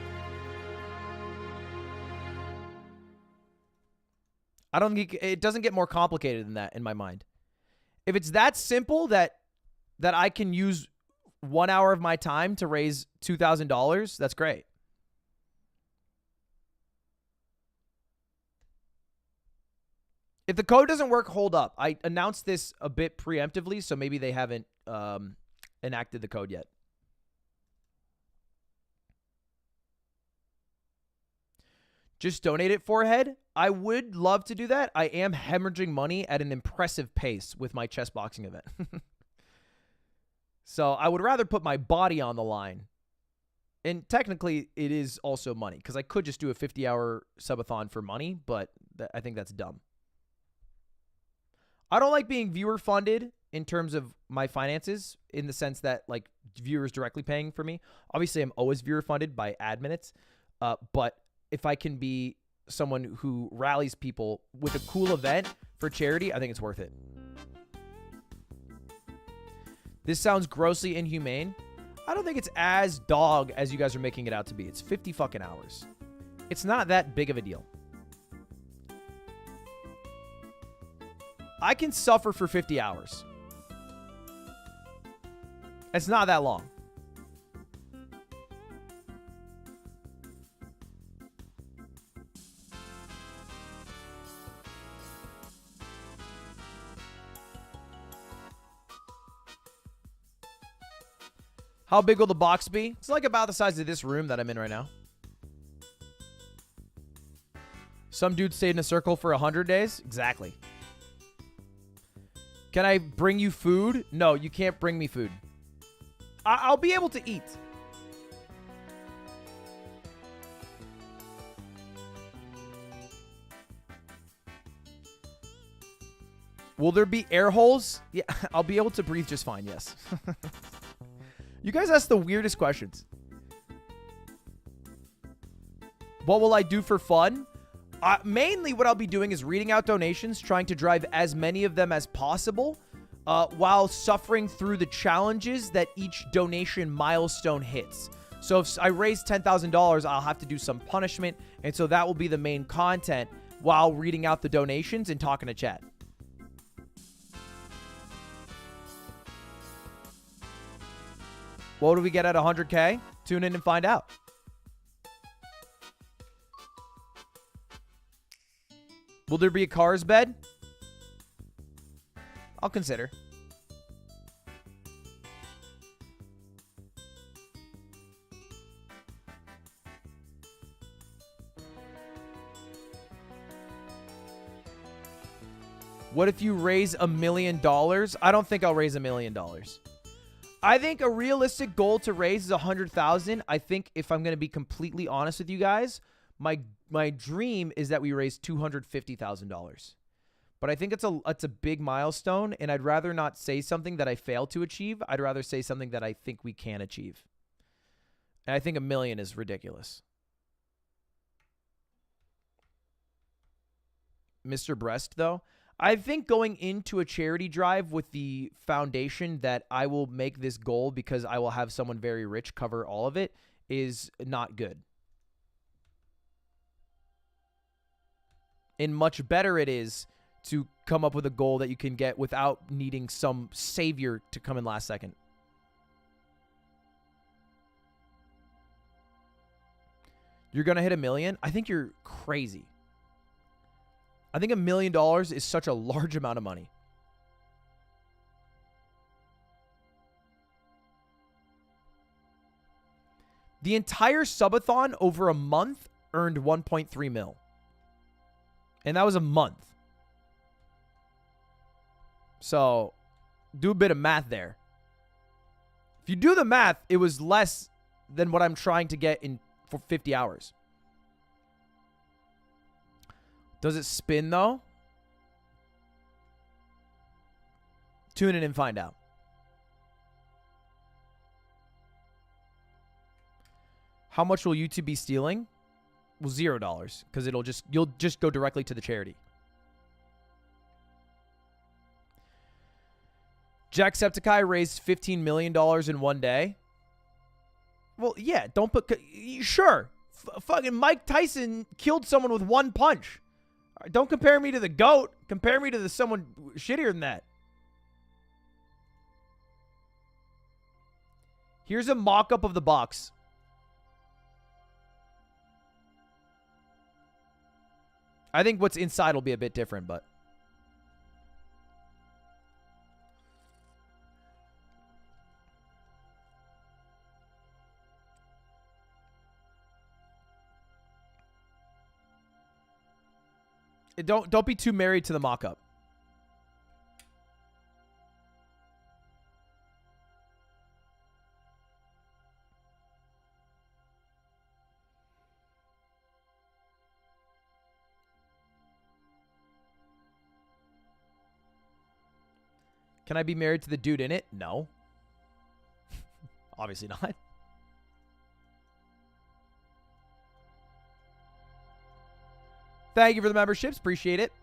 I don't think it doesn't get more complicated than that in my mind. If it's that simple that I can use 1 hour of my time to raise $2,000, that's great. If the code doesn't work, hold up. I announced this a bit preemptively, so maybe they haven't enacted the code yet. Just donate it, forehead. I would love to do that. I am hemorrhaging money at an impressive pace with my chess boxing event. So I would rather put my body on the line. And technically, it is also money, because I could just do a 50-hour subathon for money, but I think that's dumb. I don't like being viewer funded in terms of my finances, in the sense that like viewers directly paying for me. Obviously, I'm always viewer funded by ad minutes, but if I can be someone who rallies people with a cool event for charity, I think it's worth it. This sounds grossly inhumane. I don't think it's as dog as you guys are making it out to be. It's 50 fucking hours. It's not that big of a deal. I can suffer for 50 hours. It's not that long. How big will the box be? It's like about the size of this room that I'm in right now. Some dude stayed in a circle for 100 days? Exactly. Can I bring you food? No, you can't bring me food. I'll be able to eat. Will there be air holes? Yeah, I'll be able to breathe just fine, yes. You guys ask the weirdest questions. What will I do for fun? Mainly what I'll be doing is reading out donations, trying to drive as many of them as possible, while suffering through the challenges that each donation milestone hits. So if I raise $10,000, I'll have to do some punishment, and so that will be the main content while reading out the donations and talking to chat. What do we get at 100K? Tune in and find out. Will there be a car's bed? I'll consider. What if you raise $1 million? I don't think I'll raise $1 million. I think a realistic goal to raise is 100,000. I think if I'm going to be completely honest with you guys, my dream is that we raise $250,000. But I think it's a big milestone, and I'd rather not say something that I fail to achieve. I'd rather say something that I think we can achieve. And I think $1 million is ridiculous. Mr. Breast, though, I think going into a charity drive with the foundation that I will make this goal because I will have someone very rich cover all of it is not good. And much better it is to come up with a goal that you can get without needing some savior to come in last second. You're going to hit $1 million? I think you're crazy. I think $1 million is such a large amount of money. The entire subathon over a month earned 1.3 mil. And that was a month. So, do a bit of math there. If you do the math, it was less than what I'm trying to get in for 50 hours. Does it spin, though? Tune in and find out. How much will YouTube be stealing? Well, $0, because you'll just go directly to the charity. Jacksepticeye raised $15 million in one day. Well, yeah, don't put... Sure. Fucking Mike Tyson killed someone with one punch. Don't compare me to the GOAT. Compare me to someone shittier than that. Here's a mock-up of the box. I think what's inside will be a bit different, but... Don't be too married to the mock-up. Can I be married to the dude in it? No. Obviously not. Thank you for the memberships. Appreciate it.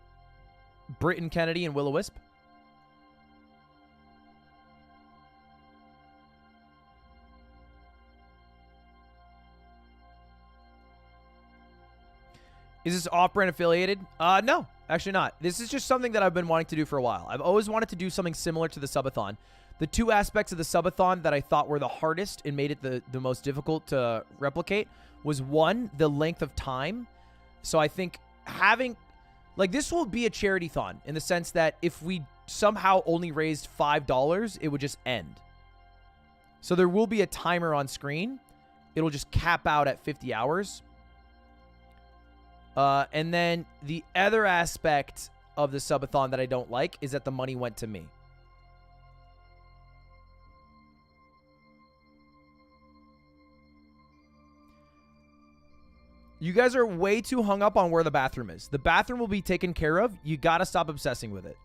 Britton Kennedy and Will-O-Wisp. Is this off-brand affiliated? No, actually not. This is just something that I've been wanting to do for a while. I've always wanted to do something similar to the subathon. The two aspects of the subathon that I thought were the hardest and made it the most difficult to replicate was, one, the length of time. So I think having... Like, this will be a charity-thon in the sense that if we somehow only raised $5, it would just end. So there will be a timer on screen. It'll just cap out at 50 hours. And then the other aspect of the subathon that I don't like is that the money went to me. You guys are way too hung up on where the bathroom is. The bathroom will be taken care of. You got to stop obsessing with it.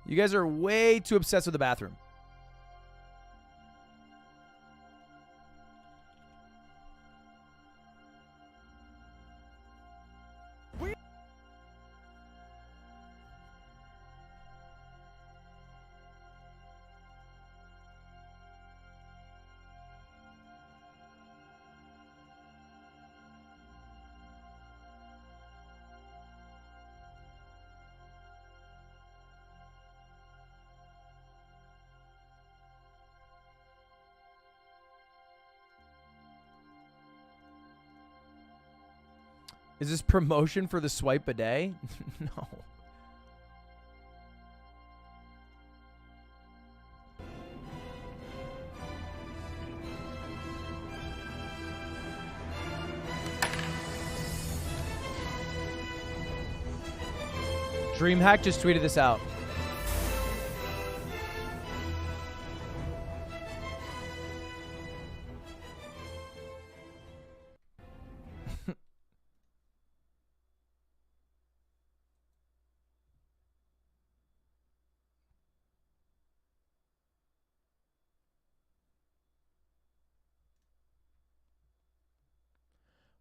You guys are way too obsessed with the bathroom. Is this promotion for the swipe bidet? No. DreamHack just tweeted this out.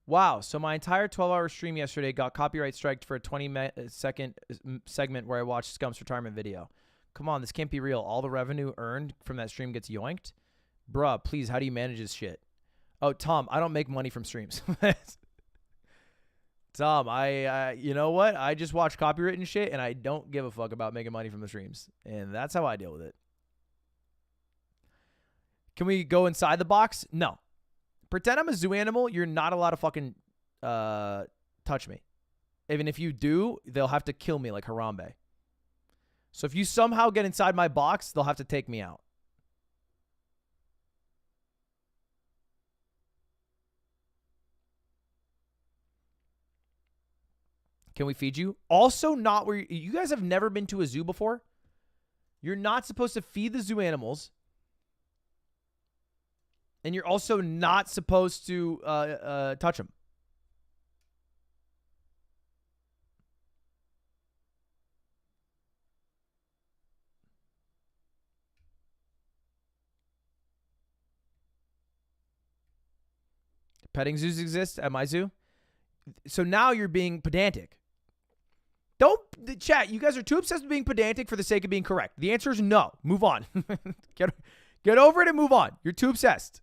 Wow, so my entire 12-hour stream yesterday got copyright striked for a 20-second segment where I watched Scump's retirement video. Come on, this can't be real. All the revenue earned from that stream gets yoinked? Bruh, please, how do you manage this shit? Oh, Tom, I don't make money from streams. Tom, you know what? I just watch copyright and shit, and I don't give a fuck about making money from the streams. And that's how I deal with it. Can we go inside the box? No. Pretend I'm a zoo animal. You're not allowed to fucking touch me. Even if you do, they'll have to kill me like Harambe. So if you somehow get inside my box, they'll have to take me out. Can we feed you? Also not where you guys have never been to a zoo before. You're not supposed to feed the zoo animals. And you're also not supposed to touch them. Petting zoos exist at my zoo. So now you're being pedantic. Don't, chat, you guys are too obsessed with being pedantic for the sake of being correct. The answer is no. Move on. Get over it and move on. You're too obsessed.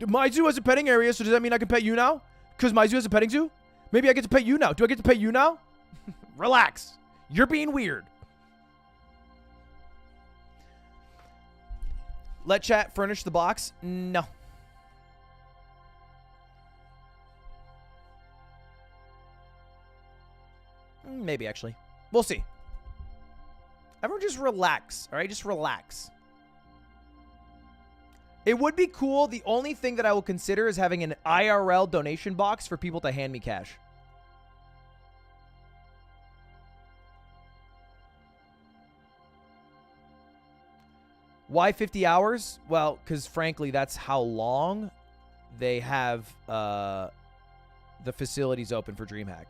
My zoo has a petting area, so does that mean I can pet you now? Because my zoo has a petting zoo? Maybe I get to pet you now. Do I get to pet you now? Relax. You're being weird. Let chat furnish the box? No. Maybe, actually. We'll see. Everyone just relax, all right? Just relax. It would be cool. The only thing that I will consider is having an IRL donation box for people to hand me cash. Why 50 hours? Well, because frankly, that's how long they have the facilities open for DreamHack.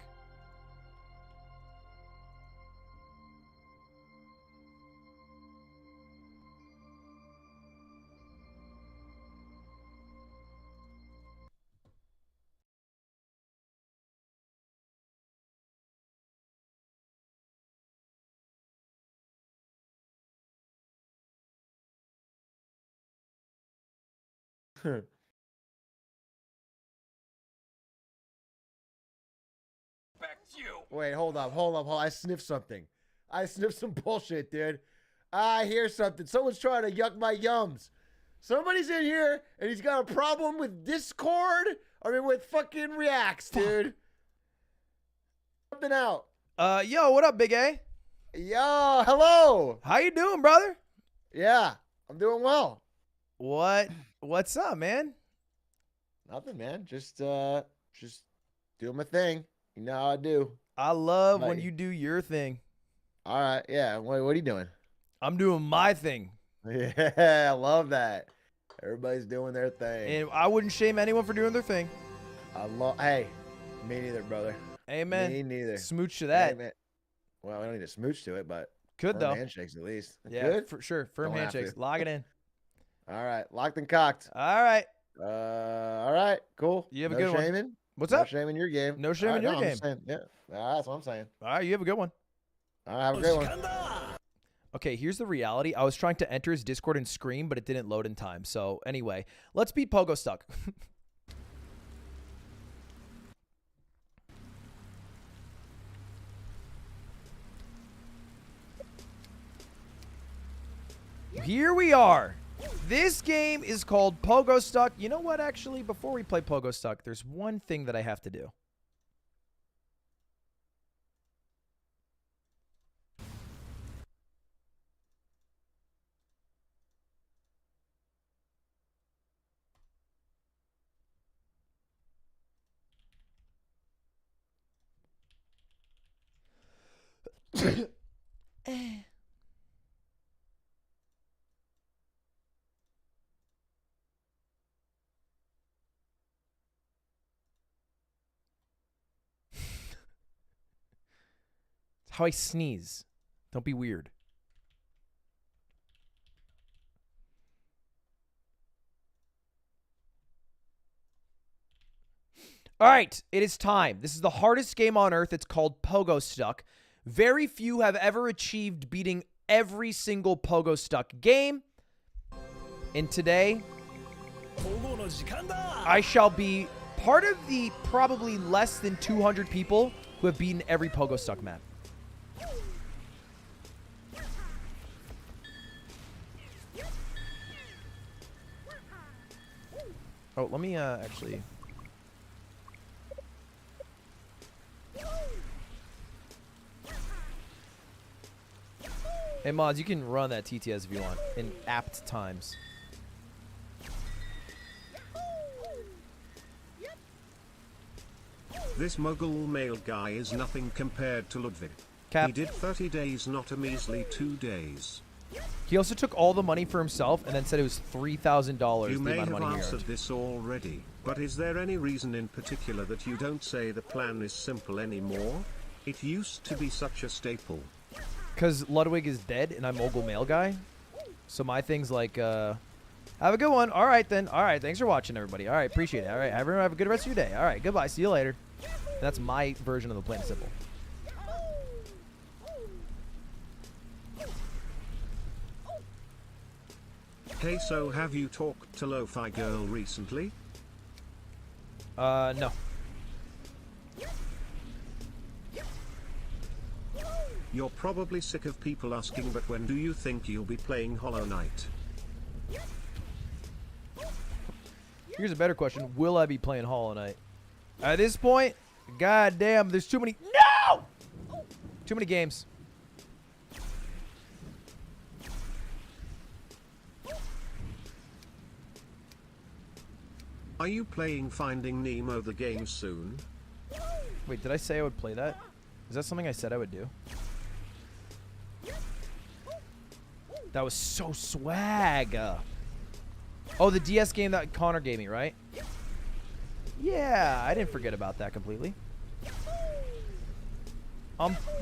Wait, hold up. I sniffed something. I sniffed some bullshit, dude. I hear something. Someone's trying to yuck my yums. Somebody's in here and he's got a problem with Discord. I mean, with fucking Reacts, dude. Something out. Yo, what up, Big A? Yo, hello. How you doing, brother? Yeah, I'm doing well. What's up, man? Nothing, man. Just doing my thing. You know how I do. I love when you do your thing. All right, yeah. What are you doing? I'm doing my thing. Yeah, I love that. Everybody's doing their thing. And I wouldn't shame anyone for doing their thing. Hey, me neither, brother. Amen. Me neither. Smooch to that. Amen. Well, we don't need to smooch to it, but could though. Handshakes at least. Yeah, Good? for sure. Firm Don't have handshakes. to. Log it in. All right, locked and cocked. All right. All right, cool. You have a no good shaming? one. What's no up? No shaming your game. No shaming your game. Yeah, that's what I'm saying. All right, you have a good one. All right, have a great one. Okay, here's the reality. I was trying to enter his Discord and scream, but it didn't load in time. So anyway, let's beat Pogostuck. Here we are. This game is called Pogostuck. You know what, actually? Before we play Pogostuck, there's one thing that I have to do. How I sneeze. Don't be weird. All right, it is time. This is the hardest game on earth. It's called Pogostuck. Very few have ever achieved beating every single Pogostuck game. And today, I shall be part of the probably less than 200 people who have beaten every Pogostuck map. Oh, let me actually... Hey, mods, you can run that TTS if you want, in apt times. This Mogul male guy is nothing compared to Ludwig. Cap. He did 30 days, not a measly 2 days. He also took all the money for himself and then said it was $3,000 You the may amount have of money he answered earned. this already, but is there any reason in particular that you don't say the plan is simple anymore? It used to be such a staple. Because Ludwig is dead and I'm Mogul male guy. So my thing's like, have a good one. All right, then. All right, thanks for watching, everybody. All right, appreciate it. All right, everyone have a good rest of your day. All right, goodbye. See you later. That's my version of the plain and simple. Hey, so have you talked to Lo-Fi Girl recently? No. You're probably sick of people asking, but when do you think you'll be playing Hollow Knight? Here's a better question. Will I be playing Hollow Knight? At this point, god damn, there's too many... No! Too many games. Are you playing Finding Nemo the game soon? Wait, did I say I would play that? Is that something I said I would do? That was so swag. Oh, the DS game that Connor gave me, right? Yeah, I didn't forget about that completely.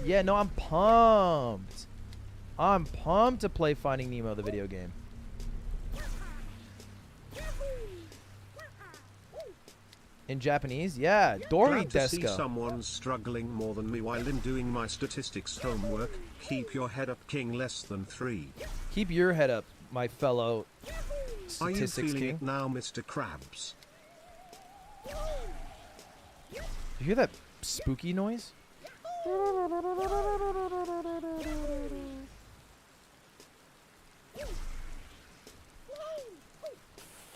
Yeah, no, I'm pumped. I'm pumped to play Finding Nemo, the video game. In Japanese? Yeah, Dory Glad to see Deska. someone struggling more than me while I'm doing my statistics homework. Keep your head up, King. Less than 3. Keep your head up, my fellow Are you statistics feeling king. it now, Mr. Krabs? You hear that spooky noise?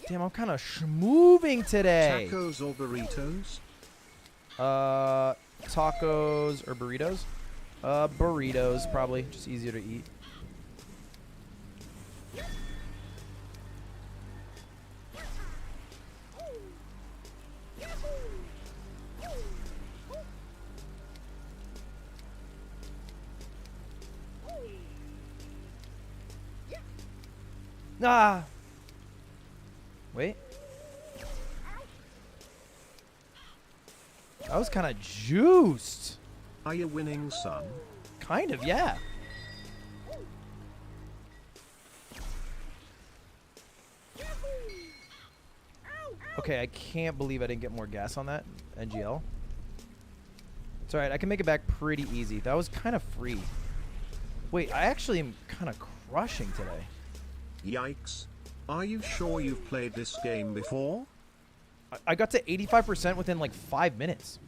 Damn, I'm kind of schmoving today. Tacos or burritos? Tacos or burritos? Burritos, probably. Just easier to eat. Ah! Wait. That was kind of juiced. Are you winning, son? Kind of, yeah. Okay, I can't believe I didn't get more gas on that NGL. It's alright, I can make it back pretty easy. That was kind of free. Wait, I actually am kind of crushing today. Yikes. Are you sure you've played this game before? I got to 85% within like 5 minutes.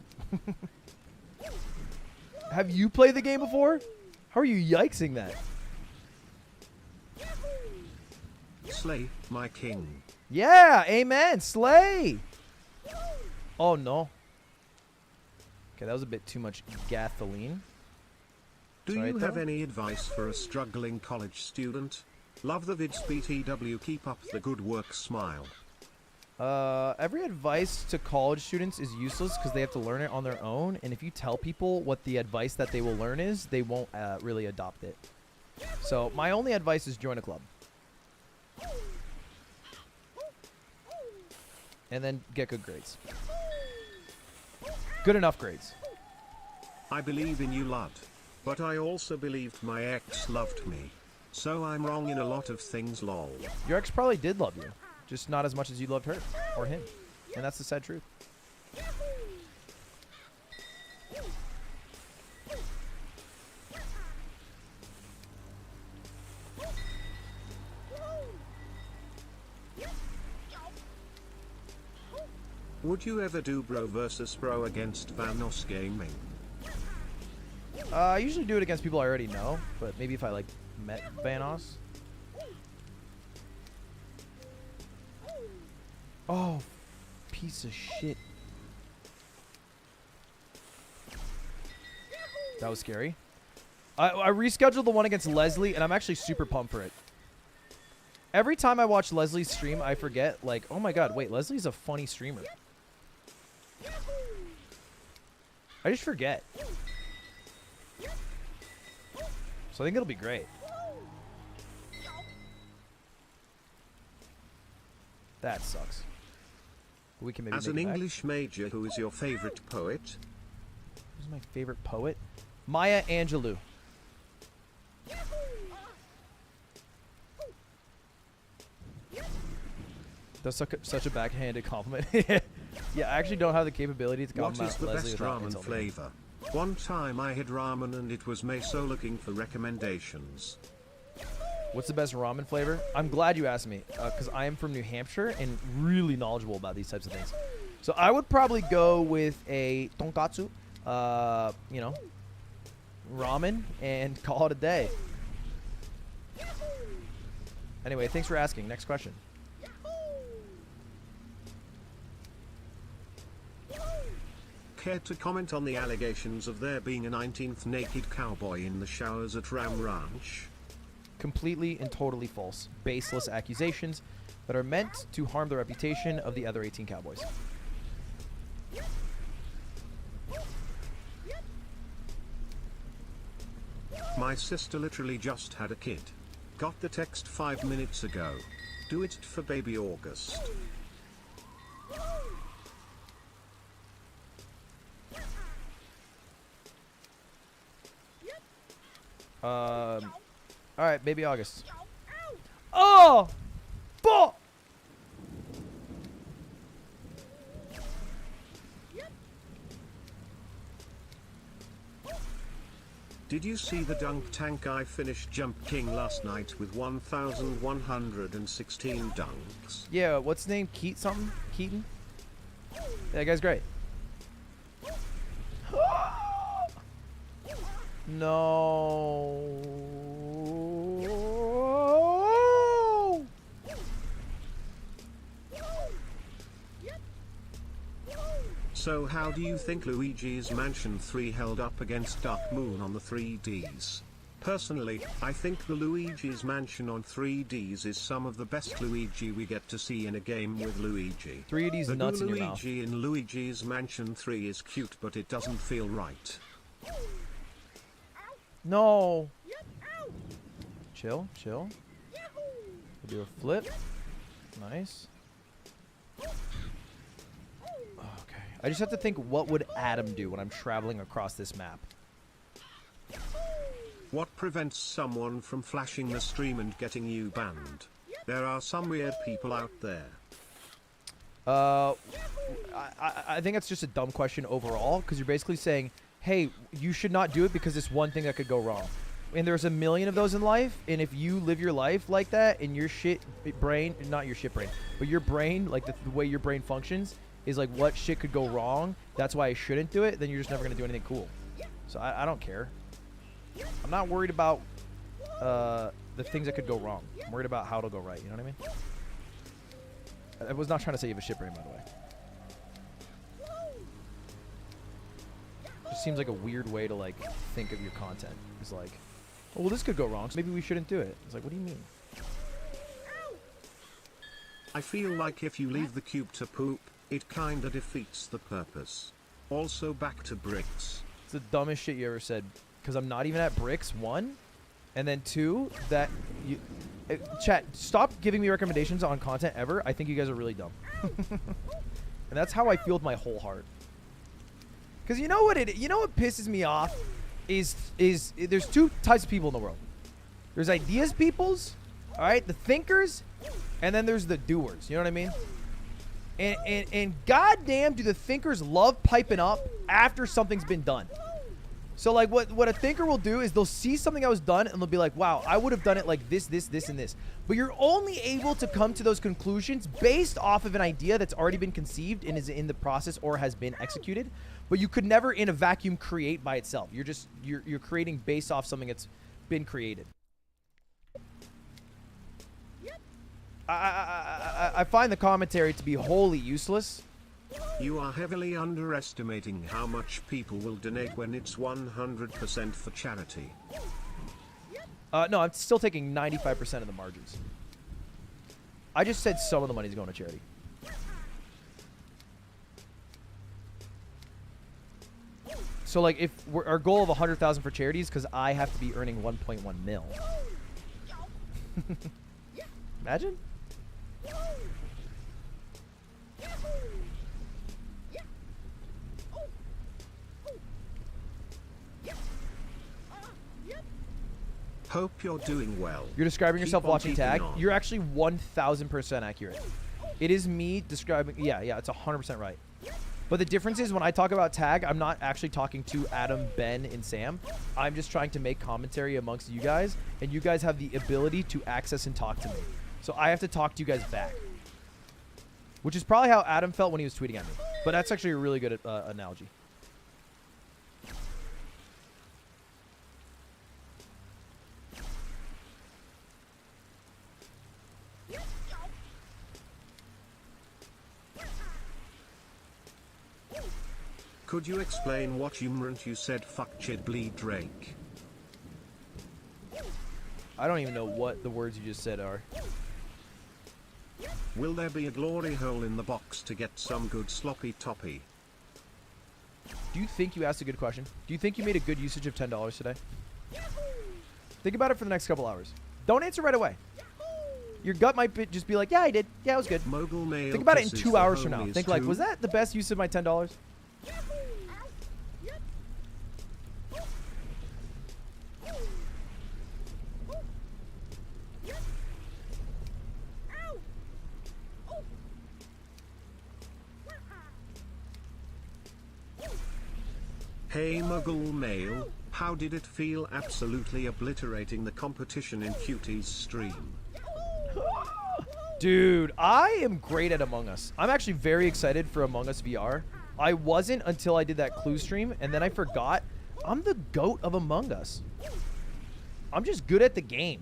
Have you played the game before? How are you yikesing that? Slay, my king. Yeah, amen. Slay. Oh, no. Okay, that was a bit too much gasoline. Do you have any advice for a struggling college student? Love the vids, BTW. Keep up the good work. Smile. Every advice to college students is useless because they have to learn it on their own. And if you tell people what the advice that they will learn is, they won't really adopt it. So my only advice is join a club. And then get good grades. Good enough grades. I believe in you, Lud. But I also believed my ex loved me. So I'm wrong in a lot of things, lol. Your ex probably did love you. Just not as much as you loved her. Or him. And that's the sad truth. Would you ever do bro versus bro against Vanos Gaming? I usually do it against people I already know, but maybe if I like met Vanos. Oh, piece of shit. That was scary. I rescheduled the one against Leslie, and I'm actually super pumped for it. Every time I watch Leslie's stream, I forget, like, oh my god, wait, Leslie's a funny streamer. I just forget. So I think it'll be great. That sucks. We can maybe As an English major, who is your favorite poet? Who's my favorite poet? Maya Angelou. That's such a backhanded compliment. Yeah, I actually don't have the capability to compliment What is the Leslie best without ramen insulting. flavor? One time I had ramen and it was Meso looking for recommendations. What's the best ramen flavor? I'm glad you asked me, because I am from New Hampshire and really knowledgeable about these types of things. So I would probably go with a tonkatsu, you know, ramen, and call it a day. Anyway, thanks for asking. Next question. Care to comment on the allegations of there being a 19th naked cowboy in the showers at Ram Ranch? Completely and totally false. Baseless accusations that are meant to harm the reputation of the other 18 cowboys. My sister literally just had a kid. Got the text 5 minutes ago. Do it for baby August. Alright, baby August. Oh! Fuck! Did you see the dunk tank? I finished Jump King last night with 1,116 dunks. Yeah, what's his name? Something? Keaton? Yeah, that guy's great. No. So how do you think Luigi's Mansion 3 held up against Dark Moon on the 3Ds? Personally, I think the Luigi's Mansion on 3Ds is some of the best Luigi we get to see in a game with Luigi. 3D's the nuts new in your mouth. Luigi in Luigi's Mansion 3 is cute, but it doesn't feel right. No. Chill, chill. We'll do a flip. Nice. Okay. I just have to think, what would Adam do when I'm traveling across this map? What prevents someone from flashing the stream and getting you banned? There are some weird people out there. I think that's just a dumb question overall, because you're basically saying, hey, you should not do it because it's one thing that could go wrong. And there's a million of those in life, and if you live your life like that, and your shit brain, not your shit brain, but your brain, like the way your brain functions, is like what shit could go wrong, that's why I shouldn't do it, then you're just never going to do anything cool. So I don't care. I'm not worried about the things that could go wrong. I'm worried about how it'll go right, you know what I mean? I was not trying to say you have a shit brain, by the way. Just seems like a weird way to like think of your content. It's like, oh, well, this could go wrong, so maybe we shouldn't do it. It's like, what do you mean? I feel like if you leave the cube to poop, it kinda defeats the purpose. Also back to bricks. It's the dumbest shit you ever said. Because I'm not even at bricks, 1. And then 2, that you... chat, stop giving me recommendations on content ever. I think you guys are really dumb. And that's how I feel with my whole heart. Because you know what pisses me off is there's 2 types of people in the world. There's ideas peoples, all right, the thinkers, and then there's the doers. You know what I mean? And goddamn, do the thinkers love piping up after something's been done. So like what a thinker will do is they'll see something that was done and they'll be like, wow, I would have done it like this, this, this, and this. But you're only able to come to those conclusions based off of an idea that's already been conceived and is in the process or has been executed. But you could never in a vacuum create by itself. You're creating based off something that's been created. I find the commentary to be wholly useless. You are heavily underestimating how much people will donate when it's 100% for charity. No, I'm still taking 95% of the margins. I just said some of the money's going to charity. So like if our goal of 100,000 for charities, because I have to be earning 1.1 mil. Imagine. Hope you're doing well. You're describing yourself Keep on watching keeping tag. on. You're actually 1,000% accurate. It is me describing. Yeah, it's 100% right. But the difference is when I talk about tag, I'm not actually talking to Adam, Ben, and Sam. I'm just trying to make commentary amongst you guys, and you guys have the ability to access and talk to me. So I have to talk to you guys back. Which is probably how Adam felt when he was tweeting at me. But that's actually a really good analogy. Could you explain what humorant you said fuck Chid bleed Drake? I don't even know what the words you just said are. Will there be a glory hole in the box to get some good sloppy toppy? Do you think you asked a good question? Do you think you made a good usage of $10 today? Think about it for the next couple hours. Don't answer right away. Your gut might just be like, yeah, I did. Yeah, it was good. Mogul male Think about it in kisses 2 the hours from now. homies Think like, too. was that the best use of my $10? Hey Mogul male, how did it feel absolutely obliterating the competition in Cutie's stream? Dude, I am great at Among Us. I'm actually very excited for Among Us VR. I wasn't until I did that clue stream, and then I forgot. I'm the GOAT of Among Us. I'm just good at the game.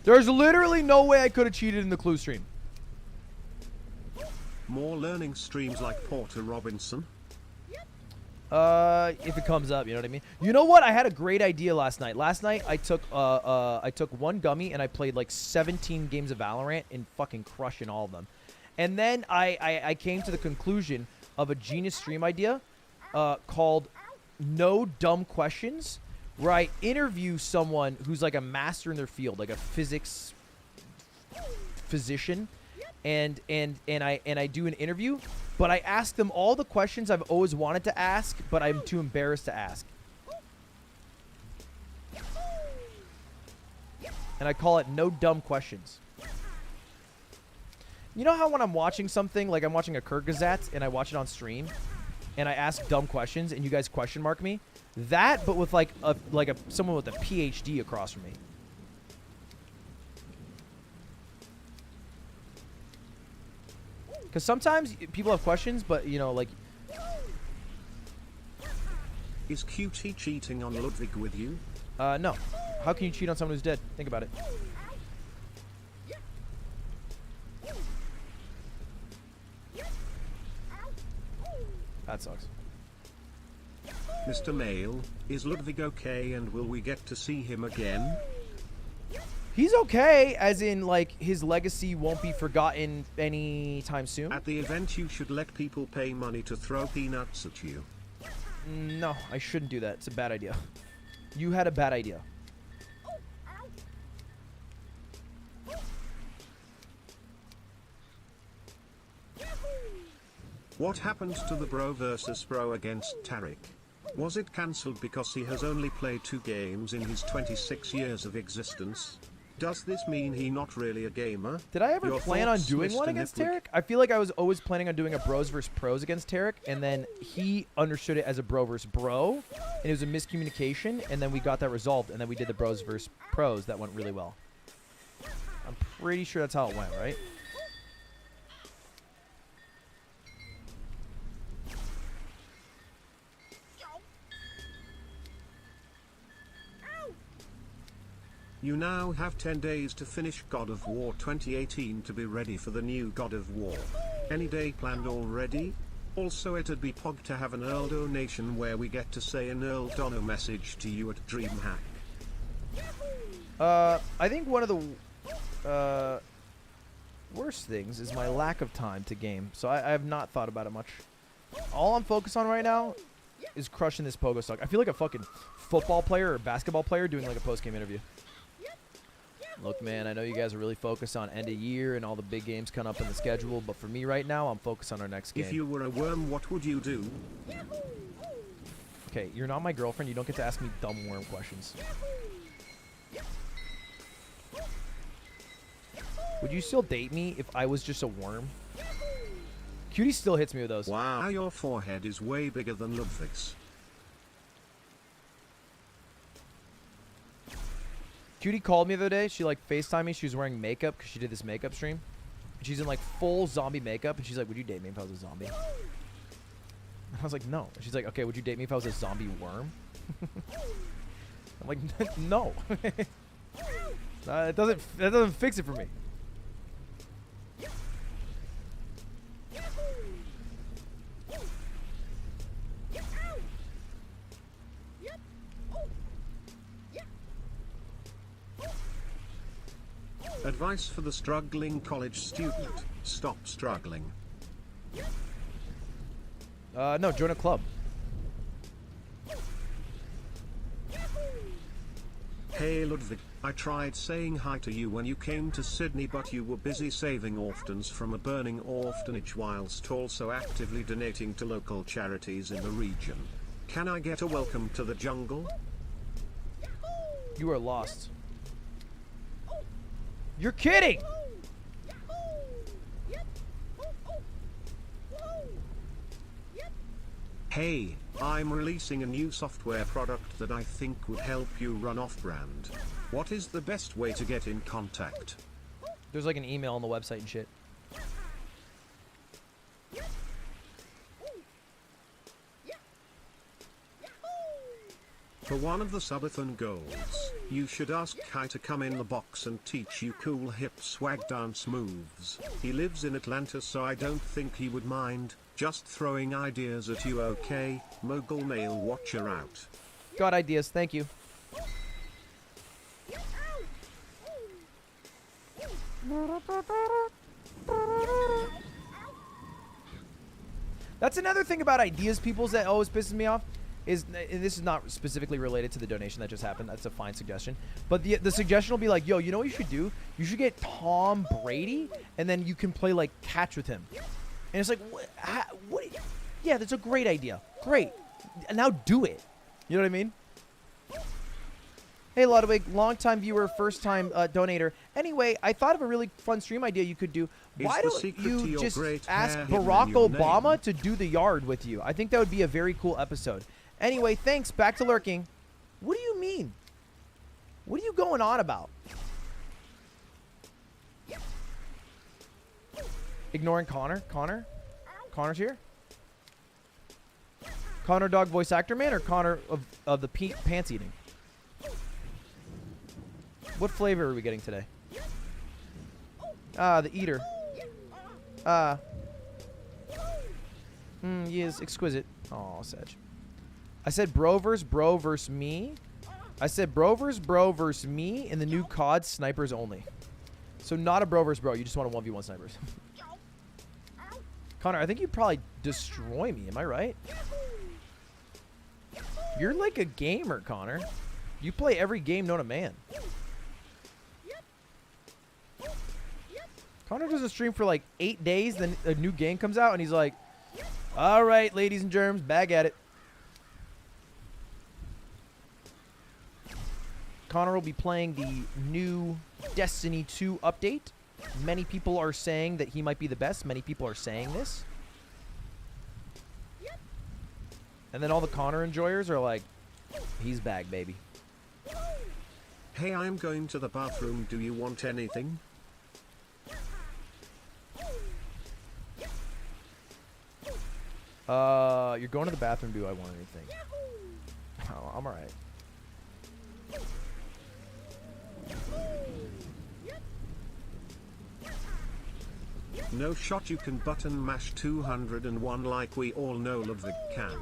There's literally no way I could have cheated in the clue stream. More learning streams like Porter Robinson? If it comes up, you know what I mean? You know what? I had a great idea last night. Last night I took one gummy and I played like 17 games of Valorant and fucking crushing all of them. And then I came to the conclusion of a genius stream idea called No Dumb Questions, where I interview someone who's like a master in their field, like a physics physician, and I do an interview, but I ask them all the questions I've always wanted to ask, but I'm too embarrassed to ask. And I call it No Dumb Questions. You know how when I'm watching something, like I'm watching a Kyrgyzstan and I watch it on stream, and I ask dumb questions and you guys question mark me? That, but with like someone with a PhD across from me. Because sometimes people have questions, but you know, like. Is Cutie cheating on Ludwig with you? No. How can you cheat on someone who's dead? Think about it. That sucks. Mr. Mail, is Ludwig okay and will we get to see him again? He's okay, as in, like, his legacy won't be forgotten anytime soon. At the event you should let people pay money to throw peanuts at you. No, I shouldn't do that. It's a bad idea. You had a bad idea. What happened to the bro versus bro against Tarek? Was it cancelled because he has only played 2 games in his 26 years of existence? Does this mean he not really a gamer? Did I ever Your plan on thoughts, doing Mr. one against Nipwick? Tarek? I feel like I was always planning on doing a bros versus pros against Tarek, and then he understood it as a bro versus bro, and it was a miscommunication, and then we got that resolved, and then we did the bros versus pros. That went really well. I'm pretty sure that's how it went, right? You now have 10 days to finish God of War 2018 to be ready for the new God of War. Any day planned already? Also it'd be pog to have an Earl donation where we get to say an Earl Dono message to you at DreamHack. I think one of the worst things is my lack of time to game, so I have not thought about it much. All I'm focused on right now is crushing this Pogostuck. I feel like a fucking football player or basketball player doing like a post-game interview. Look, man, I know you guys are really focused on end of year and all the big games coming up in the schedule, but for me right now, I'm focused on our next game. If you were a worm, what would you do? Okay, you're not my girlfriend. You don't get to ask me dumb worm questions. Would you still date me if I was just a worm? Cutie still hits me with those. Wow, your forehead is way bigger than Ludwig's. Cutie called me the other day. She like FaceTimed me. She was wearing makeup because she did this makeup stream. And she's in like full zombie makeup. And she's like, would you date me if I was a zombie? And I was like, no. And she's like, okay, would you date me if I was a zombie worm? I'm like, no. That doesn't fix it for me. Advice for the struggling college student: stop struggling. No, join a club. Hey Ludwig, I tried saying hi to you when you came to Sydney, but you were busy saving orphans from a burning orphanage whilst also actively donating to local charities in the region. Can I get a welcome to the jungle? You are lost. You're kidding! Hey, I'm releasing a new software product that I think would help you run off-brand. What is the best way to get in contact? There's like an email on the website and shit. For one of the subathon goals, you should ask Kai to come in the box and teach you cool hip swag dance moves. He lives in Atlanta, so I don't think he would mind. Just throwing ideas at you, okay? Mogul Male Watcher out. Got ideas, thank you. That's another thing about ideas, peoples, that always pisses me off. Is, and this is not specifically related to the donation that just happened. That's a fine suggestion. But the suggestion will be like, yo, you know what you should do? You should get Tom Brady, and then you can play, like, catch with him. And it's like, what? Yeah, that's a great idea. Great. Now do it. You know what I mean? Hey, Ludwig, long-time viewer, first-time donator. Anyway, I thought of a really fun stream idea you could do. Why don't you just ask Barack Obama to do the yard with you? I think that would be a very cool episode. Anyway, thanks. Back to lurking. What do you mean? What are you going on about? Ignoring Connor? Connor's here? Connor Dog voice actor man or Connor of the pants eating? What flavor are we getting today? Ah, the eater. He is exquisite. Aw, Sedge. I said bro versus me. I said bro versus me in the new COD snipers only. So not a bro versus bro. You just want a 1v1 snipers. Connor, I think you'd probably destroy me. Am I right? You're like a gamer, Connor. You play every game known to man. Connor doesn't stream for like 8 days, then a new game comes out, and he's like, all right, ladies and germs, bag at it. Connor will be playing the new Destiny 2 update. Many people are saying that he might be the best. Many people are saying this. And then all the Connor enjoyers are like, he's back, baby. Hey, I'm going to the bathroom. Do you want anything? You're going to the bathroom. Do I want anything? Oh, I'm alright. No shot, you can button mash 201 like we all know Ludwig can.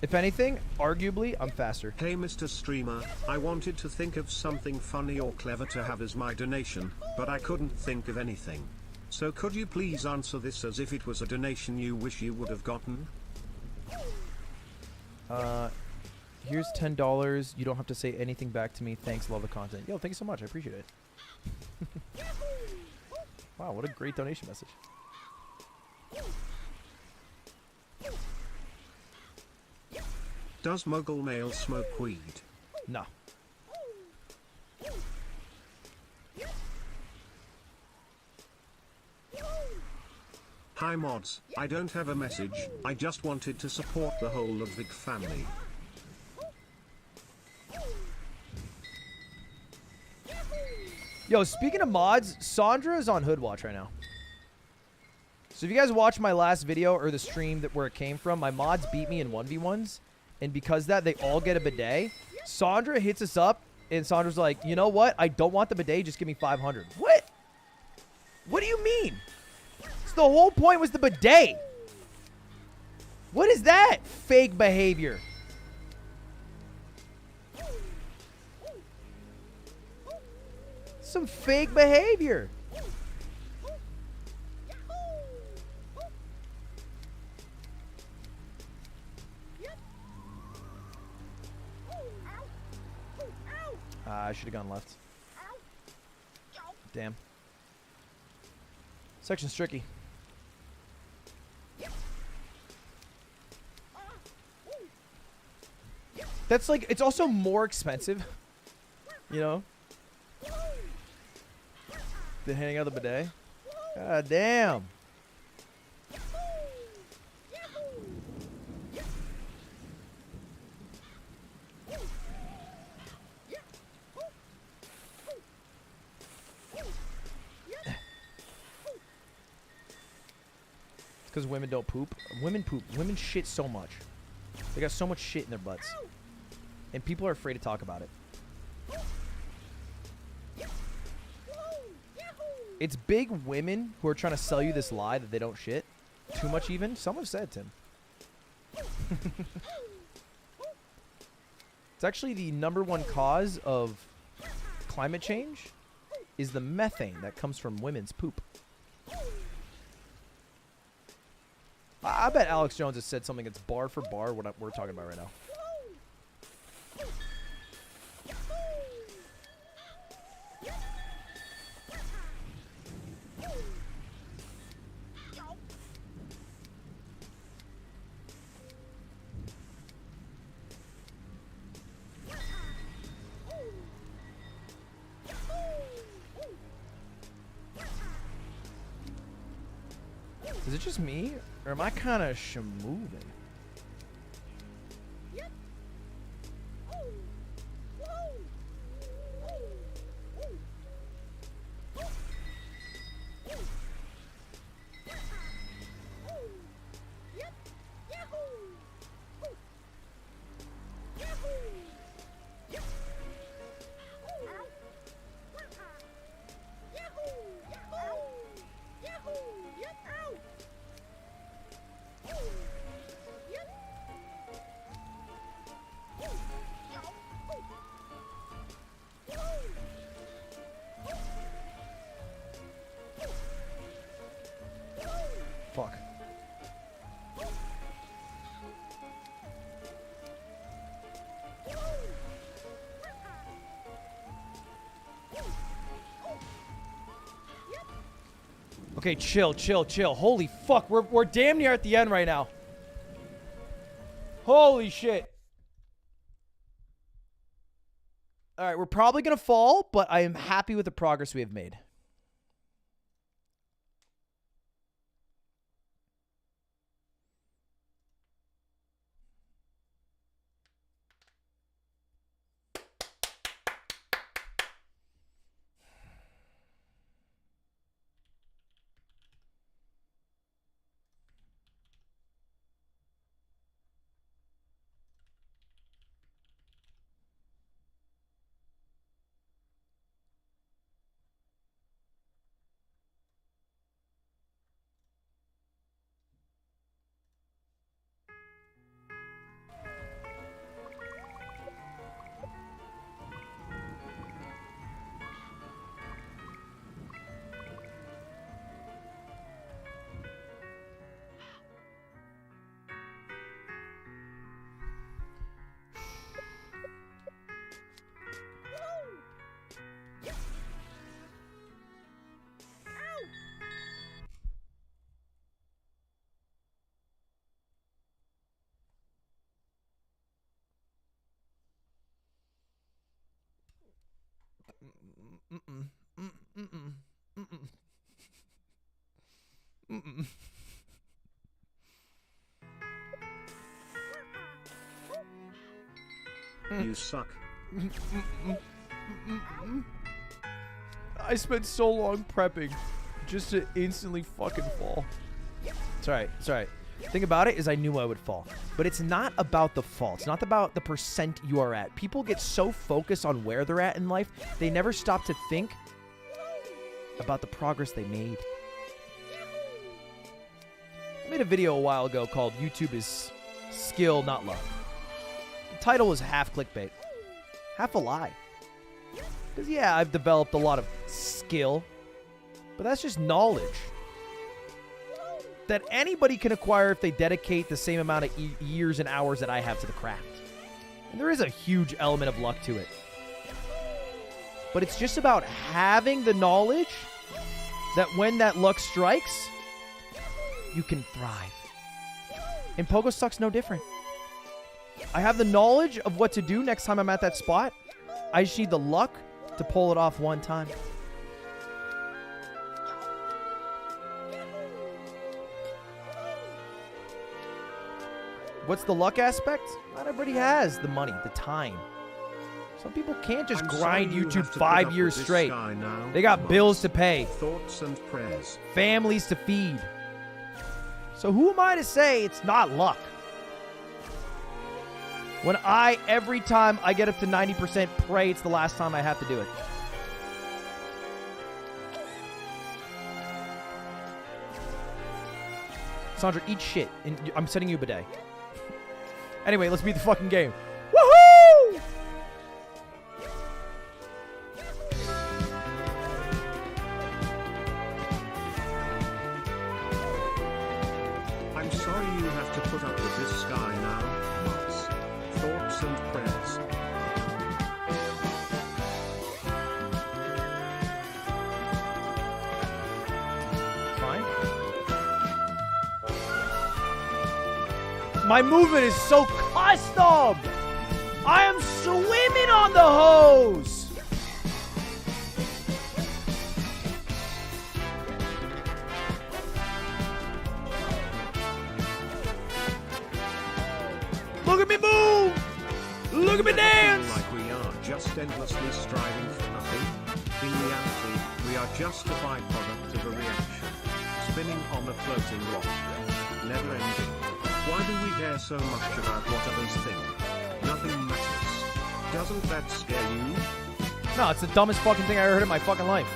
If anything, arguably, I'm faster. Hey Mr. Streamer, I wanted to think of something funny or clever to have as my donation, but I couldn't think of anything. So could you please answer this as if it was a donation you wish you would have gotten? Here's $10. You don't have to say anything back to me. Thanks, love the content. Yo, thank you so much. I appreciate it. Wow, what a great donation message. Does Mogul male smoke weed? No. Hi mods, I don't have a message, I just wanted to support the whole Ludwig family. Yo, speaking of mods, Sandra is on Hood Watch right now. So if you guys watched my last video or the stream where it came from, my mods beat me in 1v1s. And because that, they all get a bidet. Sandra hits us up, and Sandra's like, you know what? I don't want the bidet. Just give me 500. What? What do you mean? So the whole point was the bidet. What is that? Fake behavior. Some fake behavior. I should have gone left. Damn. Section's tricky. That's like, it's also more expensive, you know, than handing out the bidet. God damn. Because women don't poop. Women poop. Women shit so much. They got so much shit in their butts. And people are afraid to talk about it. It's big women who are trying to sell you this lie that they don't shit. Too much even. Some have said, Tim. It's actually the #1 cause of climate change is the methane that comes from women's poop. I bet Alex Jones has said something that's bar for bar what we're talking about right now. Is it just me, or am I kind of shamoving? fuck. Okay, chill. Holy fuck, we're damn near at the end right now. Holy shit. All right, we're probably going to fall, but I am happy with the progress we have made. You suck. I spent so long prepping just to instantly fucking fall. It's alright. It's alright. The thing about it is I knew I would fall. But it's not about the fall. It's not about the percent you are at. People get so focused on where they're at in life, they never stop to think about the progress they made. I made a video a while ago called YouTube is Skill, Not Luck. The title was half clickbait. Half a lie. Because, yeah, I've developed a lot of skill. But that's just knowledge that anybody can acquire if they dedicate the same amount of years and hours that I have to the craft. And there is a huge element of luck to it. But it's just about having the knowledge that when that luck strikes, you can thrive. And Pogostuck's no different. I have the knowledge of what to do next time I'm at that spot. I just need the luck to pull it off one time. What's the luck aspect? Not everybody has the money, the time. Some people can't just grind YouTube 5 years straight. They got bills to pay, Thoughts and prayers. families to feed. So who am I to say it's not luck? When every time I get up to 90%, pray it's the last time I have to do it. Sandra, eat shit. And I'm sending you a bidet. Anyway, let's beat the fucking game. Woohoo! I'm sorry you have to put up with this guy now, Mods. Thoughts and prayers. Fine. My movement is so custom. I am swimming on the hose. Look at me move. Look at me dance. Like we are just endlessly striving for nothing. In reality, we are just a byproduct of a reaction. Spinning on a floating rock. Never ending. Why do we care so much about what others think? Nothing matters. Doesn't that scare you? No, it's the dumbest fucking thing I ever heard in my fucking life.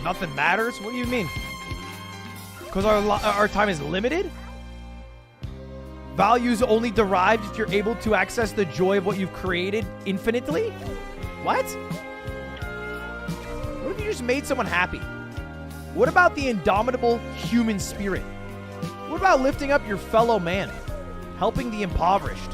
Nothing matters? What do you mean? Because our time is limited? Value is only derived if you're able to access the joy of what you've created infinitely? What? What if you just made someone happy? What about the indomitable human spirit? What about lifting up your fellow man? Helping the impoverished?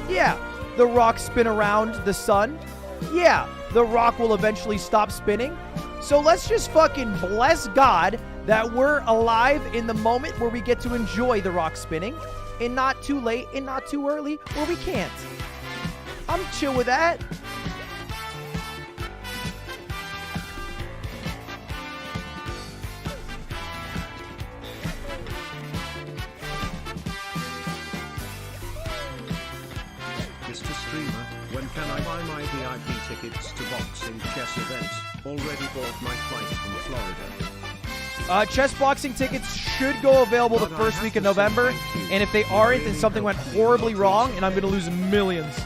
Yeah, the rocks spin around the sun. Yeah, the rock will eventually stop spinning. So let's just fucking bless God that we're alive in the moment where we get to enjoy the rock spinning, and not too late and not too early where we can't. I'm chill with that. Mr. Streamer, when can I buy my VIP tickets to boxing chess events? Already bought my flight from Florida. Chess boxing tickets should go available the first week of November, and if they aren't, then something went horribly wrong, and I'm going to lose millions.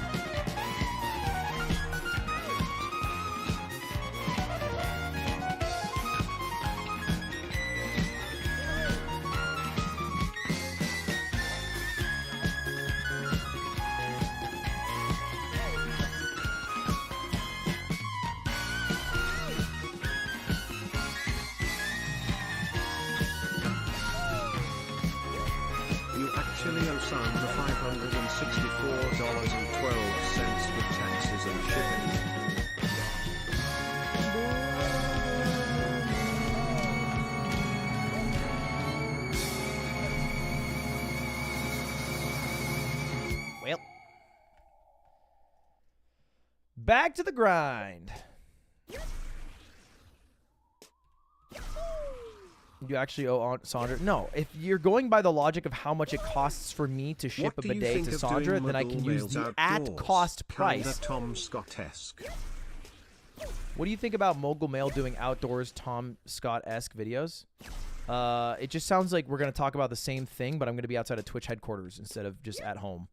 You actually owe Sam the $564.12 with taxes and shipping. Well, back to the grind. You actually owe Sandra? No, if you're going by the logic of how much it costs for me to ship What a do you bidet think to of Sandra, doing then I can Mogul use Mails the outdoors? at-cost price. Kinda Tom Scott-esque. What do you think about Mogul Mail doing outdoors Tom Scott-esque videos? It just sounds like we're going to talk about the same thing, but I'm going to be outside of Twitch headquarters instead of just at home.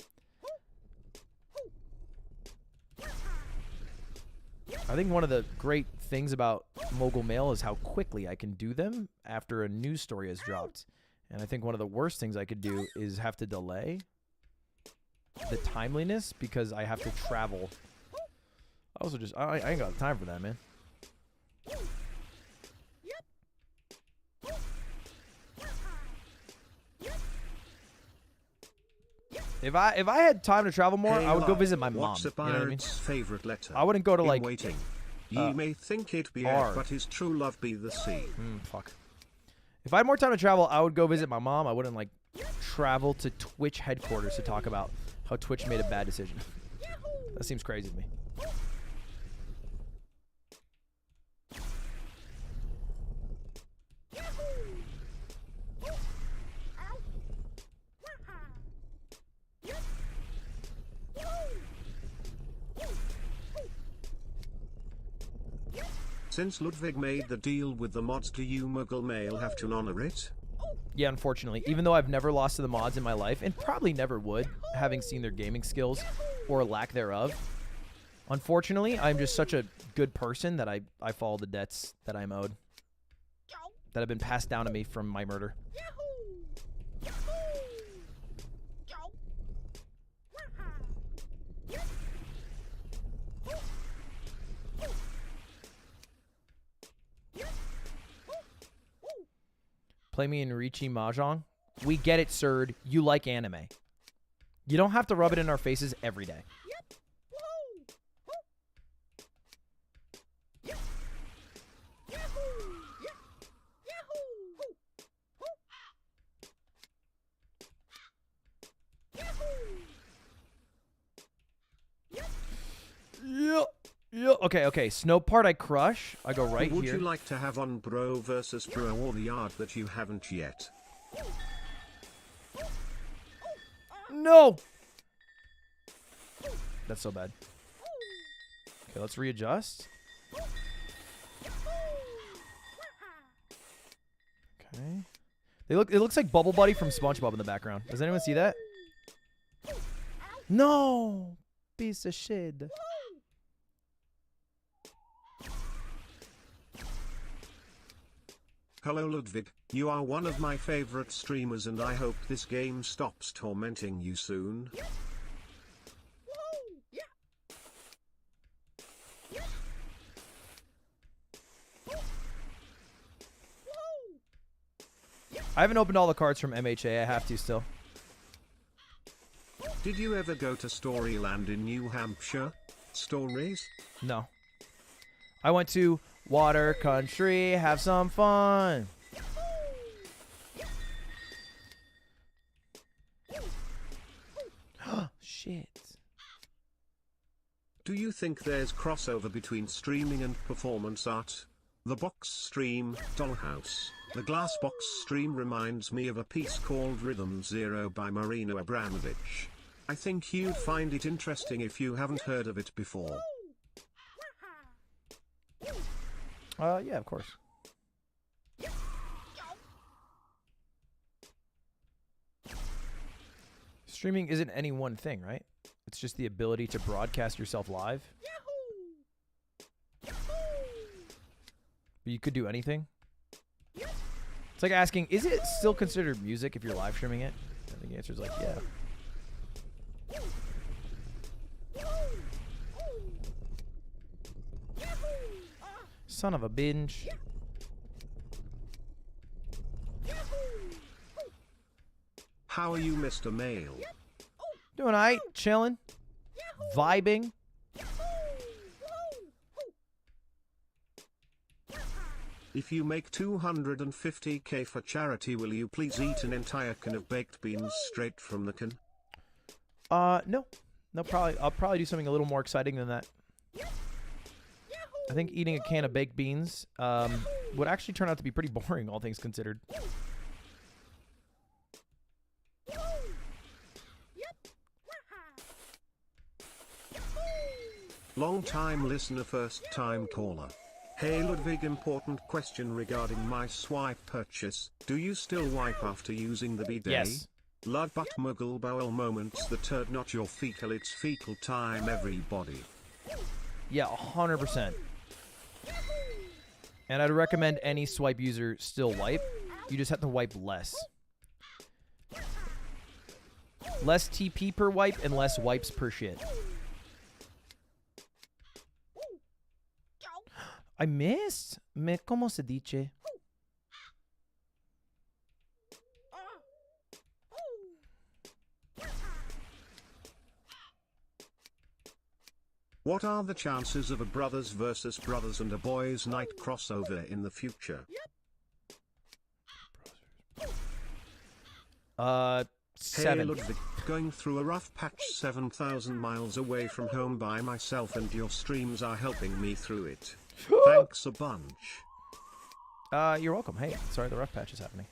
I think one of the great things about Mogul Mail is how quickly I can do them after a news story has dropped. And I think one of the worst things I could do is have to delay the timeliness because I have to travel. I also just, I ain't got time for that, man. If I had time to travel more, Hey, I would go love, visit my mom. What's a You know what I mean? pirate's favorite letter? I wouldn't go to In like. waiting. Ye may think it be R. F, but his true love be the sea. Fuck. If I had more time to travel, I would go visit my mom. I wouldn't like travel to Twitch headquarters to talk about how Twitch made a bad decision. That seems crazy to me. Since Ludwig made the deal with the mods, do you Mogul Mail have to honor it? Yeah, unfortunately. Even though I've never lost to the mods in my life, and probably never would, having seen their gaming skills or lack thereof. Unfortunately, I'm just such a good person that I follow the debts that I'm owed. That have been passed down to me from my murder. Play me in Richi Mahjong. We get it, sir. You like anime. You don't have to rub it in our faces every day. Yeah. Okay. Snow part I crush. I go right Would here. you like to have on Bro versus Bro or the yard that you haven't yet? No. That's so bad. Okay, let's readjust. Okay. It looks like Bubble Buddy from SpongeBob in the background. Does anyone see that? No. Piece of shit. Hello Ludwig, you are one of my favorite streamers and I hope this game stops tormenting you soon. I haven't opened all the cards from MHA. I have to still. Did you ever go to Storyland in New Hampshire? Stories? No. I went to Water Country, have some fun. Shit. Do you think there's crossover between streaming and performance art? The box stream, Dollhouse. The glass box stream reminds me of a piece called Rhythm Zero by Marina Abramovich. I think you'd find it interesting if you haven't heard of it before. Yeah, of course. Streaming isn't any one thing, right? It's just the ability to broadcast yourself live. But you could do anything. It's like asking, is it still considered music if you're live streaming it? I think the answer is like, yeah. Son of a binge. How are you, Mr. Mail? Doing alright, chilling, vibing. If you make 250k for charity, will you please eat an entire can of baked beans straight from the can? No. No, probably. I'll probably do something a little more exciting than that. I think eating a can of baked beans would actually turn out to be pretty boring, all things considered. Long time listener, first time caller. Hey Ludwig, important question regarding my swipe purchase. Do you still wipe after using the bidet? Yes. Lud but Mogul bowel moments, the turd not your fecal, it's fecal time everybody. Yeah, 100%. And I'd recommend any swipe user still wipe. You just have to wipe less. Less TP per wipe and less wipes per shit. I missed. ¿Cómo se dice? What are the chances of a brothers versus brothers and a boys night crossover in the future? 7. Hey Ludwig, going through a rough patch 7,000 miles away from home by myself and your streams are helping me through it. Thanks a bunch. You're welcome. Hey, sorry the rough patch is happening.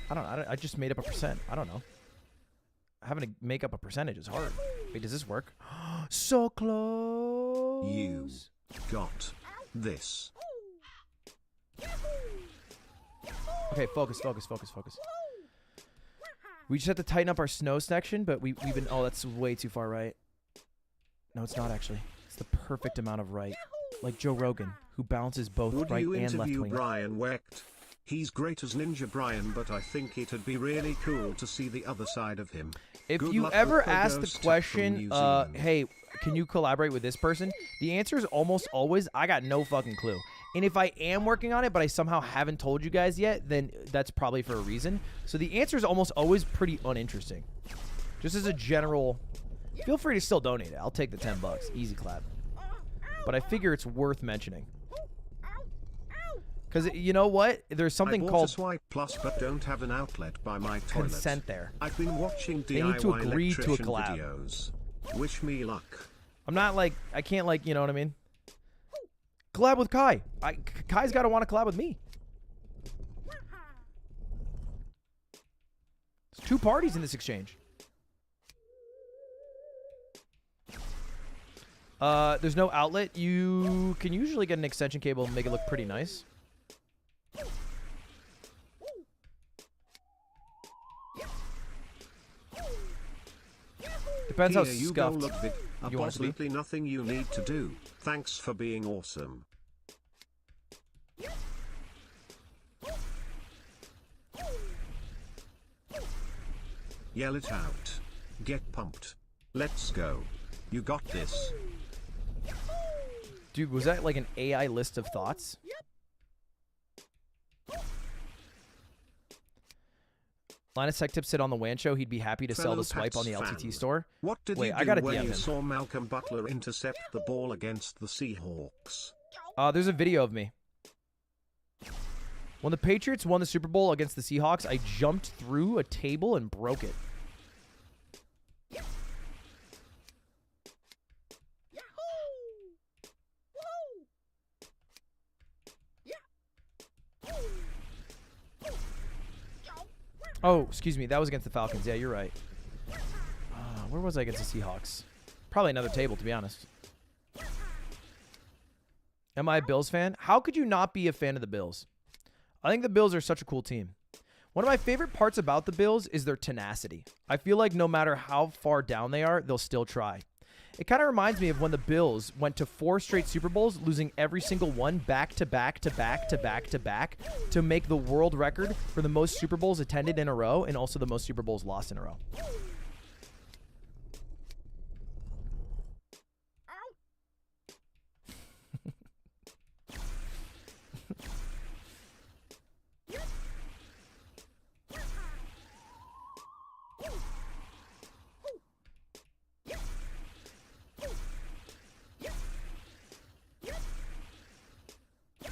I just made up a percent. I don't know. Having to make up a percentage is hard. Wait, does this work? So close. You got this. Okay, focus. We just have to tighten up our snow section, but we've been... Oh, that's way too far right. No, it's not actually. It's the perfect amount of right. Like Joe Rogan, who balances both Would right you and left interview wing. Brian Wecht? He's great as Ninja Brian, but I think it'd be really cool to see the other side of him. If Good you luck ever with ask the Pogostuck from question, New Zealand. hey, can you collaborate with this person? The answer is almost always, I got no fucking clue. And if I am working on it, but I somehow haven't told you guys yet, then that's probably for a reason. So the answer is almost always pretty uninteresting. Just as a general, feel free to still donate it. I'll take the $10. Easy clap. But I figure it's worth mentioning. Because you know what? There's something I bought called a Swipe Plus, but don't have an outlet by my toilet. consent there. I've been watching They DIY need to agree to a electrician collab. videos. Wish me luck. I'm not like, I can't like, you know what I mean? Collab with Kai. Kai's got to want to collab with me. There's 2 parties in this exchange. There's no outlet. You can usually get an extension cable and make it look pretty nice. Depends how Here you go, scuffed. Ludwig. You want it to be? Absolutely nothing you need to do. Thanks for being awesome. Yell it out. Get pumped. Let's go. You got this. Dude, was that like an AI list of thoughts? Linus Tech Tip said on the WAN show he'd be happy to sell the swipe on the LTT store. What did Wait, you do I gotta when DM you him. saw Malcolm Butler intercept the ball against the Seahawks? There's a video of me. When the Patriots won the Super Bowl against the Seahawks, I jumped through a table and broke it. Oh, excuse me. That was against the Falcons. Yeah, you're right. Where was I against the Seahawks? Probably another table, to be honest. Am I a Bills fan? How could you not be a fan of the Bills? I think the Bills are such a cool team. One of my favorite parts about the Bills is their tenacity. I feel like no matter how far down they are, they'll still try. It kind of reminds me of when the Bills went to 4 straight Super Bowls, losing every single one back to back to back to back to back to make the world record for the most Super Bowls attended in a row and also the most Super Bowls lost in a row.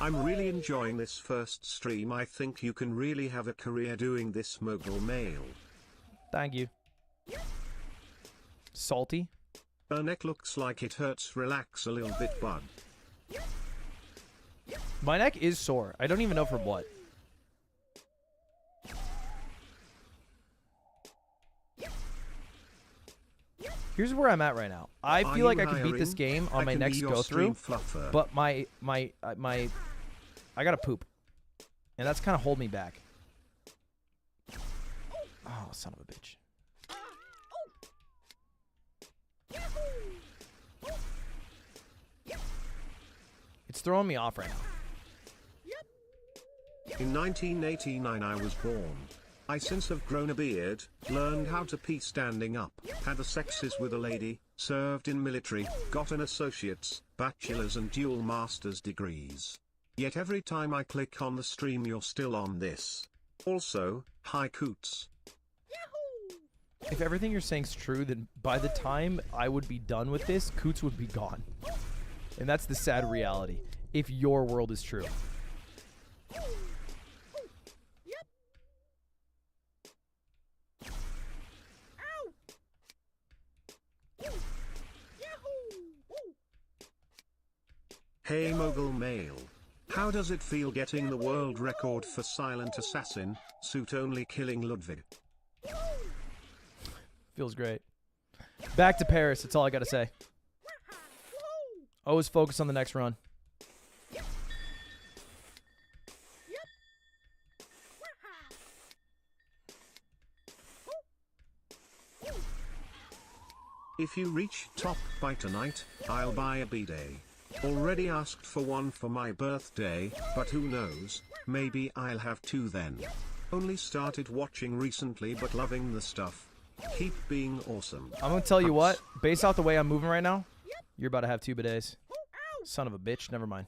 I'm really enjoying this first stream. I think you can really have a career doing this, Mogul Mail. Thank you. Salty? Her neck looks like it hurts. Relax a little bit, bud. My neck is sore. I don't even know from what. Here's where I'm at right now. I feel like I could beat this game on my next go through, but I gotta poop, and that's kind of holding me back. Oh, son of a bitch! It's throwing me off right now. In 1989 I was born. I since have grown a beard, learned how to pee standing up, had the sexes with a lady, served in military, got an associate's, bachelor's and dual master's degrees. Yet every time I click on the stream you're still on this. Also, hi Coots. If everything you're saying is true, then by the time I would be done with this, Coots would be gone. And that's the sad reality, if your world is true. Hey Mogul Mail. How does it feel getting the world record for Silent Assassin, suit only killing Ludwig? Feels great. Back to Paris, that's all I gotta say. Always focus on the next run. If you reach top by tonight, I'll buy a B-Day. Already asked for one for my birthday, but who knows, maybe I'll have 2 then. Only started watching recently but loving the stuff. Keep being awesome. I'm gonna tell you what, based off the way I'm moving right now, you're about to have 2 bidets. Son of a bitch, never mind.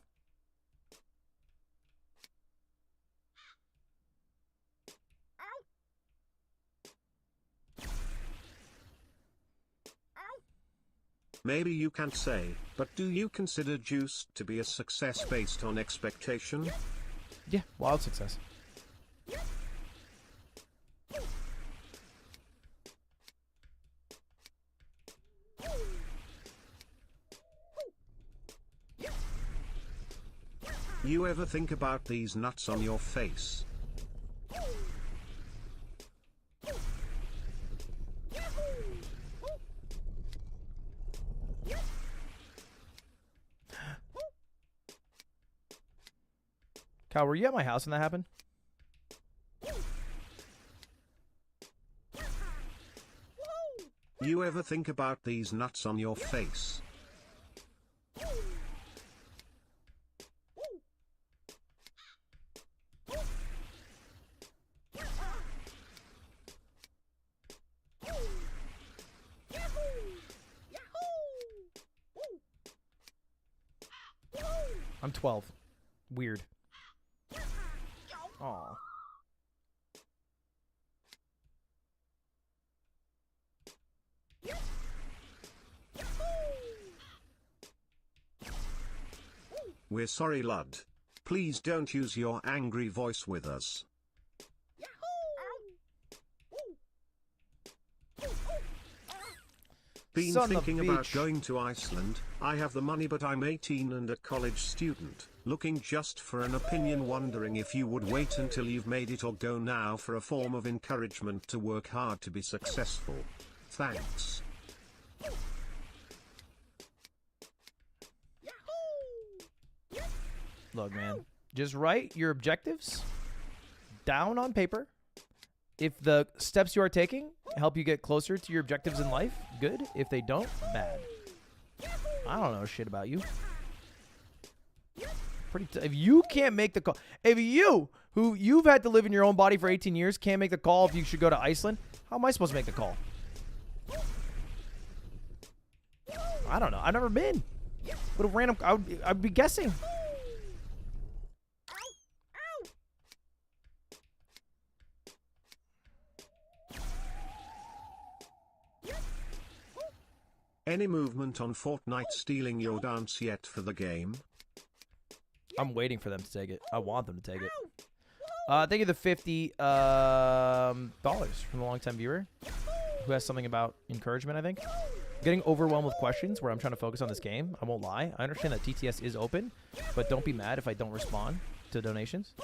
Maybe you can't say, but do you consider Juice to be a success based on expectation? Yeah, wild success. You ever think about these nuts on your face? Kyle, were you at my house when that happened? You ever think about these nuts on your face? I'm 12. Weird. Aw. We're sorry, Lud. Please don't use your angry voice with us. Been Son of a thinking about bitch. going to Iceland. I have the money, but I'm 18 and a college student. Looking just for an opinion, wondering if you would wait until you've made it or go now for a form of encouragement to work hard to be successful. Thanks. Look, man, just write your objectives down on paper. If the steps you are taking help you get closer to your objectives in life, good. If they don't, bad. I don't know shit about you. If you can't make the call, if you've had to live in your own body for 18 years, can't make the call if you should go to Iceland, how am I supposed to make the call? I don't know. I've never been. What a random. I'd be guessing. Any movement on Fortnite stealing your dance yet for the game? I'm waiting for them to take it. I want them to take it. Thank you the $50 from a longtime viewer who has something about encouragement, I think. Getting overwhelmed with questions where I'm trying to focus on this game. I won't lie. I understand that TTS is open, but don't be mad if I don't respond to donations.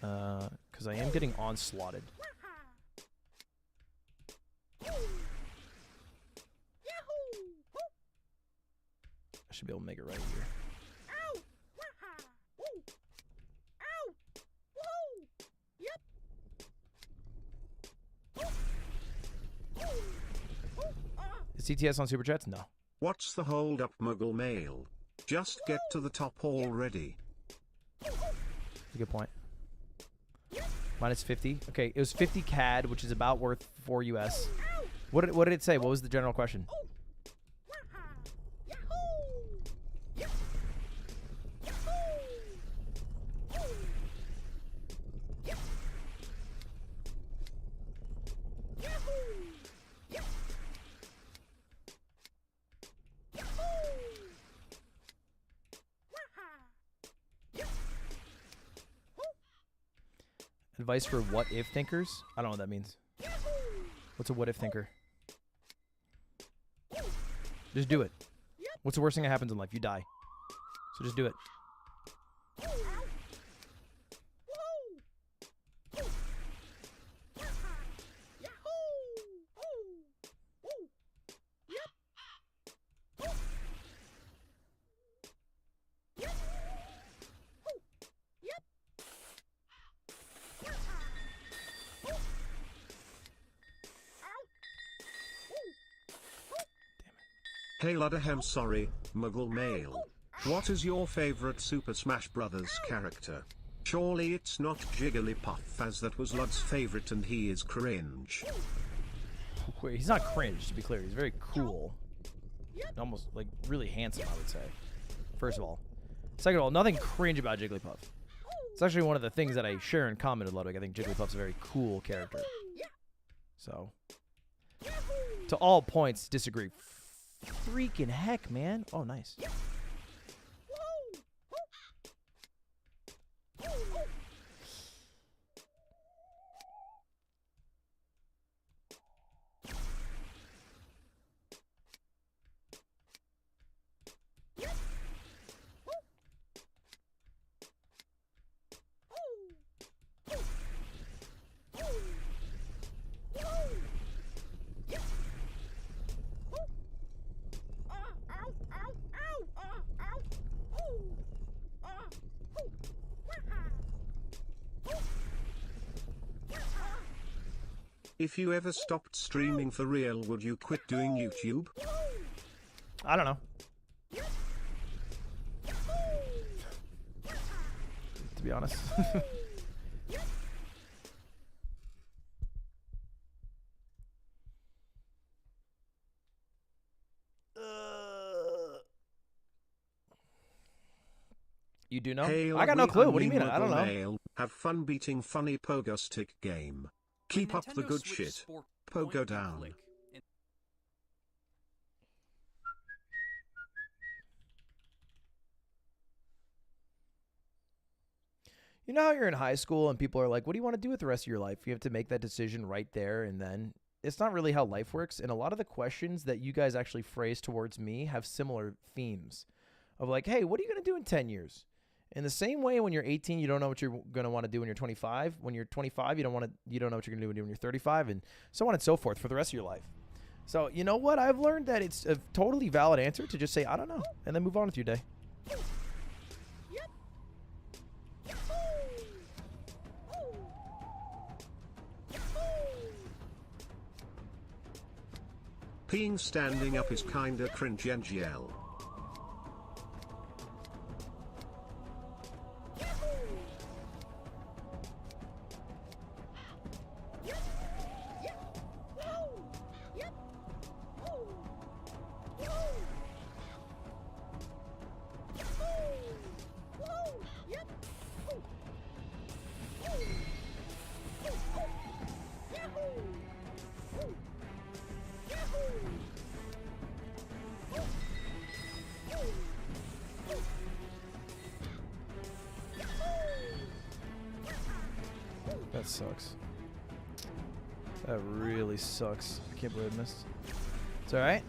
Because I am getting onslaughted. I should be able to make it right here. Is CTS on Super Chats? No. What's the hold up, Mogul Mail? Just get to the top already. That's a good point. Minus 50. Okay, it was 50 CAD, which is about worth 4 US. What did it say? What was the general question? Advice for what-if thinkers? I don't know what that means. What's a what-if thinker? Just do it. What's the worst thing that happens in life? You die. So just do it. Hey Ludahem, sorry, Mogul Mail. What is your favorite Super Smash Bros. Character? Surely it's not Jigglypuff, as that was Lud's favorite and he is cringe. Wait, he's not cringe, to be clear. He's very cool. Almost, like, really handsome, I would say. First of all. Second of all, nothing cringe about Jigglypuff. It's actually one of the things that I share in common with Ludwig. I think Jigglypuff's a very cool character. So, to all points, disagree. Freaking heck, man. Oh, nice. If you ever stopped streaming for real, would you quit doing YouTube? I don't know. To be honest. You do know? Hail I got no we clue. What do you mean? unmemeable I don't know. mail. Have fun beating funny Pogostuck game. Keep up the good shit. Pogo down. You know how you're in high school and people are like, what do you want to do with the rest of your life? You have to make that decision right there and then. It's not really how life works. And a lot of the questions that you guys actually phrase towards me have similar themes of like, hey, what are you going to do in 10 years? In the same way, when you're 18, you don't know what you're going to want to do when you're 25. When you're 25, you don't know what you're going to do when you're 35, and so on and so forth for the rest of your life. So, you know what? I've learned that it's a totally valid answer to just say, I don't know, and then move on with your day. Peeing standing up is kinda cringe NGL. That sucks. That really sucks. I can't believe I missed. It's alright.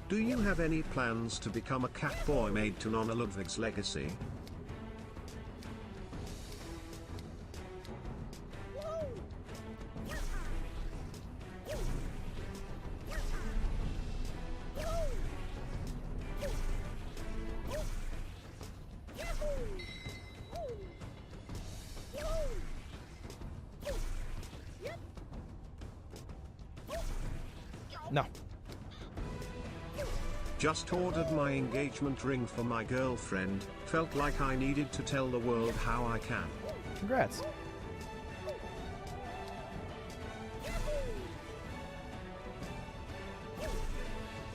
Do you have any plans to become a cat boy made to honor Ludwig's legacy? No. Just ordered my engagement ring for my girlfriend. Felt like I needed to tell the world how I can. Congrats.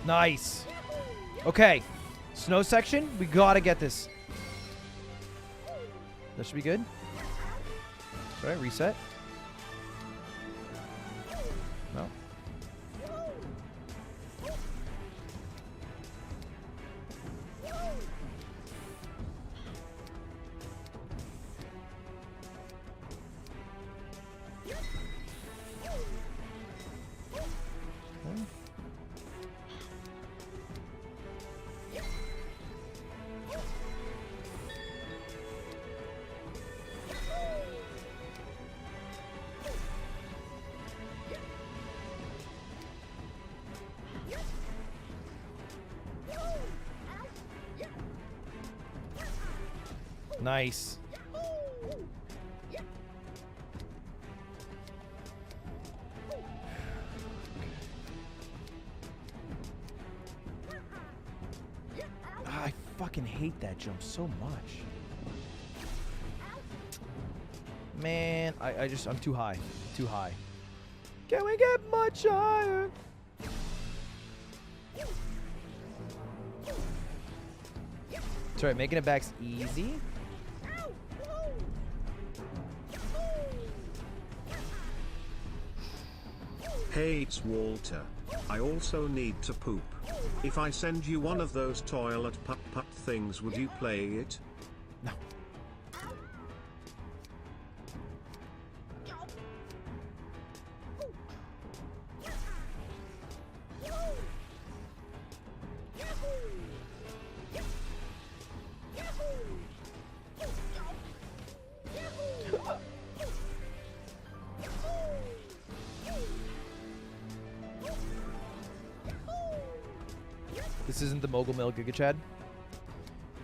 Nice. Okay. Snow section. We gotta get this. That should be good. All right, reset. No. Nice. I fucking hate that jump so much. Man, I'm too high. Too high. Can we get much higher? It's alright, making it back's easy. Hey, it's Walter. I also need to poop. If I send you one of those toilet putt things, would you play it? No. This isn't the Mogul Mail Giga Chad.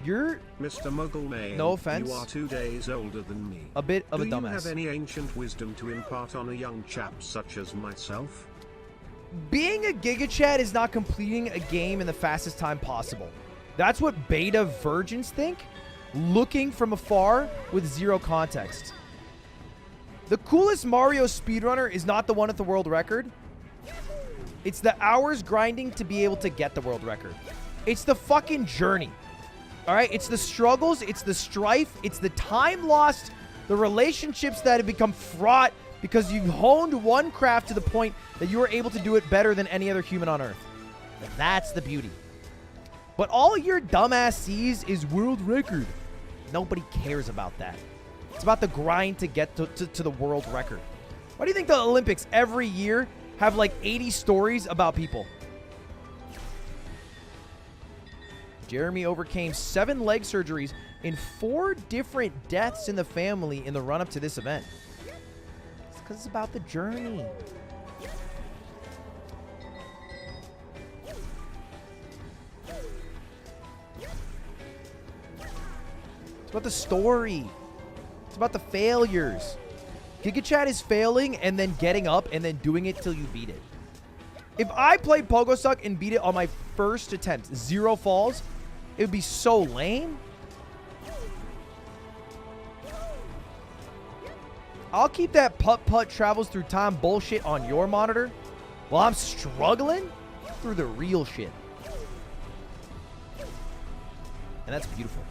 You're Mr. Mogul Mail. No offense. You are 2 days older than me. A bit of a Do dumbass. you have any ancient wisdom to impart on a young chap such as myself? Being a Giga Chad is not completing a game in the fastest time possible. That's what beta virgins think, looking from afar with zero context. The coolest Mario speedrunner is not the one at the world record. It's the hours grinding to be able to get the world record. It's the fucking journey. All right? It's the struggles, it's the strife, it's the time lost, the relationships that have become fraught because you've honed one craft to the point that you are able to do it better than any other human on Earth. And that's the beauty. But all your dumbass sees is world record. Nobody cares about that. It's about the grind to get to the world record. Why do you think the Olympics every year have like 80 stories about people? Jeremy overcame 7 leg surgeries and 4 different deaths in the family in the run-up to this event. It's because it's about the journey. It's about the story. It's about the failures. Giga Chad is failing and then getting up and then doing it till you beat it. If I played Pogostuck and beat it on my first attempt, 0 falls, it would be so lame. I'll keep that putt-putt travels through time bullshit on your monitor while I'm struggling through the real shit. And that's beautiful.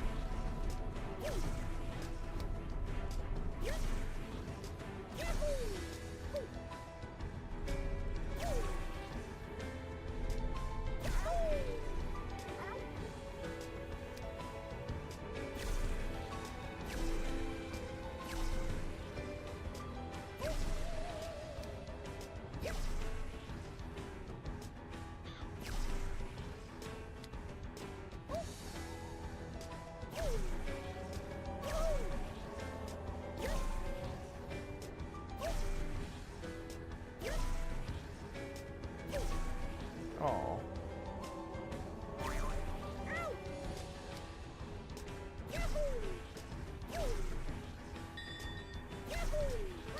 Oh.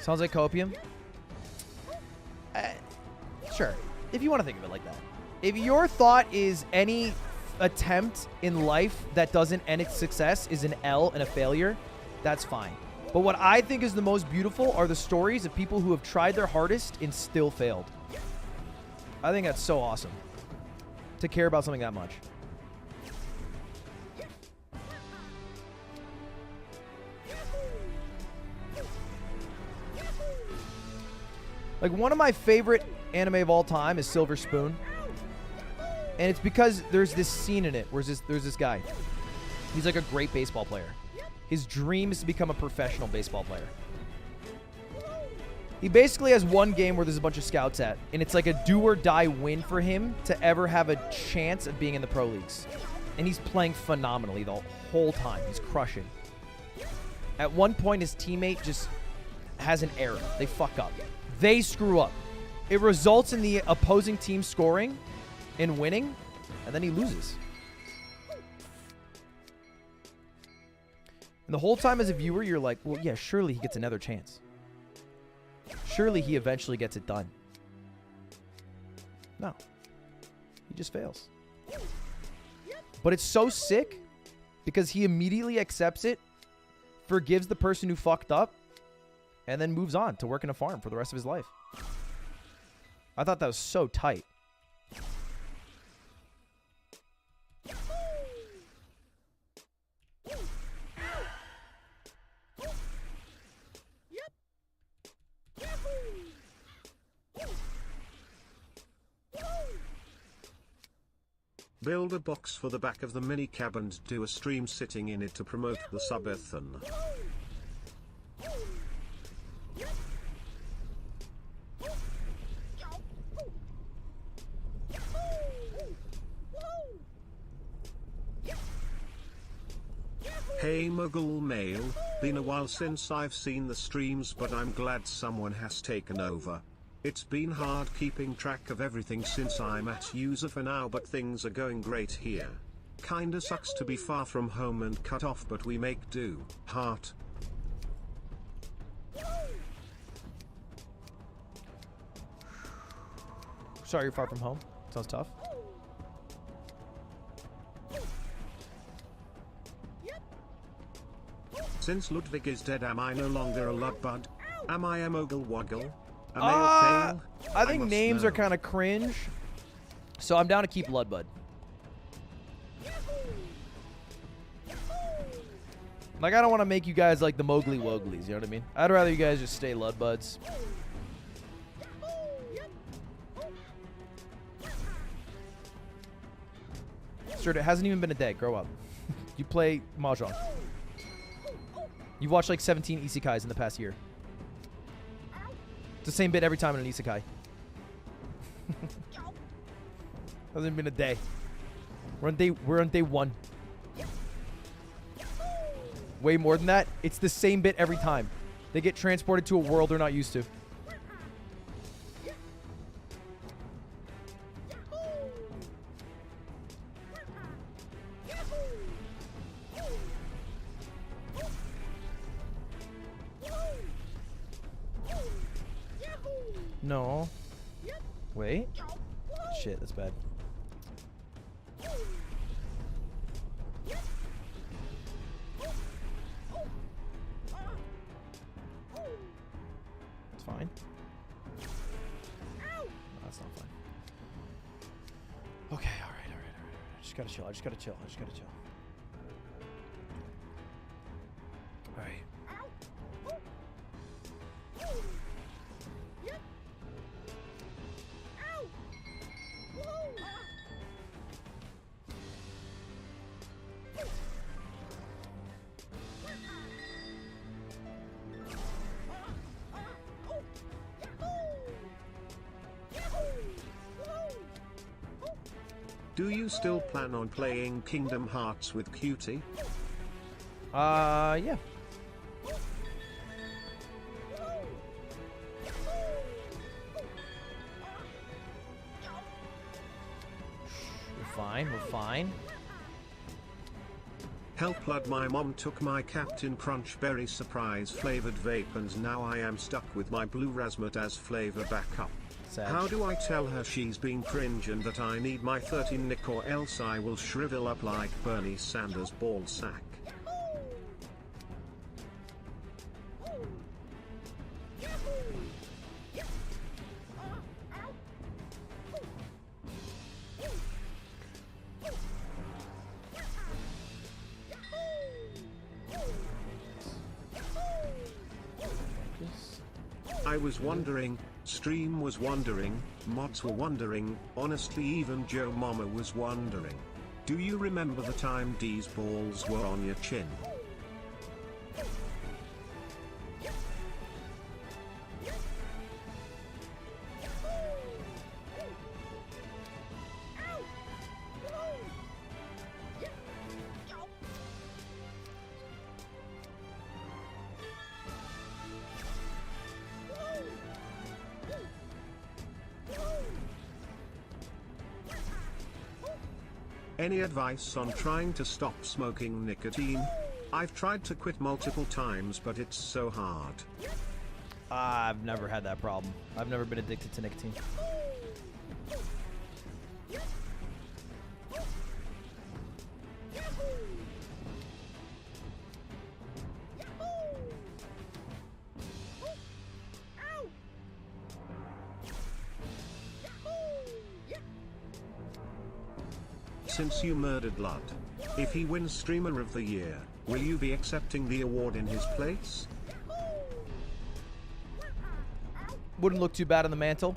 Sounds like copium. Sure, if you want to think of it like that. If your thought is any attempt in life that doesn't end its success is an L and a failure, that's fine. But what I think is the most beautiful are the stories of people who have tried their hardest and still failed. I think that's so awesome to care about something that much. Like, one of my favorite anime of all time is Silver Spoon. And it's because there's this scene in it where there's this guy. He's like a great baseball player. His dream is to become a professional baseball player. He basically has one game where there's a bunch of scouts at, and it's like a do-or-die win for him to ever have a chance of being in the pro leagues. And he's playing phenomenally the whole time. He's crushing. At one point, his teammate just has an error. They fuck up. They screw up. It results in the opposing team scoring and winning, and then he loses. And the whole time as a viewer, you're like, well, yeah, surely he gets another chance. Surely he eventually gets it done. No. He just fails. But it's so sick because he immediately accepts it, forgives the person who fucked up, and then moves on to work in a farm for the rest of his life. I thought that was so tight. Build a box for the back of the minicab and do a stream sitting in it to promote the subathon. Hey Mogul Mail, been a while since I've seen the streams, but I'm glad someone has taken over. It's been hard keeping track of everything since I'm at user for now, but things are going great here. Kinda sucks to be far from home and cut off, but we make do. Heart. Sorry you're far from home. Sounds tough. Since Ludwig is dead, am I no longer a Ludbud? Am I a Mogul Woggle? A male fail? I think must names know. are kind of cringe. So I'm down to keep Ludbud. Like, I don't want to make you guys like the Mowgli Woglies, you know what I mean? I'd rather you guys just stay Ludbuds. Sir, it hasn't even been a day. Grow up. You play Mahjong. You've watched like 17 isekais in the past year. It's the same bit every time in an isekai. Hasn't been a day. We're on day 1. Way more than that. It's the same bit every time. They get transported to a world they're not used to. No. Wait. Shit, that's bad. It's fine. No, that's not fine. Okay, alright. I just gotta chill. I just gotta chill. Alright. Do you still plan on playing Kingdom Hearts with Cutie? Yeah. We're fine. Help, Lud, my mom took my Captain Crunchberry surprise flavored vape and now I am stuck with my blue razzmatazz flavor backup. Sad. How do I tell her she's being cringe and that I need my 13 nick or else I will shrivel up like Bernie Sanders' ball sack? I was wondering, stream was wondering, mods were wondering, honestly even Joe Mama was wondering. Do you remember the time D's balls were on your chin? Any advice on trying to stop smoking nicotine? I've tried to quit multiple times, but it's so hard. I've never had that problem. I've never been addicted to nicotine. Since you murdered Lud, if he wins Streamer of the Year, will you be accepting the award in his place? Wouldn't look too bad on the mantle.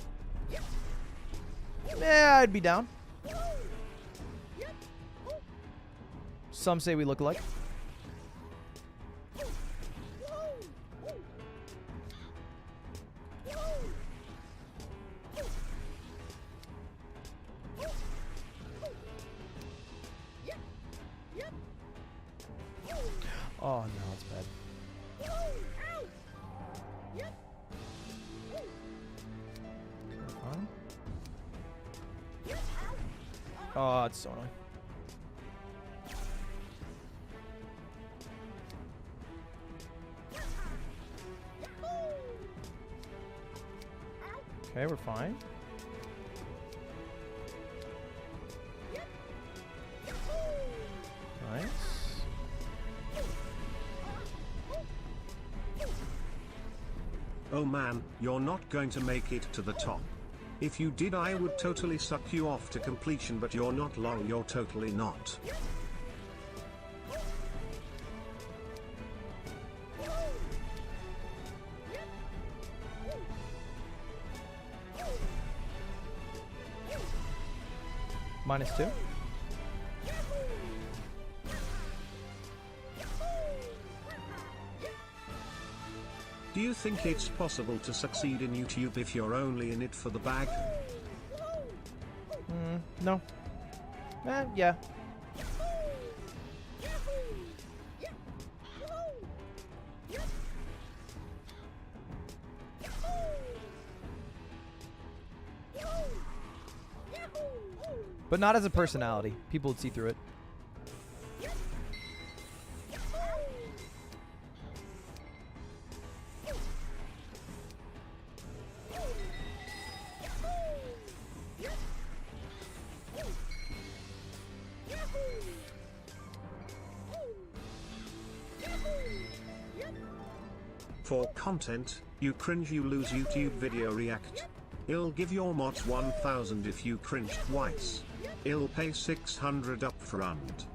Yeah, I'd be down. Some say we look alike. Oh no, it's bad. Oh, it's so annoying. Okay, we're fine. Nice. Oh man, you're not going to make it to the top. If you did, I would totally suck you off to completion, but you're not. Lol, you're totally not. -2. Do you think it's possible to succeed in YouTube if you're only in it for the bag? No. Yeah. But not as a personality. People would see through it. For content, you cringe, you lose YouTube video react. I'll give your mods 1000 if you cringe twice. I'll pay 600 upfront.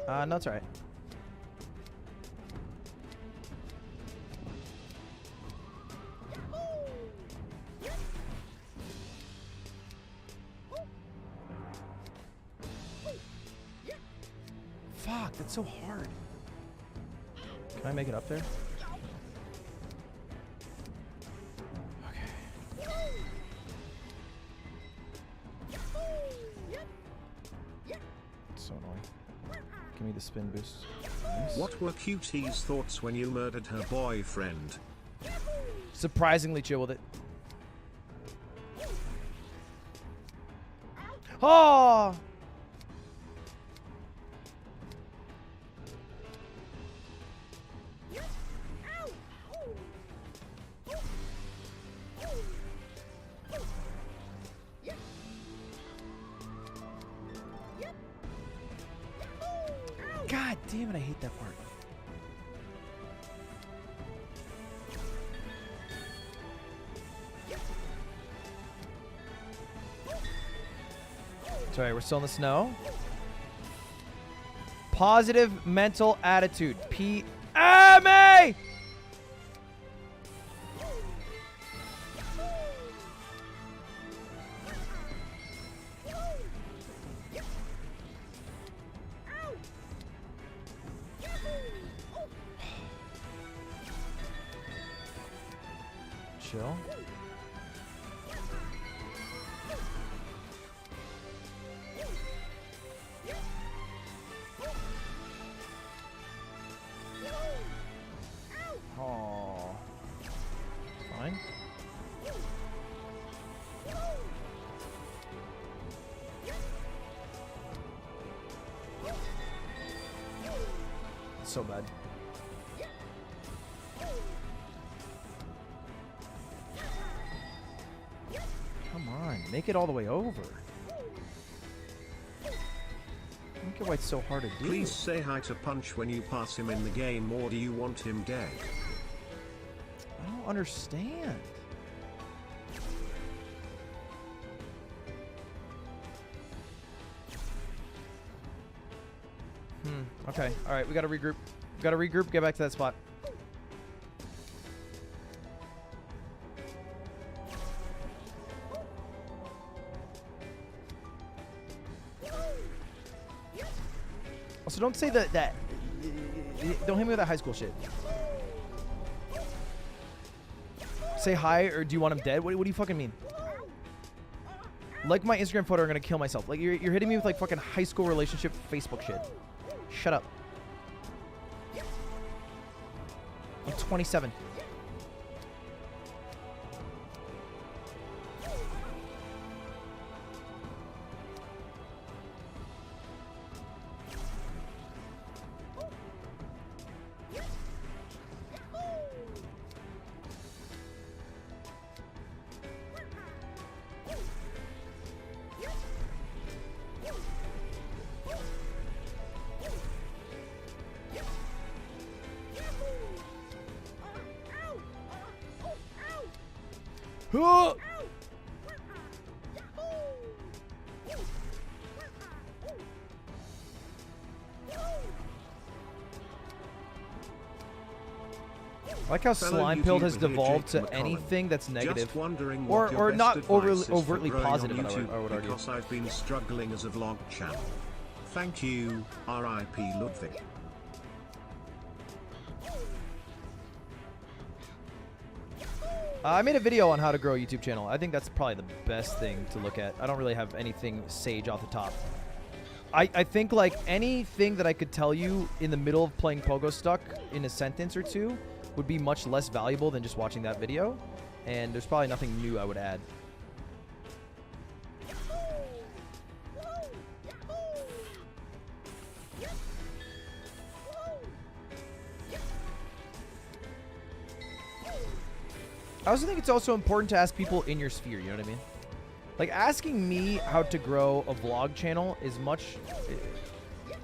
No, that's alright. Fuck, that's so hard. Can I make it up there? So annoying. Give me the spin boost. Nice. What were Cutie's thoughts when you murdered her boyfriend? Surprisingly chill with it. Oh! God damn it, I hate that part. It's alright, we're still in the snow. Positive mental attitude. PMA! Chill. Oh. Fine. So bad. Come on, make it all the way over. I don't get why it's so hard to do. Please say hi to Punch when you pass him in the game, or do you want him dead? I don't understand. Okay. All right, we gotta regroup. We gotta regroup. Get back to that spot. Also, don't say that. Don't hit me with that high school shit. Say hi, or do you want him dead? What do you fucking mean? Like my Instagram photo, I'm gonna kill myself. Like you're hitting me with like fucking high school relationship Facebook shit. Shut up. I'm 27. Huh! I like how Fellow Slime Pilled has YouTuber here, devolved Jake to McCollum. anything that's negative. Just wondering or what your best not advice is for overtly growing positive, on I YouTube, would argue. because I've been struggling as a vlog channel. Thank you, R.I.P. Ludwig. I made a video on how to grow a YouTube channel. I think that's probably the best thing to look at. I don't really have anything sage off the top. I think like anything that I could tell you in the middle of playing Pogostuck in a sentence or two would be much less valuable than just watching that video. And there's probably nothing new I would add. I also think it's also important to ask people in your sphere, you know what I mean? Like, asking me how to grow a vlog channel is much...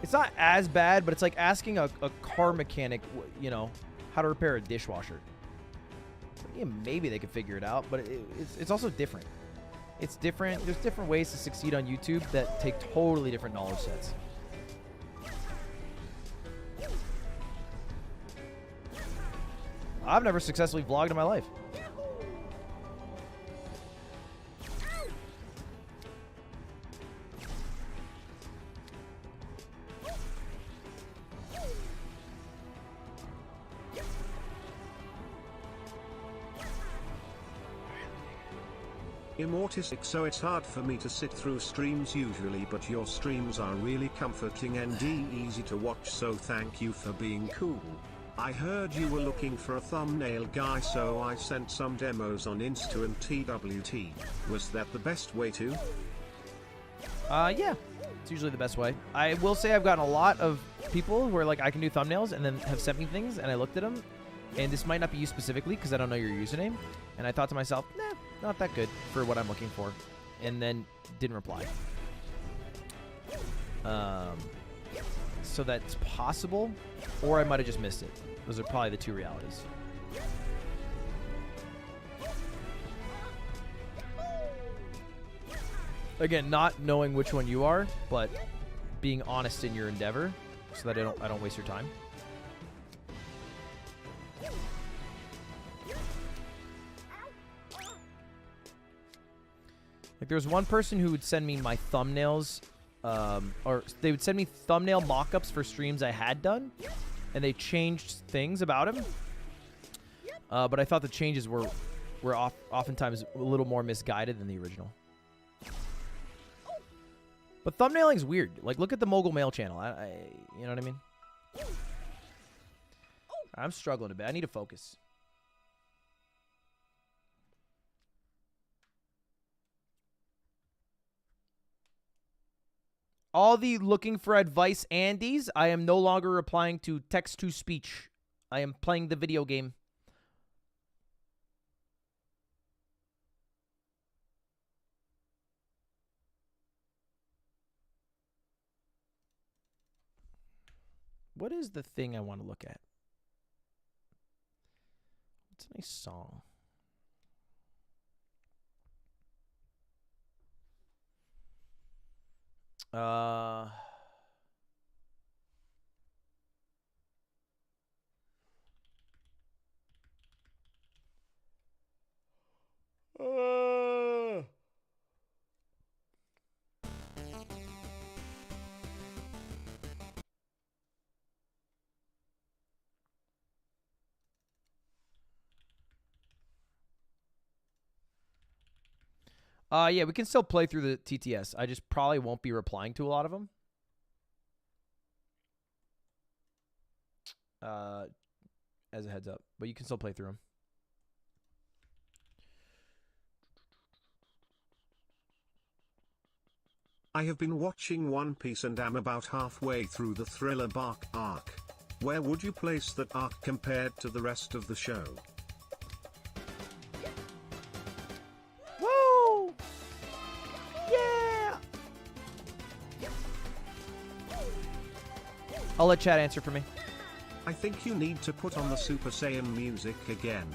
It's not as bad, but it's like asking a car mechanic, you know, how to repair a dishwasher. Yeah, maybe they could figure it out, but it's also different. It's different. There's different ways to succeed on YouTube that take totally different knowledge sets. I've never successfully vlogged in my life. Immortis, so it's hard for me to sit through streams usually, but your streams are really comforting and easy to watch, so thank you for being cool. I heard you were looking for a thumbnail guy, so I sent some demos on Insta and TWT. Was that the best way to? Yeah. It's usually the best way. I will say I've gotten a lot of people where like I can do thumbnails and then have sent me things and I looked at them, and this might not be you specifically because I don't know your username, and I thought to myself, nah, not that good for what I'm looking for, and then didn't reply. So that's possible, or I might have just missed it. Those are probably the two realities. Again, not knowing which one you are, but being honest in your endeavor so that I don't waste your time. Like, there was one person who would send me my thumbnails, or they would send me thumbnail mock-ups for streams I had done, and they changed things about him. But I thought the changes were oftentimes a little more misguided than the original. But thumbnailing's weird. Like, look at the Mogul Mail channel. You know what I mean? I'm struggling a bit. I need to focus. All the looking for advice Andes, I am no longer replying to text-to-speech. I am playing the video game. What is the thing I want to look at? What's a nice song? Yeah, we can still play through the TTS. I just probably won't be replying to a lot of them. As a heads up. But you can still play through them. I have been watching One Piece and am about halfway through the Thriller Bark arc. Where would you place that arc compared to the rest of the show? Woo! Yeah! I'll let chat answer for me. I think you need to put on the Super Saiyan music again.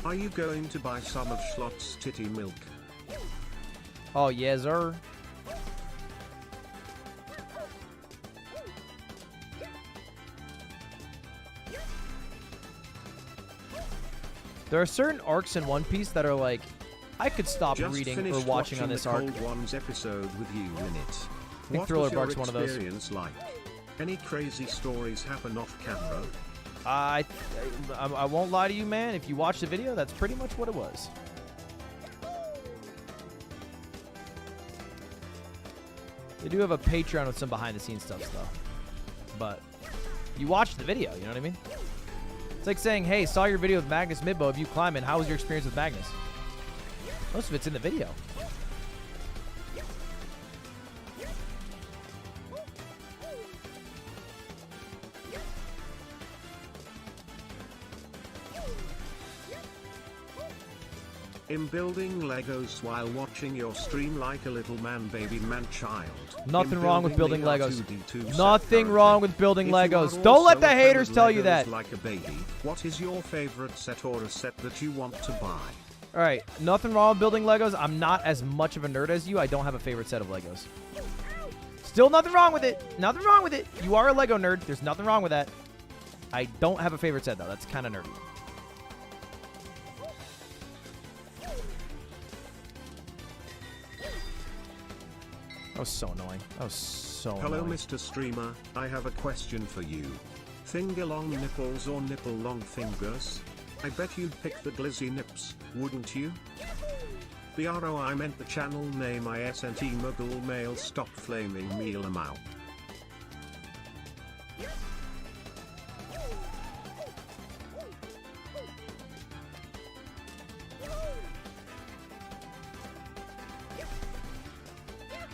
Are you going to buy some of Schlot's titty milk? Oh, yes, sir. There are certain arcs in One Piece that are like, I could stop Just reading or watching on this the arc. Cold Ones episode with you in it. think What Thriller was your Bark's one of those. experience like? Any crazy stories happen off camera? I won't lie to you, man. If you watch the video, that's pretty much what it was. They do have a Patreon with some behind-the-scenes stuff, though. But you watch the video, you know what I mean? It's like saying, hey, saw your video with Magnus Midbow of you climbing. How was your experience with Magnus? Most of it's in the video. In building Legos while watching your stream like a little man, baby man, child. Nothing wrong with building the Legos. R2D2 set Nothing wrong with building If you are Legos. Don't let also the a fan haters of tell you Legos that. Like a baby, what is your favorite set or a set that you want to buy? All right, nothing wrong with building Legos. I'm not as much of a nerd as you. I don't have a favorite set of Legos. Still nothing wrong with it. Nothing wrong with it. You are a Lego nerd. There's nothing wrong with that. I don't have a favorite set, though. That's kind of nerdy. That was so annoying. That was so Hello, annoying. Mr. Streamer. I have a question for you. Finger long nipples or nipple long fingers? I bet you'd pick the glizzy nips, wouldn't you? BRO, I meant the channel name ISNT Mogul Mail. Stop flaming me Lamau.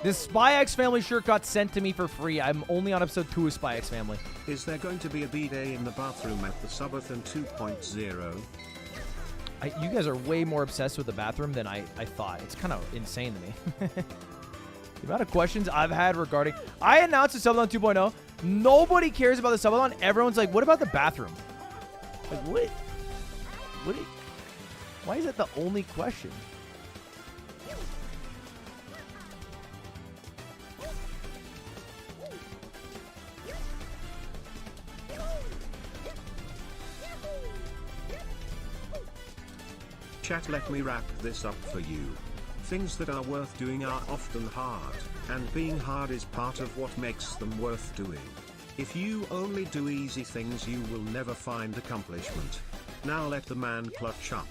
This Spy X Family shirt got sent to me for free. I'm only on episode 2 of Spy X Family. Is there going to be a bidet in the bathroom at the Subathon 2.0? You guys are way more obsessed with the bathroom than I thought. It's kind of insane to me. The amount of questions I've had regarding... I announced the Subathon 2.0. Nobody cares about the Subathon. Everyone's like, what about the bathroom? Like, what? Why is that the only question? Chat, let me wrap this up for you. Things that are worth doing are often hard, and being hard is part of what makes them worth doing. If you only do easy things, you will never find accomplishment. Now let the man clutch up.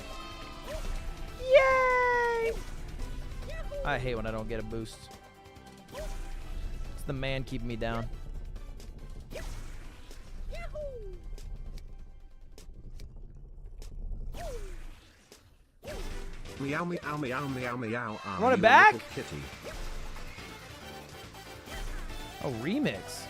Yay! I hate when I don't get a boost. It's the man keeping me down. Meow meow meow meow meow. Run it you back? little kitty. Oh, remix.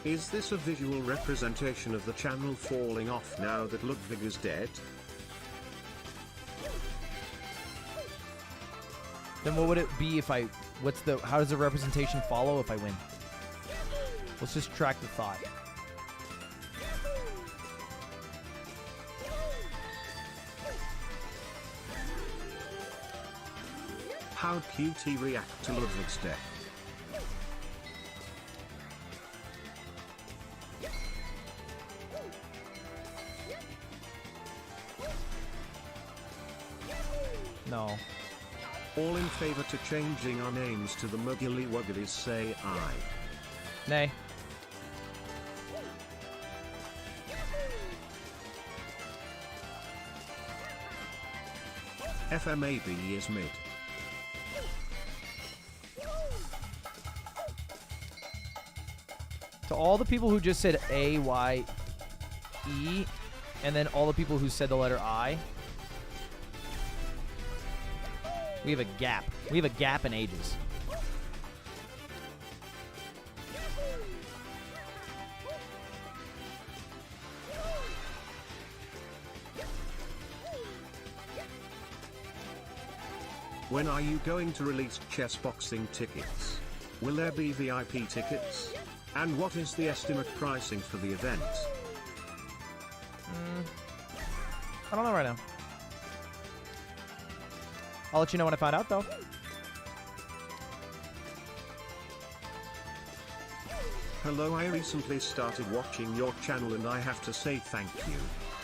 Is this a visual representation of the channel falling off now that Ludwig is dead? Then what would it be if I... How does the representation follow if I win? Let's just track the thought. How'd QT react to Ludwig's death? No. All in favor to changing our names to the Muggly Wugglies say aye. Nay. FMAB is mid. To all the people who just said A-Y-E, and then all the people who said the letter I, we have a gap. We have a gap in ages. When are you going to release chess boxing tickets? Will there be VIP tickets? And what is the estimate pricing for the event? I don't know right now. I'll let you know when I find out, though. Hello, I recently started watching your channel and I have to say thank you.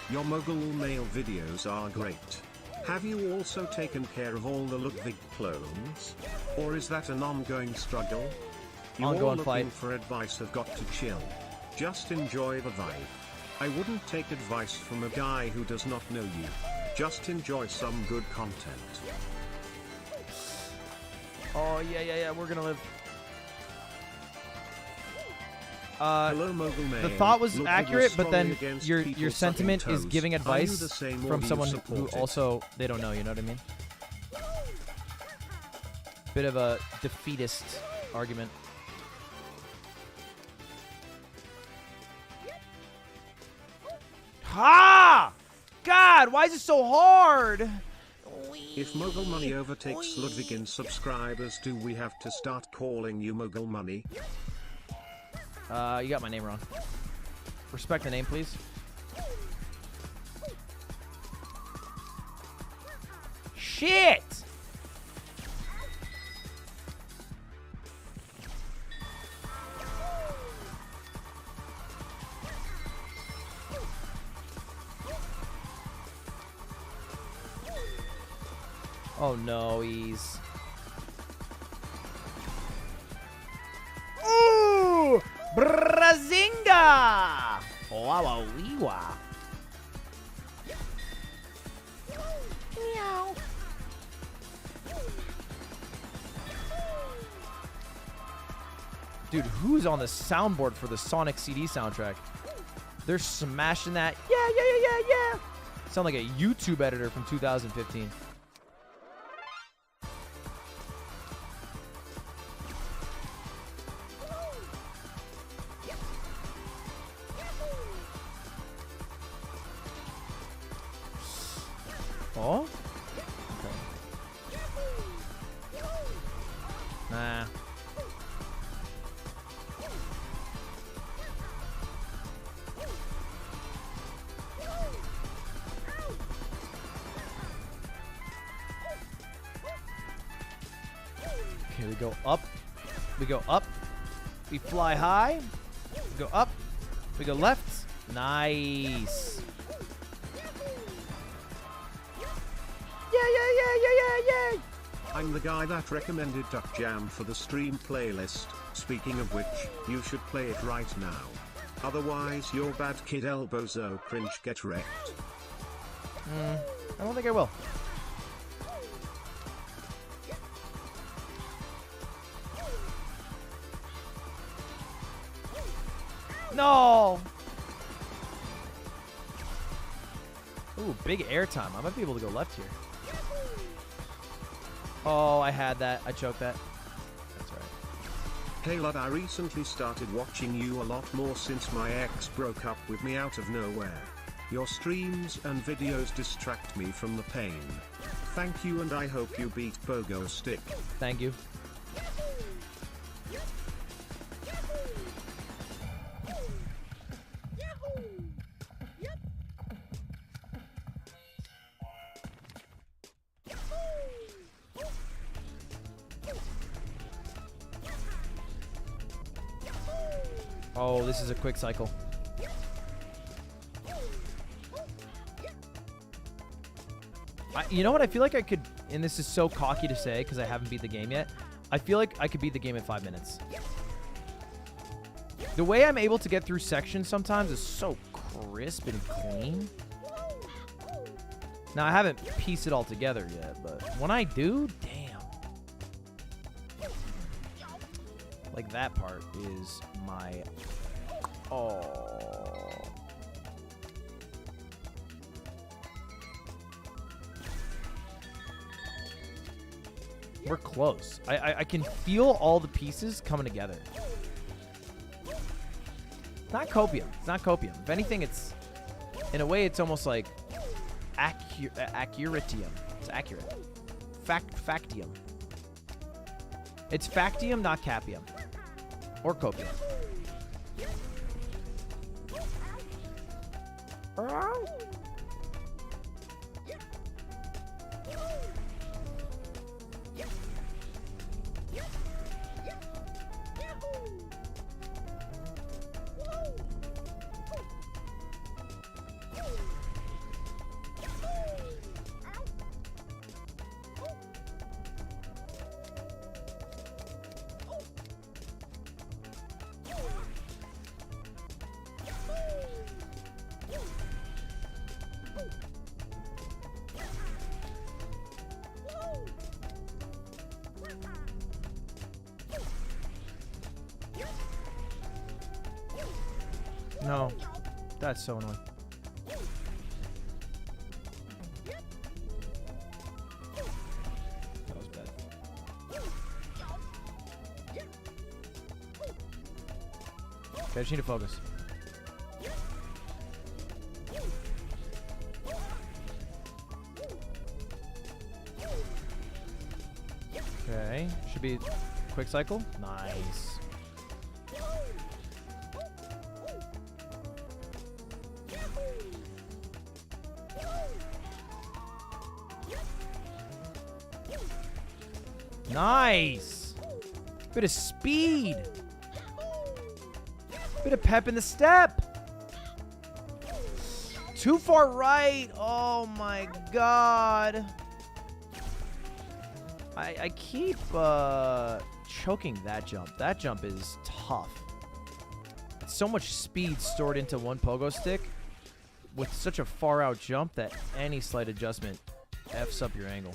Your Mogul Mail videos are great. Have you also taken care of all the Ludwig clones? Or is that an ongoing struggle? You're all Ongoing looking fight. for advice, have got to chill. Just enjoy the vibe. I wouldn't take advice from a guy who does not know you. Just enjoy some good content. Oh, yeah, we're gonna live. Hello, Mogul Mail. The thought was Ludwig accurate, but then strongly against your people sentiment sucking is toes. giving Are you advice the same or from do you someone who support it? also they don't know. You know what I mean? Bit of a defeatist argument. Ha! God, why is it so hard? If Mogul Money overtakes Ludwig in subscribers, do we have to start calling you Mogul Money? You got my name wrong. Respect the name, please. Shit! Oh no, he's... Ooh! Brazinga! Wow, wow. Meow. Dude, who's on the soundboard for the Sonic CD soundtrack? They're smashing that. Yeah. Sound like a YouTube editor from 2015. Oh? Okay. Nah. Okay, we go up. We go up. We fly high. We go up. We go left. Nice. Yeah. I'm the guy that recommended Duck Jam for the stream playlist. Speaking of which, you should play it right now. Otherwise your bad kid elbozo cringe get wrecked. I don't think I will. No! Ooh, big airtime. I might be able to go left here. Oh, I had that. I choked that. That's right. Hey lad, I recently started watching you a lot more since my ex broke up with me out of nowhere. Your streams and videos distract me from the pain. Thank you, and I hope you beat Pogostuck. Thank you. Oh, this is a quick cycle. You know what? I feel like I could, and this is so cocky to say because I haven't beat the game yet. I feel like I could beat the game in 5 minutes. The way I'm able to get through sections sometimes is so crisp and clean. Now, I haven't pieced it all together yet, but when I do, damn. Like, that part is my... Oh. We're close. I can feel all the pieces coming together. It's not copium. It's not copium. If anything, it's... In a way, it's almost like... accuratium. It's accurate. Factium. It's Factium, not Capium. Or Copium. No, that's so annoying. That was bad. Okay, I just need to focus. Okay, should be quick cycle. Nice. Nice. Bit of speed. Bit of pep in the step. Too far right. Oh my god. I keep choking that jump. That jump is tough. It's so much speed stored into one pogo stick with such a far out jump that any slight adjustment F's up your angle.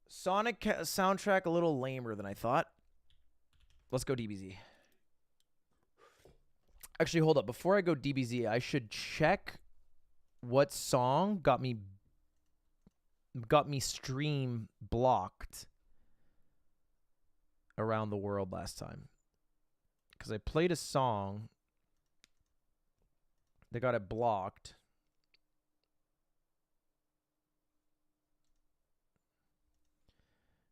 Sonic soundtrack a little lamer than I thought. Let's go DBZ. Actually, hold up. Before I go DBZ, I should check what song got me stream blocked around the world last time. Because I played a song that got it blocked.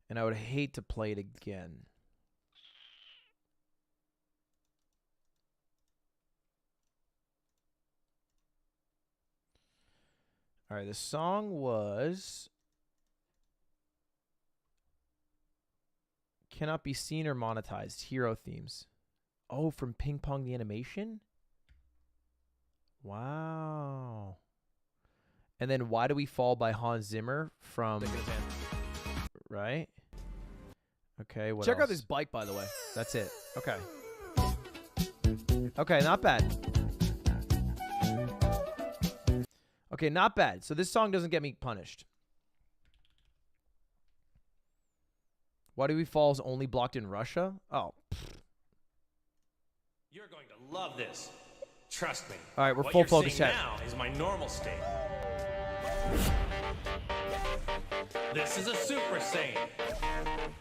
And I would hate to play it again. All right, the song was Cannot Be Seen or Monetized, Hero Themes. Oh, from Ping Pong the Animation? Wow. And then Why Do We Fall by Hans Zimmer from... Right? Okay, what Check else? out this bike, by the way. That's it. Okay. Okay, not bad. Okay, not bad. So this song doesn't get me punished. Why Do We Fall is only blocked in Russia? Oh. You're going to love this. Trust me. All right, we're what full you're focus seeing chat. now is my normal state. This is a Super Saiyan.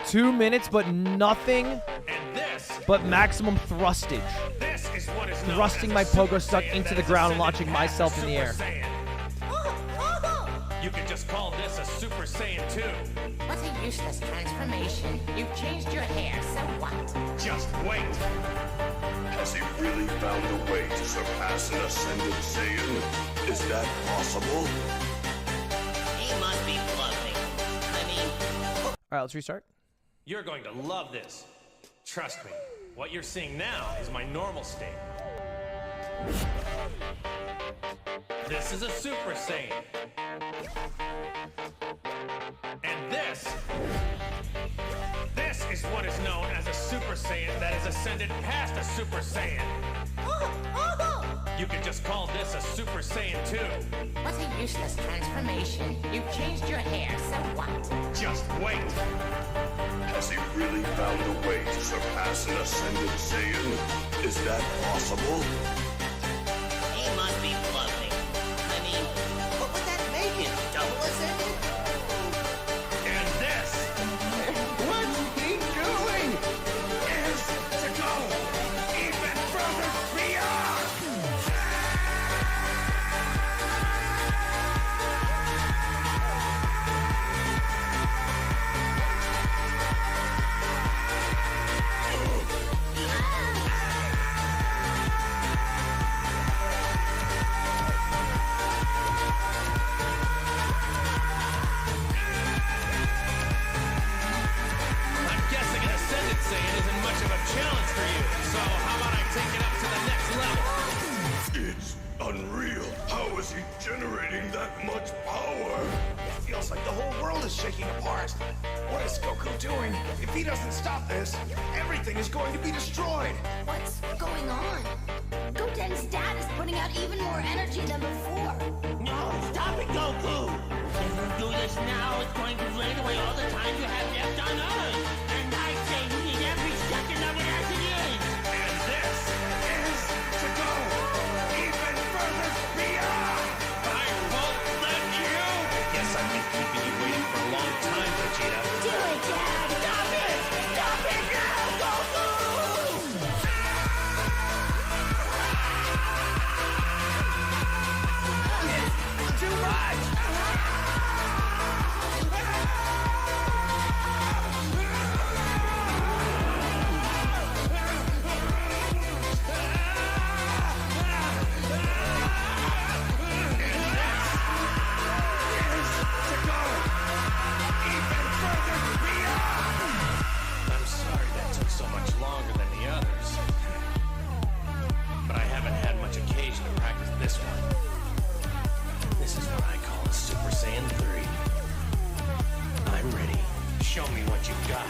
2 minutes, but nothing And this but maximum thrustage. This is what is known Thrusting as my a Super Pogostuck Saiyan into that the is ground and ascended launching past myself a in the air. Super Saiyan. You could just call this a Super Saiyan 2. What's a useless transformation? You've changed your hair, so what? Just wait. Has he really found a way to surpass an ascended Saiyan? Is that possible? He must be bluffing. I mean... All right, let's restart. You're going to love this. Trust me. What you're seeing now is my normal state. This is a Super Saiyan. And this is what is known as a Super Saiyan that has ascended past a Super Saiyan. You could just call this a Super Saiyan 2. What's a useless transformation? You've changed your hair, so what? Just wait. Has he really found a way to surpass an ascended Saiyan? Is that possible? He must be bluffing. I mean, what would that make him? Double ascended? And this What's he doing? is to go even further beyond. that much power. It feels like the whole world is shaking apart. What is Goku doing? If he doesn't stop this, everything is going to be destroyed. What's going on? Goten's dad is putting out even more energy than before. No, stop it, Goku! If you do this now, it's going to drain away all the time you have left on Earth. And I say you need every second of it as it is. And this is to go even further beyond. I won't let you! Guess I've been keeping you waiting for a long time, Vegeta. Do it, Dad! Stop it! Stop it now, Goku! Too much! I'm sorry that took so much longer than the others. But I haven't had much occasion to practice this one. This is what I call a Super Saiyan 3. I'm ready. Show me what you've got.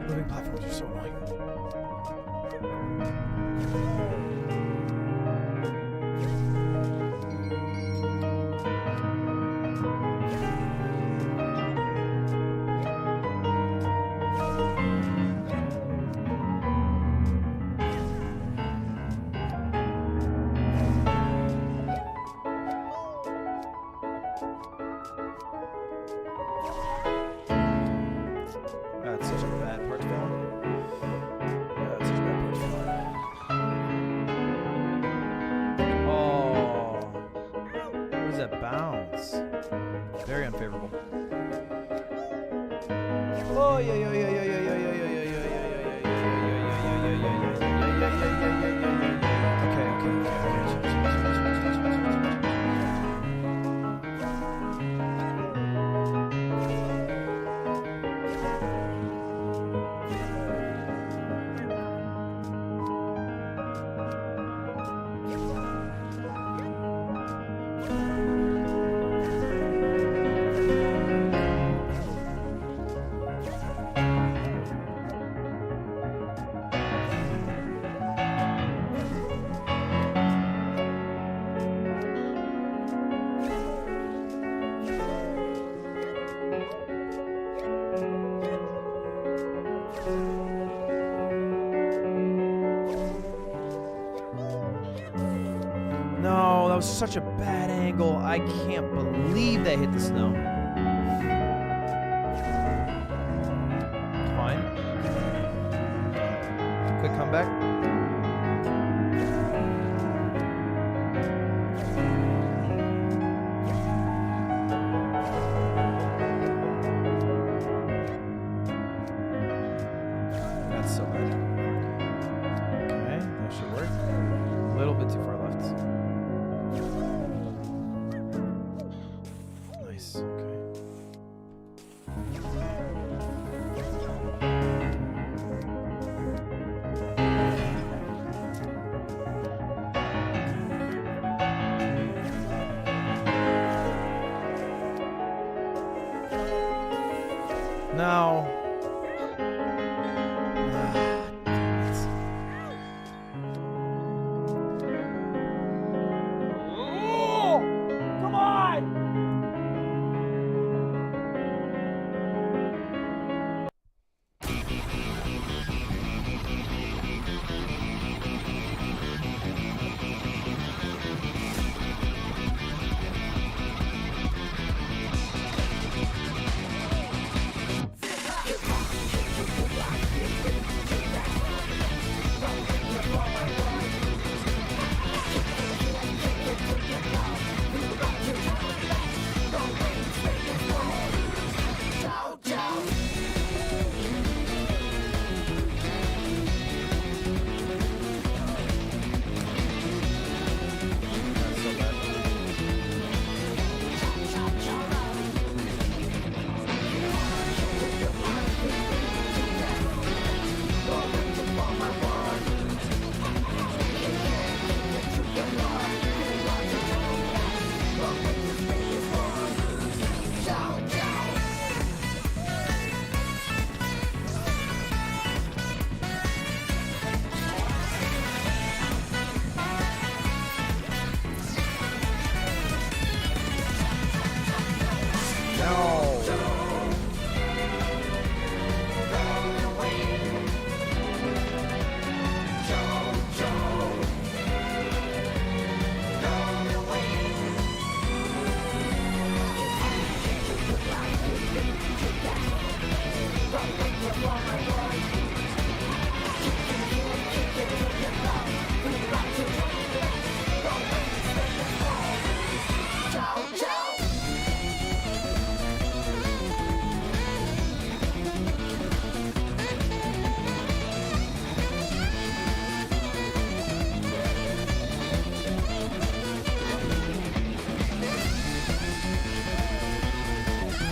Moving platforms are so annoying. That's such a bad part to fill in. That's such a bad part to fill in. Oh. What is that bounce? Very unfavorable. Oh, yeah, yeah, yeah, yeah, yeah, yeah, yeah, yeah, yeah, yeah, yeah. Okay. No, that was such a bad angle. I can't believe that hit the snow. Fine. Quick comeback. That's so bad. Okay, that should work. A little bit too far left. Nice, okay. Now, come on!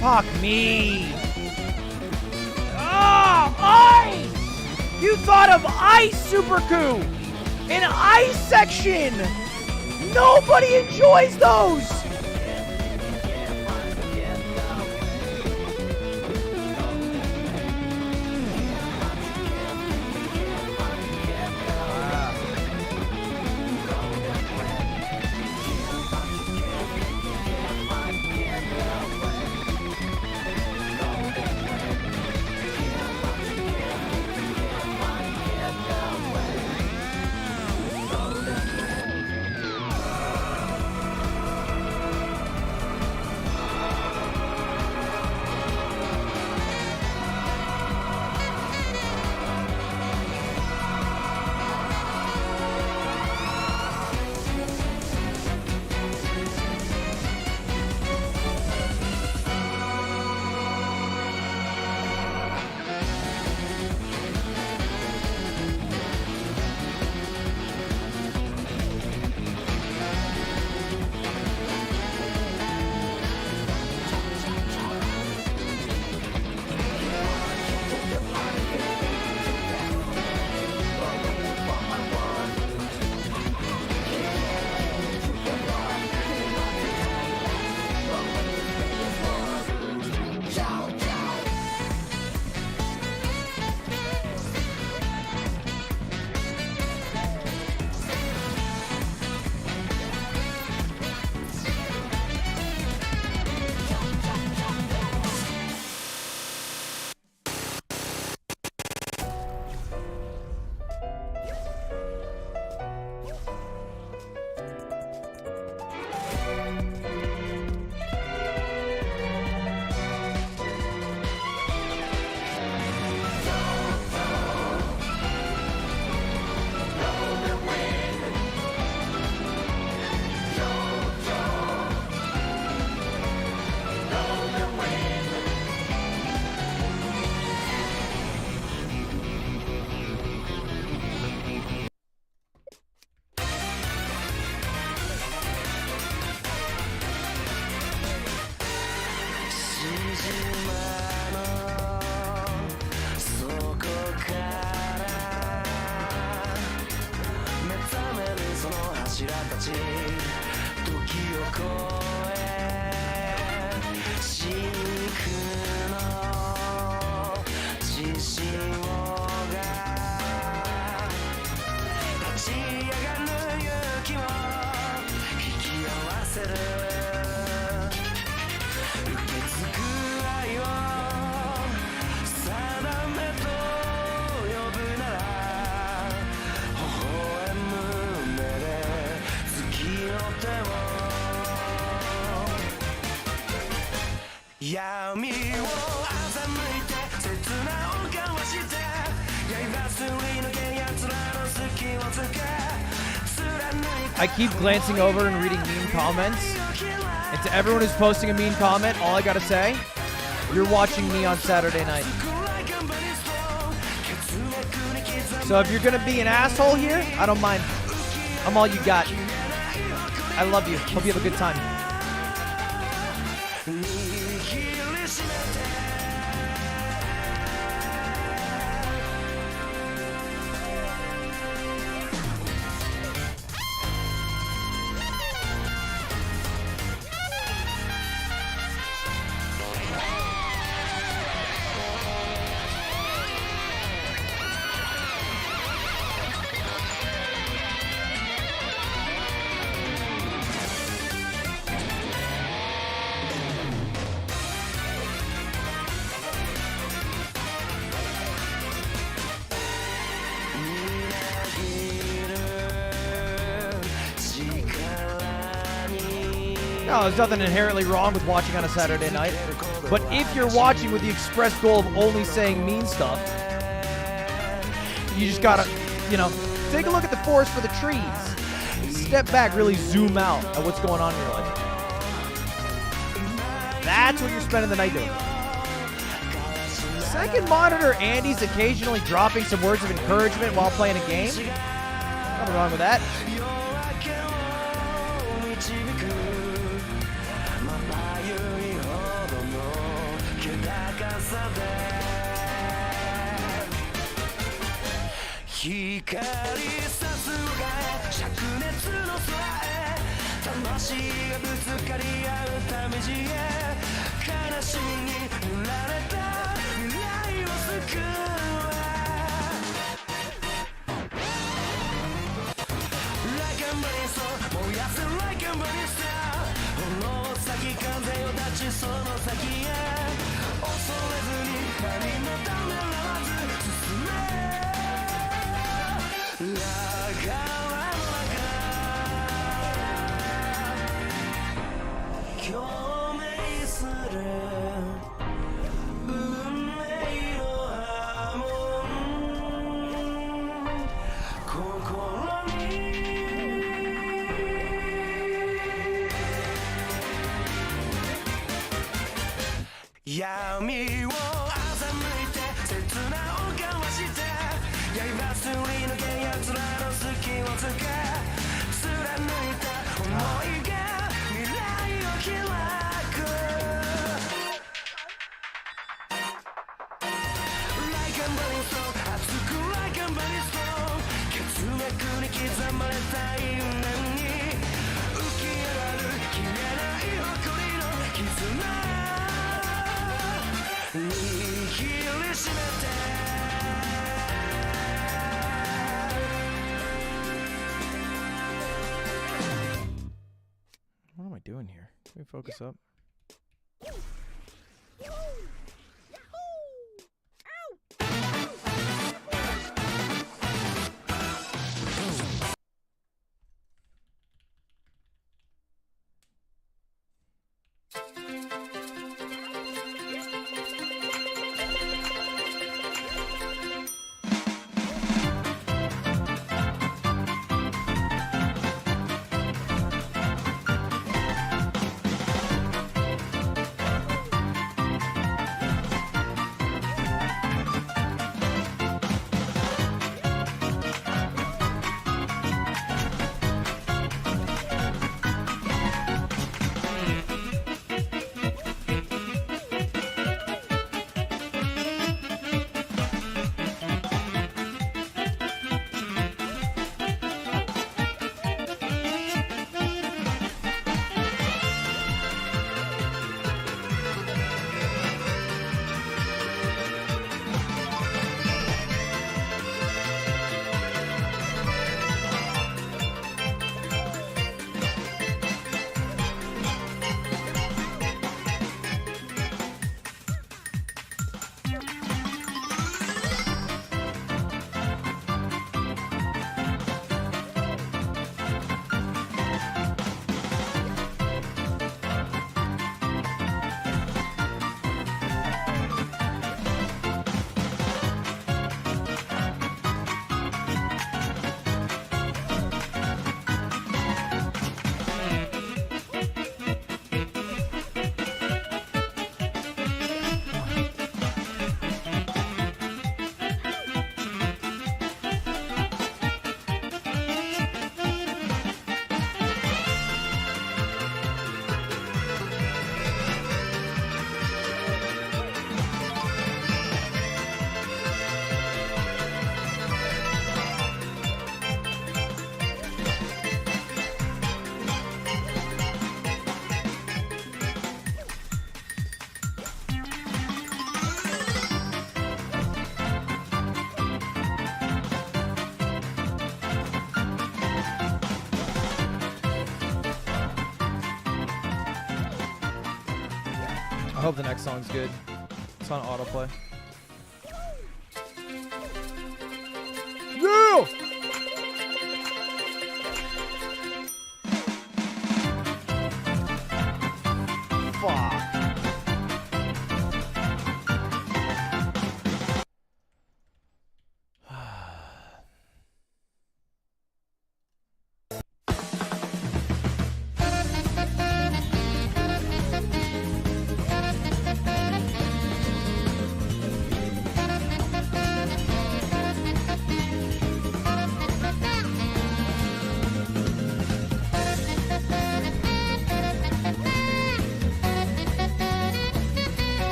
Fuck me. Oh, ice! You thought of ice, Super Coup! An ice section! Nobody enjoys those! ち時を超え真空の自信をが立ち上がる勇気を引き合わせる受け継ぐ愛を定めと呼ぶなら微笑む目で月の手を闇を欺いて切な音交わして刃すり抜け奴らの隙をつけ I keep glancing over and reading mean comments. And to everyone who's posting a mean comment, all I gotta say, you're watching me on Saturday night. So if you're gonna be an asshole here, I don't mind. I'm all you got. I love you. Hope you have a good time. No, there's nothing inherently wrong with watching on a Saturday night. But if you're watching with the express goal of only saying mean stuff, you just gotta, you know, take a look at the forest for the trees. Step back, really zoom out at what's going on in your life. That's what you're spending the night doing. Second monitor, Andy's occasionally dropping some words of encouragement while playing a game. Nothing wrong with that. What am I doing here? Can we focus up? I hope the next song's good. It's on autoplay. Yeah! Fuck.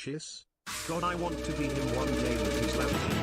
purchase? God, I want to be him one day with his Lamborghini.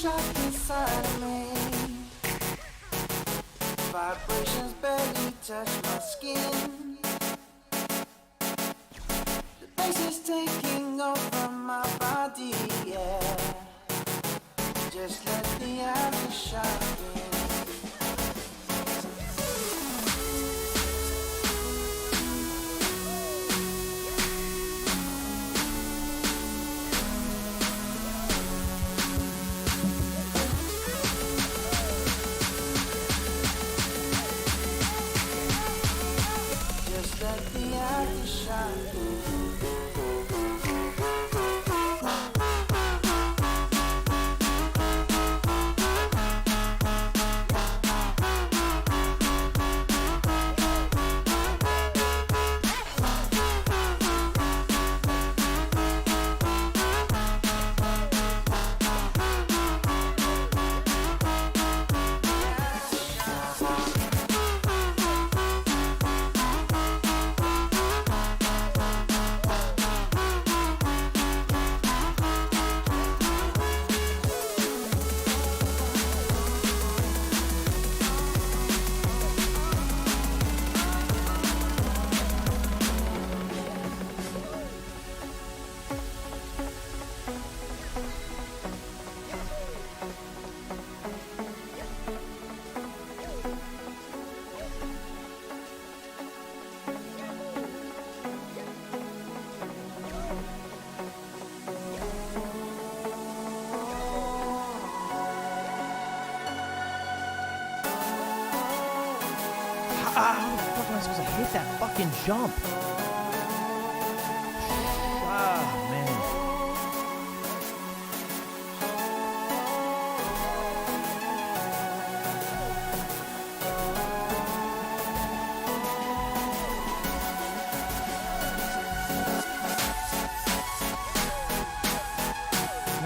shock inside of me. Vibrations barely touch my skin. The bass is taking over my body, yeah. Just let the aftershock in. Just let the aftershock in. How the fuck am I supposed to hit that fucking jump? Ah, man.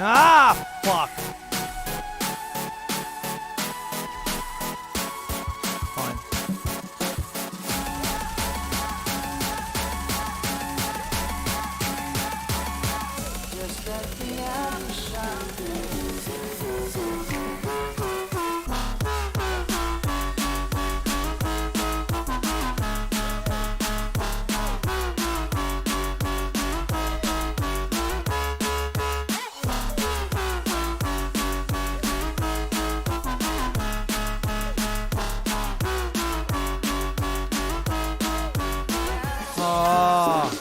Ah, fuck. Fine. Just let the aftershock in. Oh.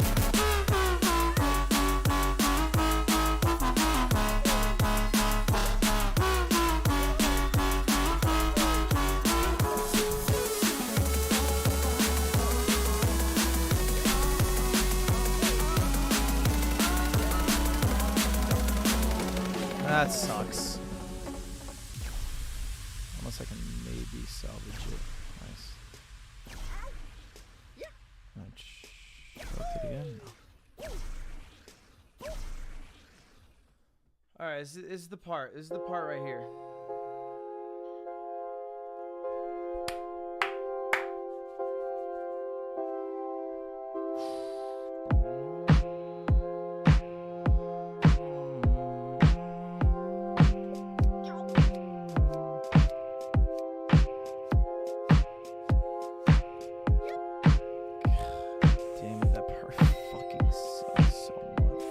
That sucks. Unless I can maybe salvage it. Nice. Choked it again? No. Alright, this is the part. This is the part right here. Damn it, that part fucking sucks so much.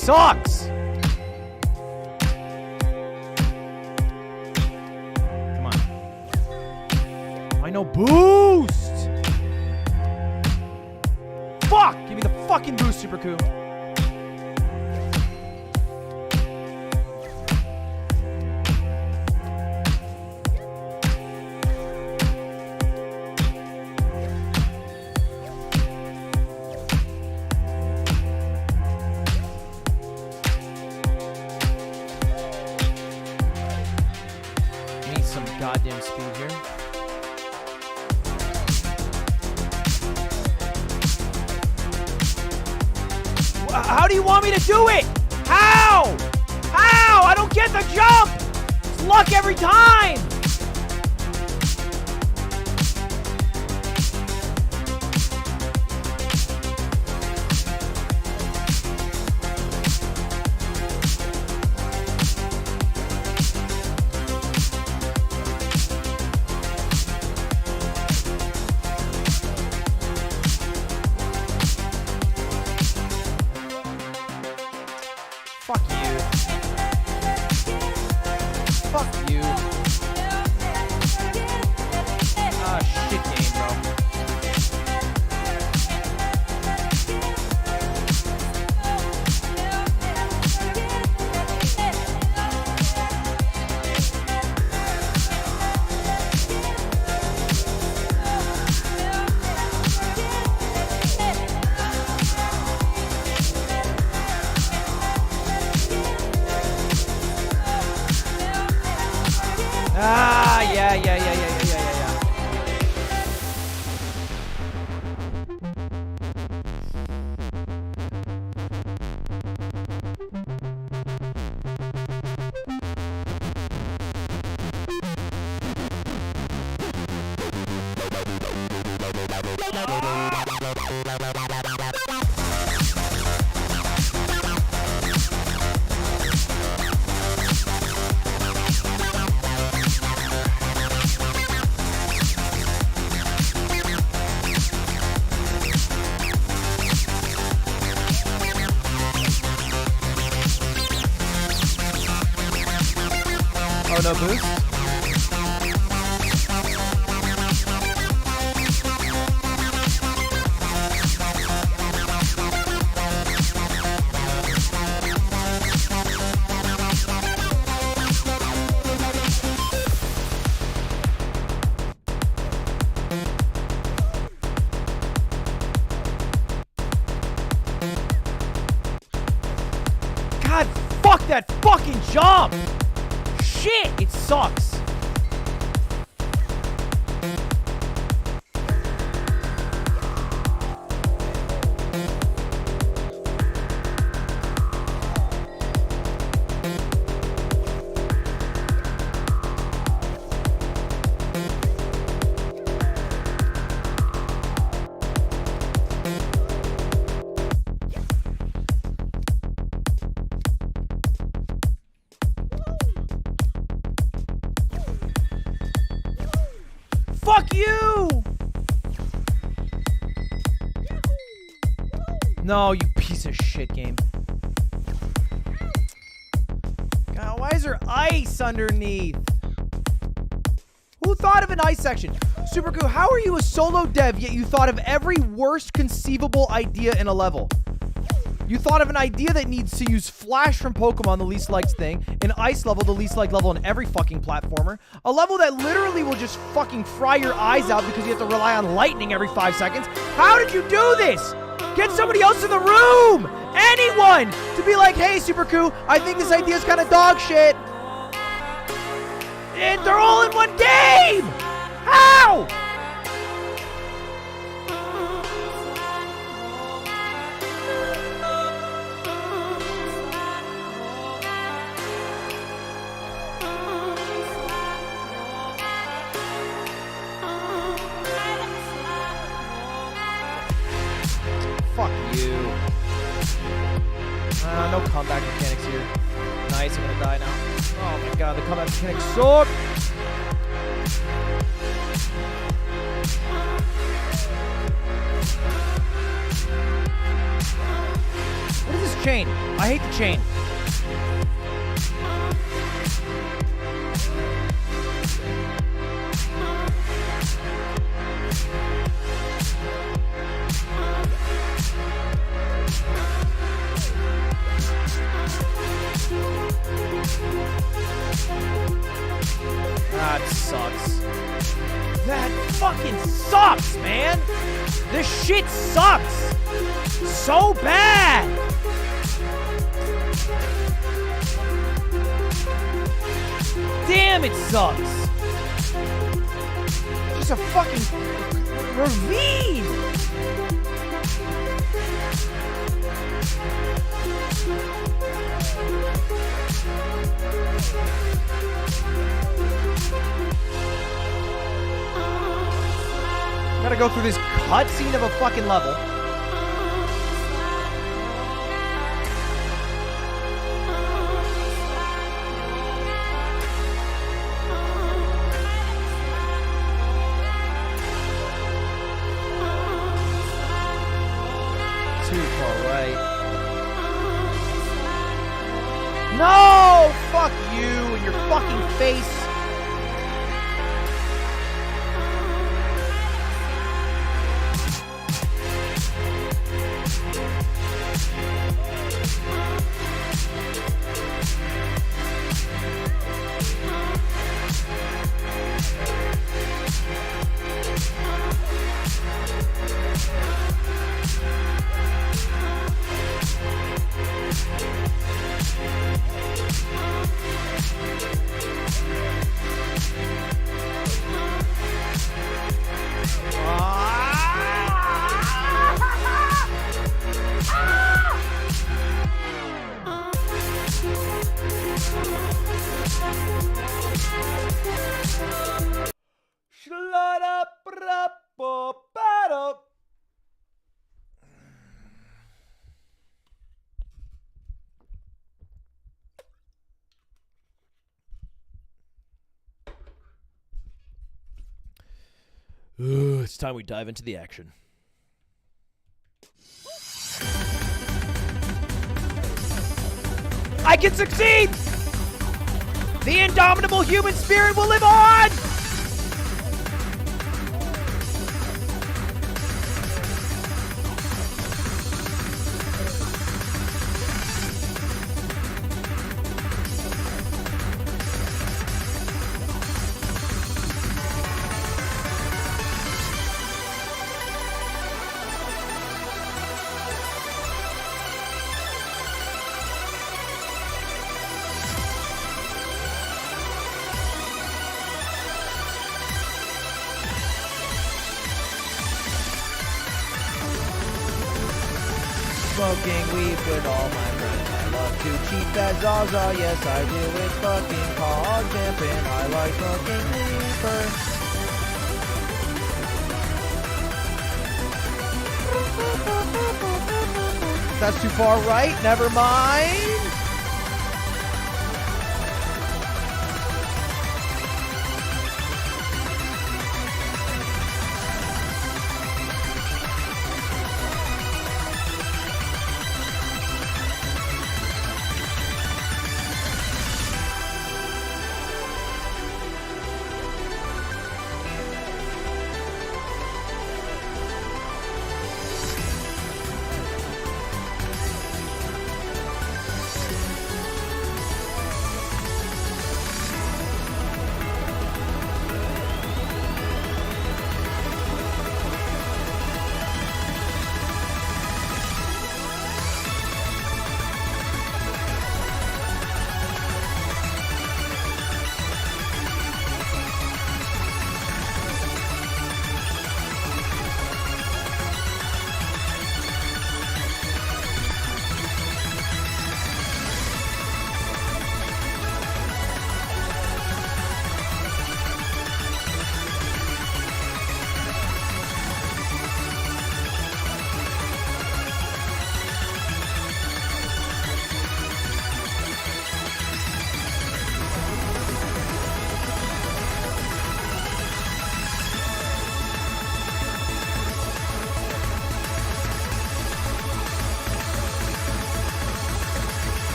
sucks. Come on. I know boost. Fuck! Give me the fucking boost, Super Coup. Need some goddamn speed here. How do you want me to do it? How? How? I don't get the jump! It's luck every time! Fuck you. Fuck you. Ah, shit game, bro. Ah, yeah. Oh, no boost? God, fuck that fucking jump! Shit, it sucks. Fuck you! No, you piece of shit game. God, why is there ice underneath? Who thought of an ice section? Super Coup, how are you a solo dev yet you thought of every worst conceivable idea in a level? You thought of an idea that needs to use Flash from Pokemon, the least liked thing, an ice level, the least liked level in every fucking platformer, a level that literally will just fucking fry your eyes out because you have to rely on lightning every 5 seconds. How did you do this? Get somebody else in the room! Anyone! To be like, hey, Super Coup, I think this idea is kind of dog shit. And they're all in one game! How? Fuck you. No comeback mechanics here. Nice, I'm gonna die now. Oh my god, the comeback mechanics suck! What is this chain. I hate the chain. That sucks. That fucking sucks, man. This shit sucks. So bad. Damn, it sucks. Just a fucking ravine. Gotta go through this cutscene of a fucking level. Too far right. No! Fuck you and your fucking face. It's time we dive into the action. I can succeed! The indomitable human spirit will live on! Smoking weed with all my friends. I love to cheat that Zaza, yes I do. It's fucking called dipping. I like smoking reefer. That's too far right, never mind.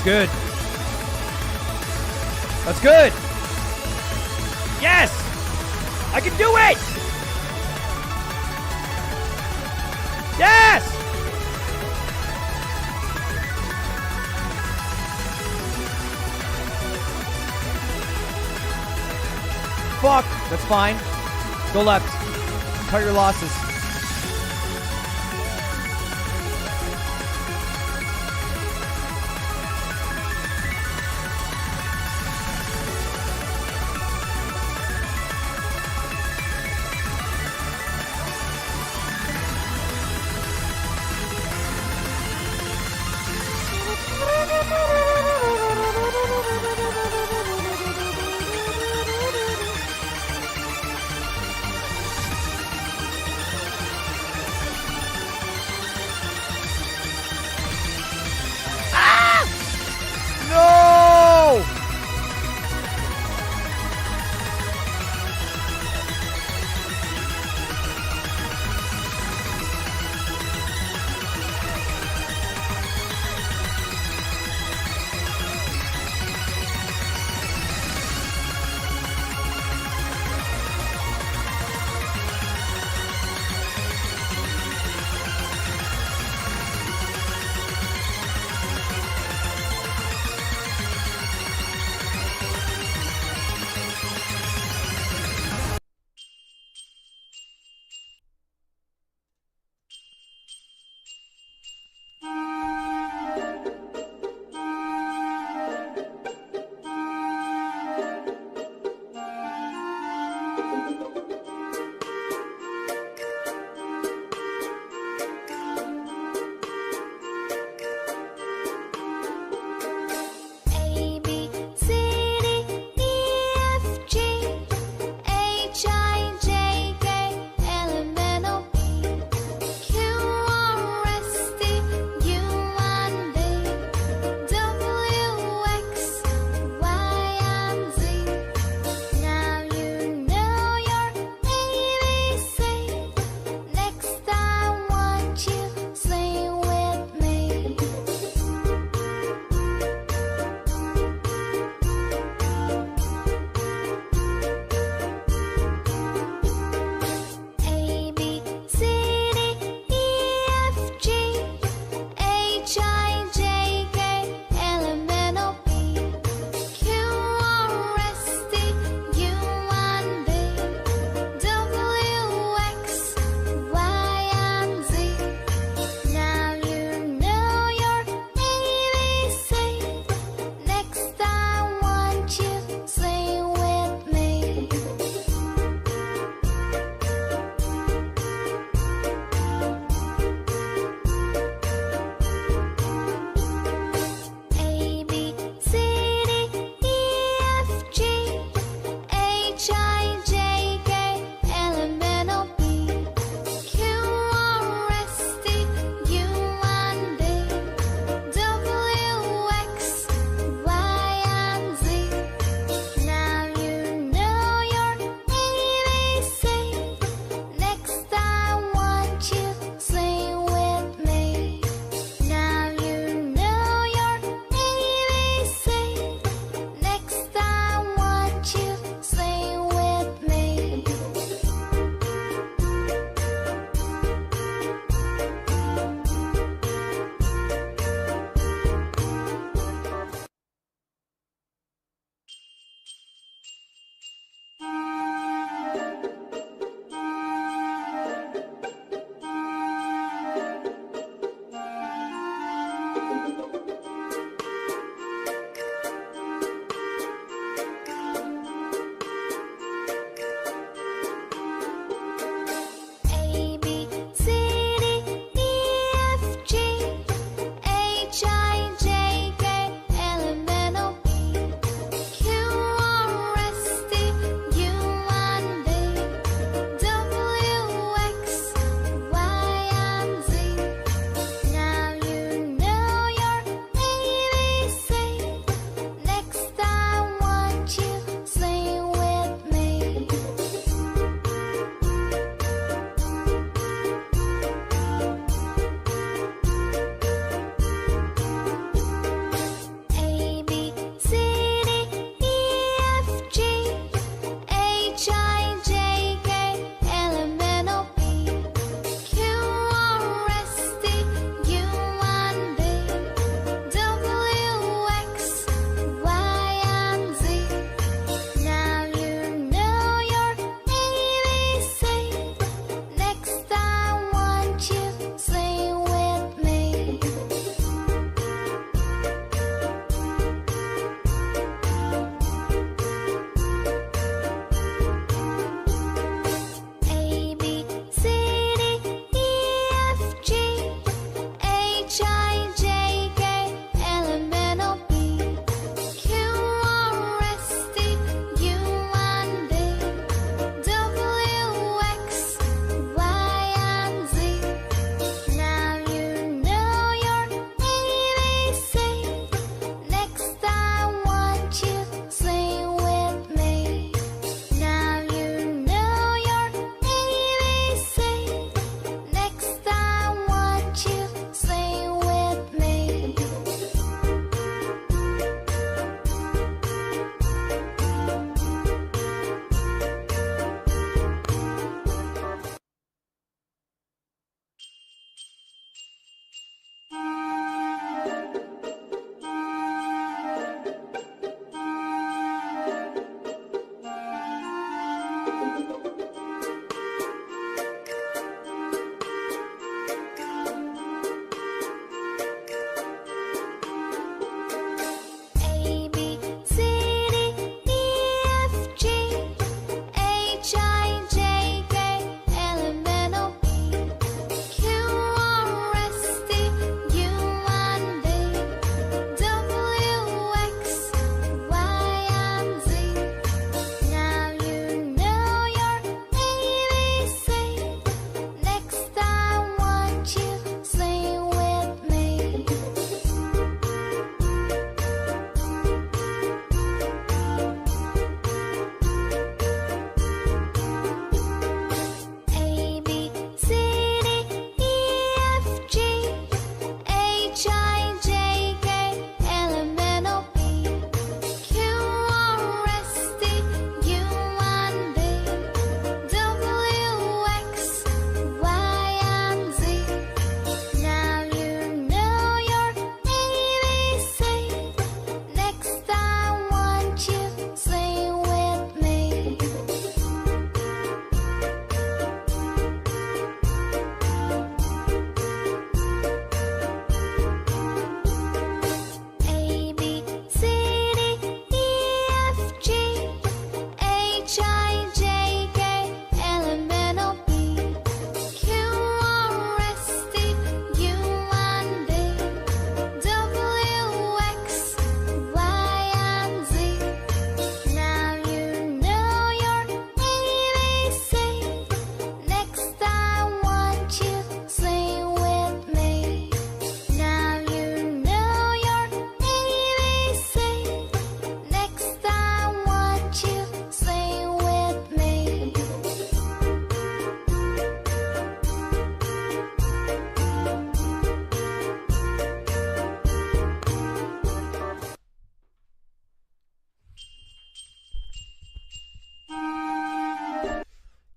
good. That's good. Yes! I can do it! Yes! Fuck. That's fine. Go left. Cut your losses.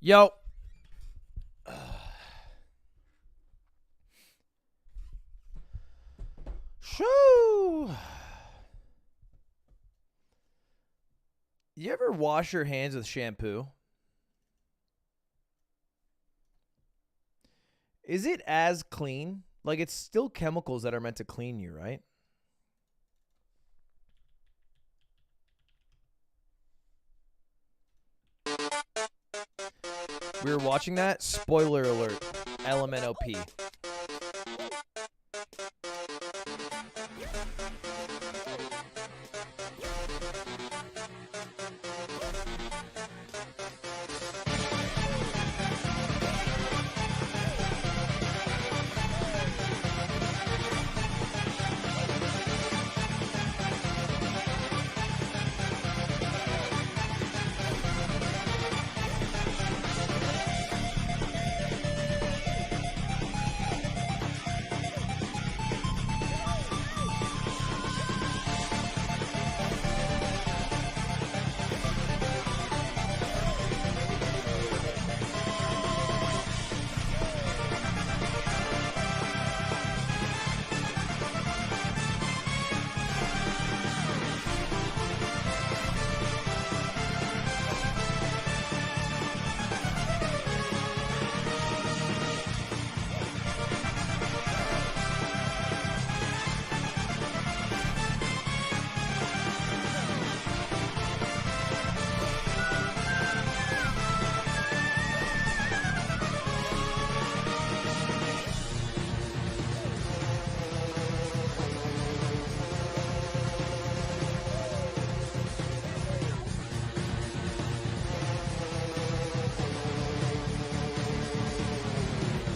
Yo. Shoo. You ever wash your hands with shampoo? Is it as clean? Like, it's still chemicals that are meant to clean you, right? We were watching that. Spoiler alert. LMNOP.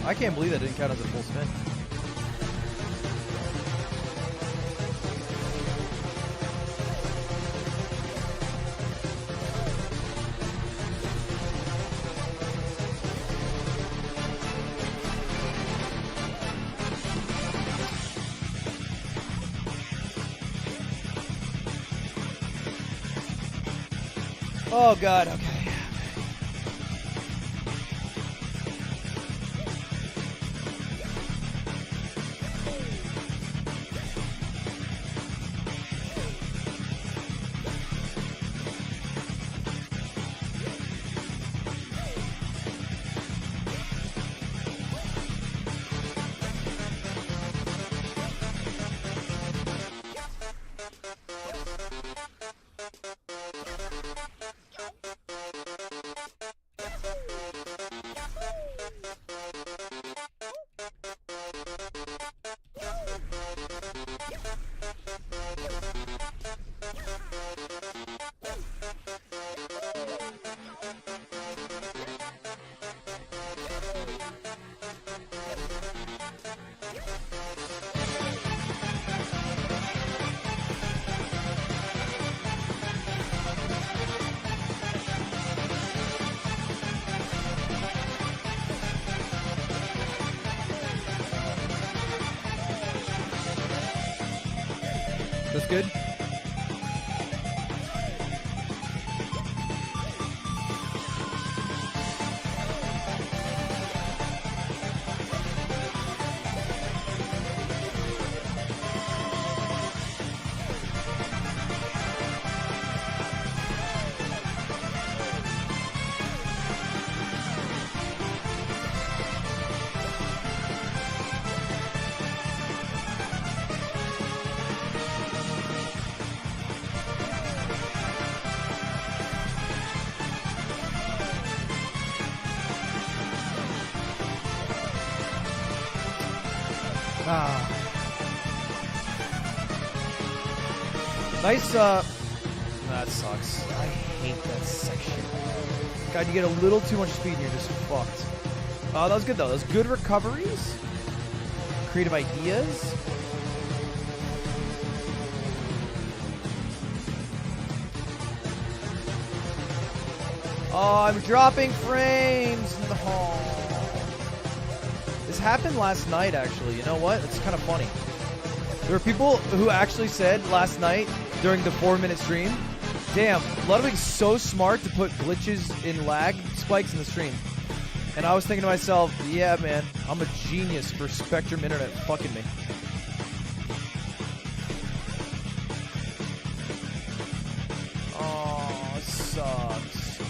I can't believe that didn't count as a full spin. Oh, God. Okay. That's good. Nice, that sucks. I hate that section. God, you get a little too much speed and you're just fucked. That was good, though. Those good recoveries. Creative ideas. Oh, I'm dropping frames in the hall. This happened last night, actually. You know what? It's kind of funny. There were people who actually said last night during the 4-minute stream, damn, Ludwig's so smart to put glitches in lag spikes in the stream. And I was thinking to myself, yeah, man, I'm a genius for Spectrum Internet fucking me. Oh, it sucks.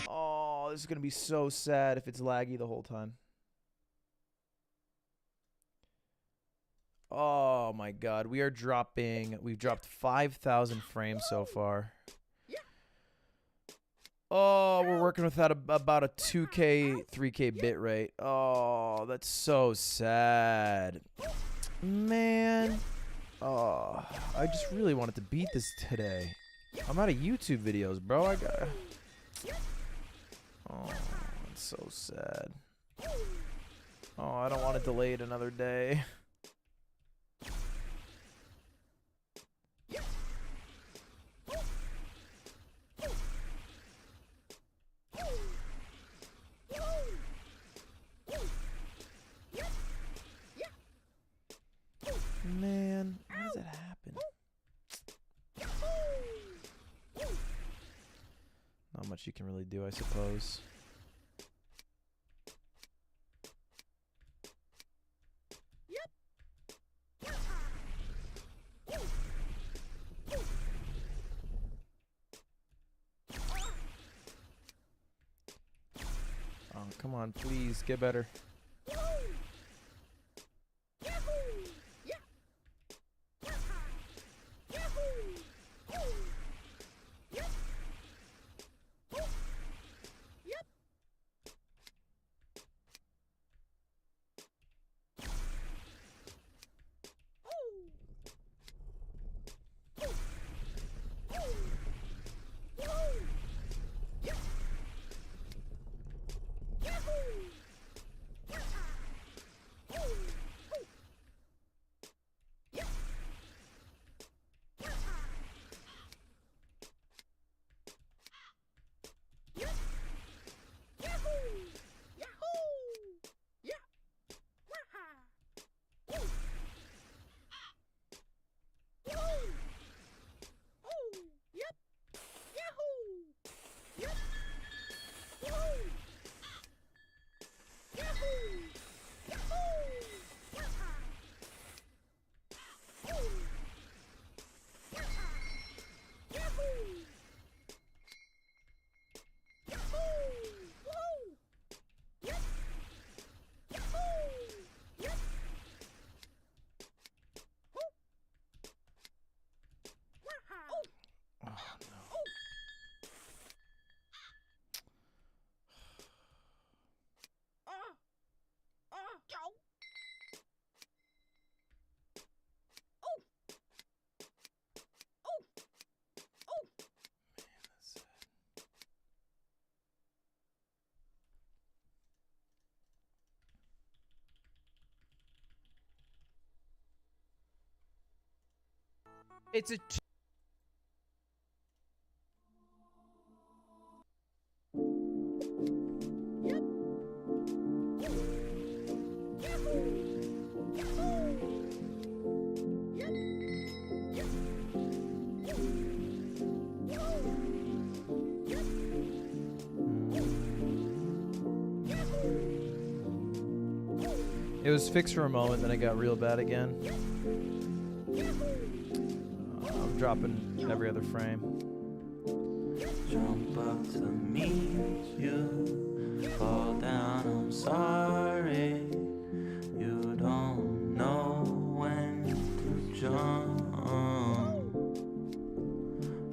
Oh, this is going to be so sad if it's laggy the whole time. Oh my god, we've dropped 5,000 frames so far. Oh, we're working with about a 2K, 3K bit rate. Oh, that's so sad. Man. Oh, I just really wanted to beat this today. I'm out of YouTube videos, bro. I gotta... Oh, it's so sad. Oh, I don't want to delay it another day. Man, how does that happen? Not much you can really do, I suppose. Oh, come on, please, get better. It's a... It was fixed for a moment, then it got real bad again. I'm dropping every other frame. Jump up to meet you, fall down, I'm sorry. You don't know when to jump.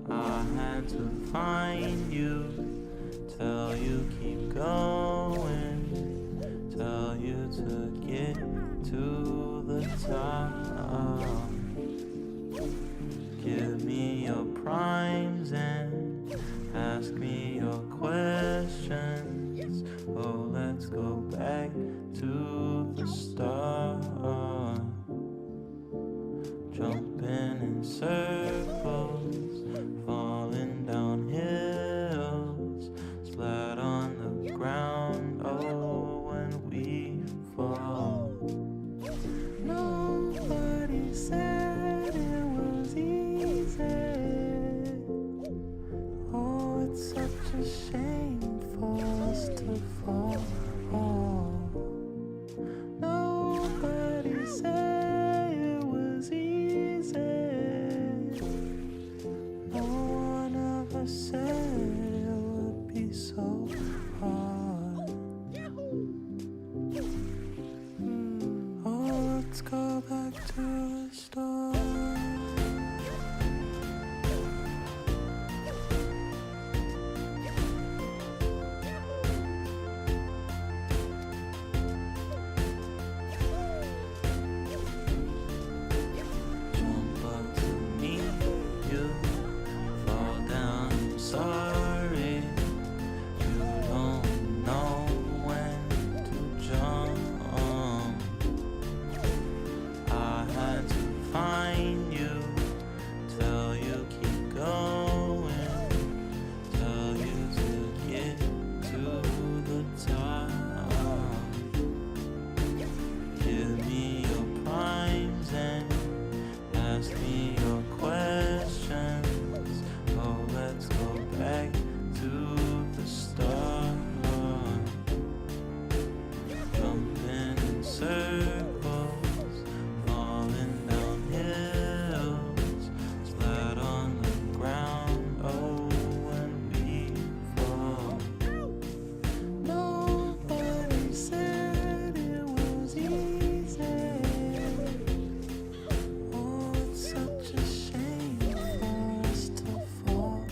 I had to find you, tell you keep going, tell you to get to the top. Give me your primes and ask me your questions. Oh, let's go back to the start. Jumping in circles, falling down hills, splat on the ground. Oh, when we fall, nobody said it was easy. Oh, it's such a shame. Jumping in circles, falling down hills, flat on the ground. Oh, when we fall. Nobody said it was easy. Oh, it's such a shame for us to fall.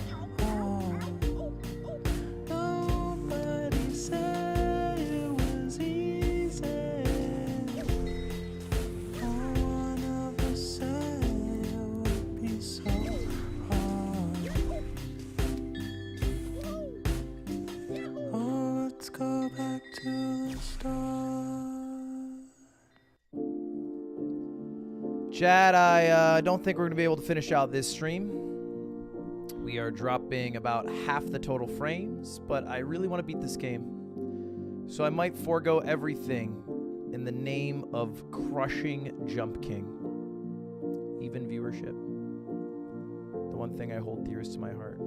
Nobody said it was easy. No one ever said it would be so hard. Oh, let's go back to the start. Chad, I don't think we're going to be able to finish out this stream. We are dropping about half the total frames, but I really want to beat this game. So I might forego everything in the name of crushing Jump King. Even viewership. The one thing I hold dearest to my heart.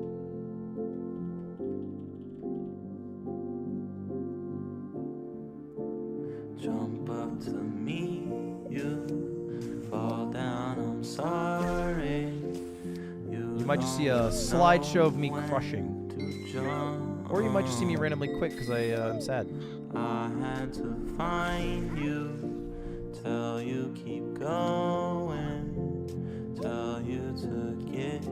Jump up to me, you fall down, I'm sorry. You might just see a slideshow of me crushing. Or you might just see me randomly quit because I'm sad. I had to find you, tell you keep going, tell you to get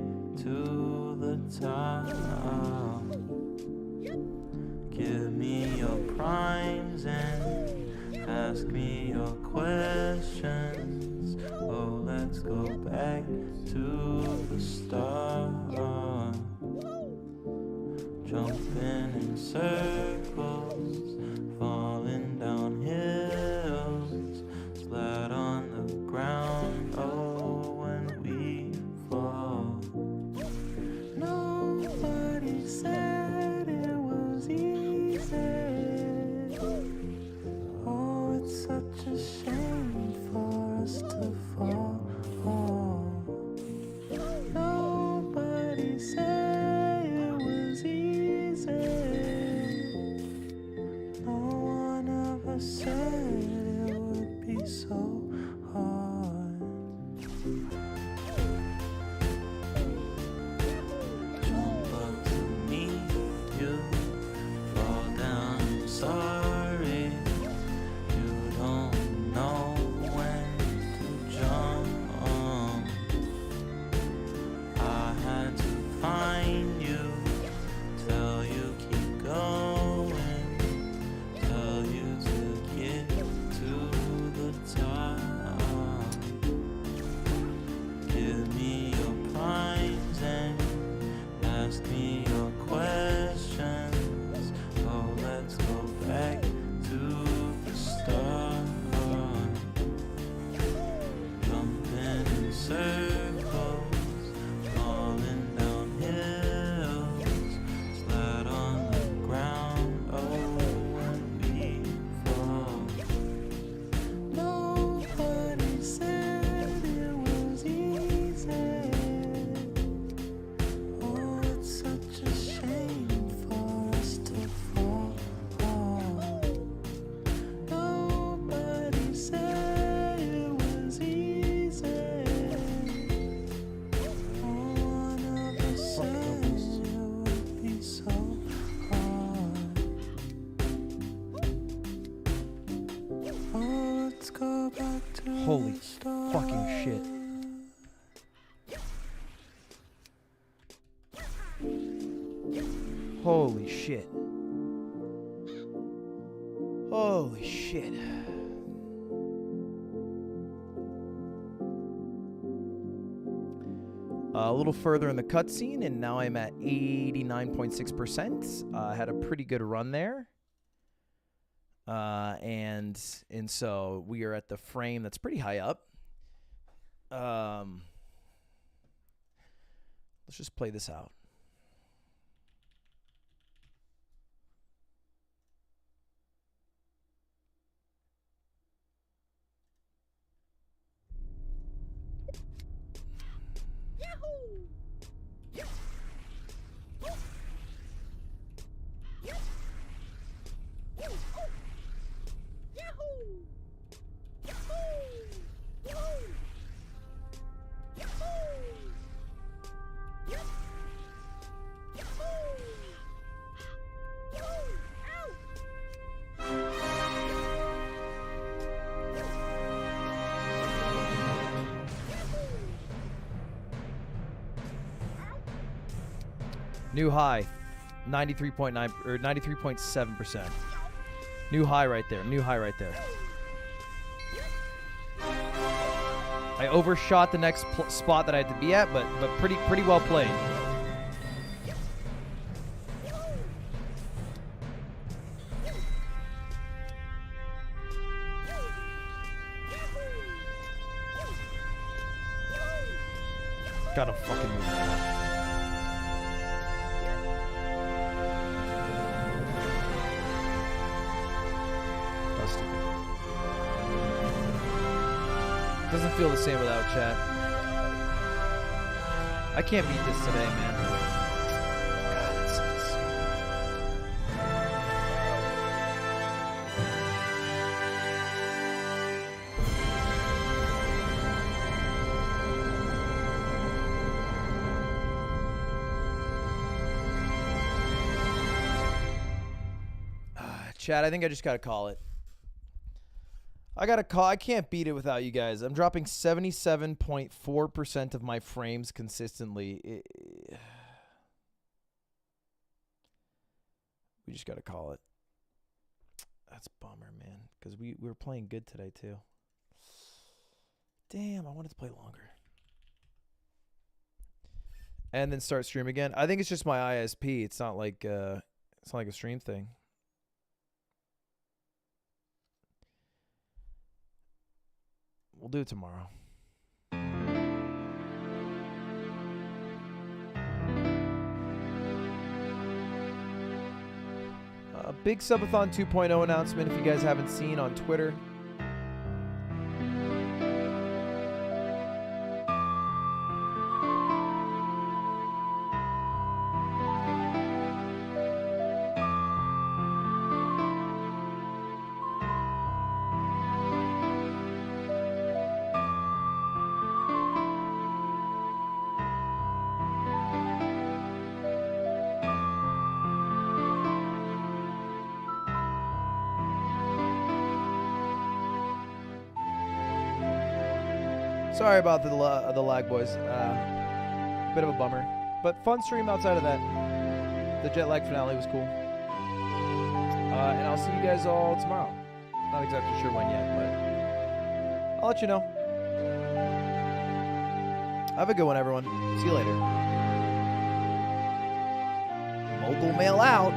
to the top. Give me your primes and ask me your questions. Oh, let's go back to the start. Jumping in circles, falling down hills, flat on the ground. Oh, when we fall. Nobody said it was easy. Oh, it's such a shame for us to fall. Nobody said it was easy. No one ever said it would be so hard. Jump up to me, you fall down, I'm sorry. You don't know when to jump. I had to find you, tell you keep going, tell you to get to the top. Give me your primes and ask me your questions. Oh, let's go back to the start. Jumping in circles, falling down hills, flat on the ground. Oh, when we fall. Nobody said it was easy. Oh, it's such a shame for us to fall. Nobody said it was easy. No one ever said it would be so hard. Oh, let's go back to Holy the start. fucking shit. Holy shit. Holy shit. A little further in the cutscene, and now I'm at 89.6%. I had a pretty good run there. And so we are at the frame that's pretty high up. Let's just play this out. New high, 93.9 or 93.7%. New high right there. New high right there. I overshot the next spot that I had to be at, but pretty well played. Gotta fucking move that. Doesn't feel the same without chat. I can't beat this today, man. God, it sucks. Chat, I think I just gotta call it. I can't beat it without you guys. I'm dropping 77.4% of my frames consistently. We just got to call it. That's a bummer, man. Because we were playing good today, too. Damn, I wanted to play longer. And then start stream again. I think it's just my ISP. It's not like a stream thing. We'll do it tomorrow. A big Subathon 2.0 announcement if you guys haven't seen on Twitter. Sorry about the lag, boys. Bit of a bummer. But fun stream outside of that. The jet lag finale was cool. And I'll see you guys all tomorrow. Not exactly sure when yet, but I'll let you know. Have a good one, everyone. See you later. Mogul Mail out.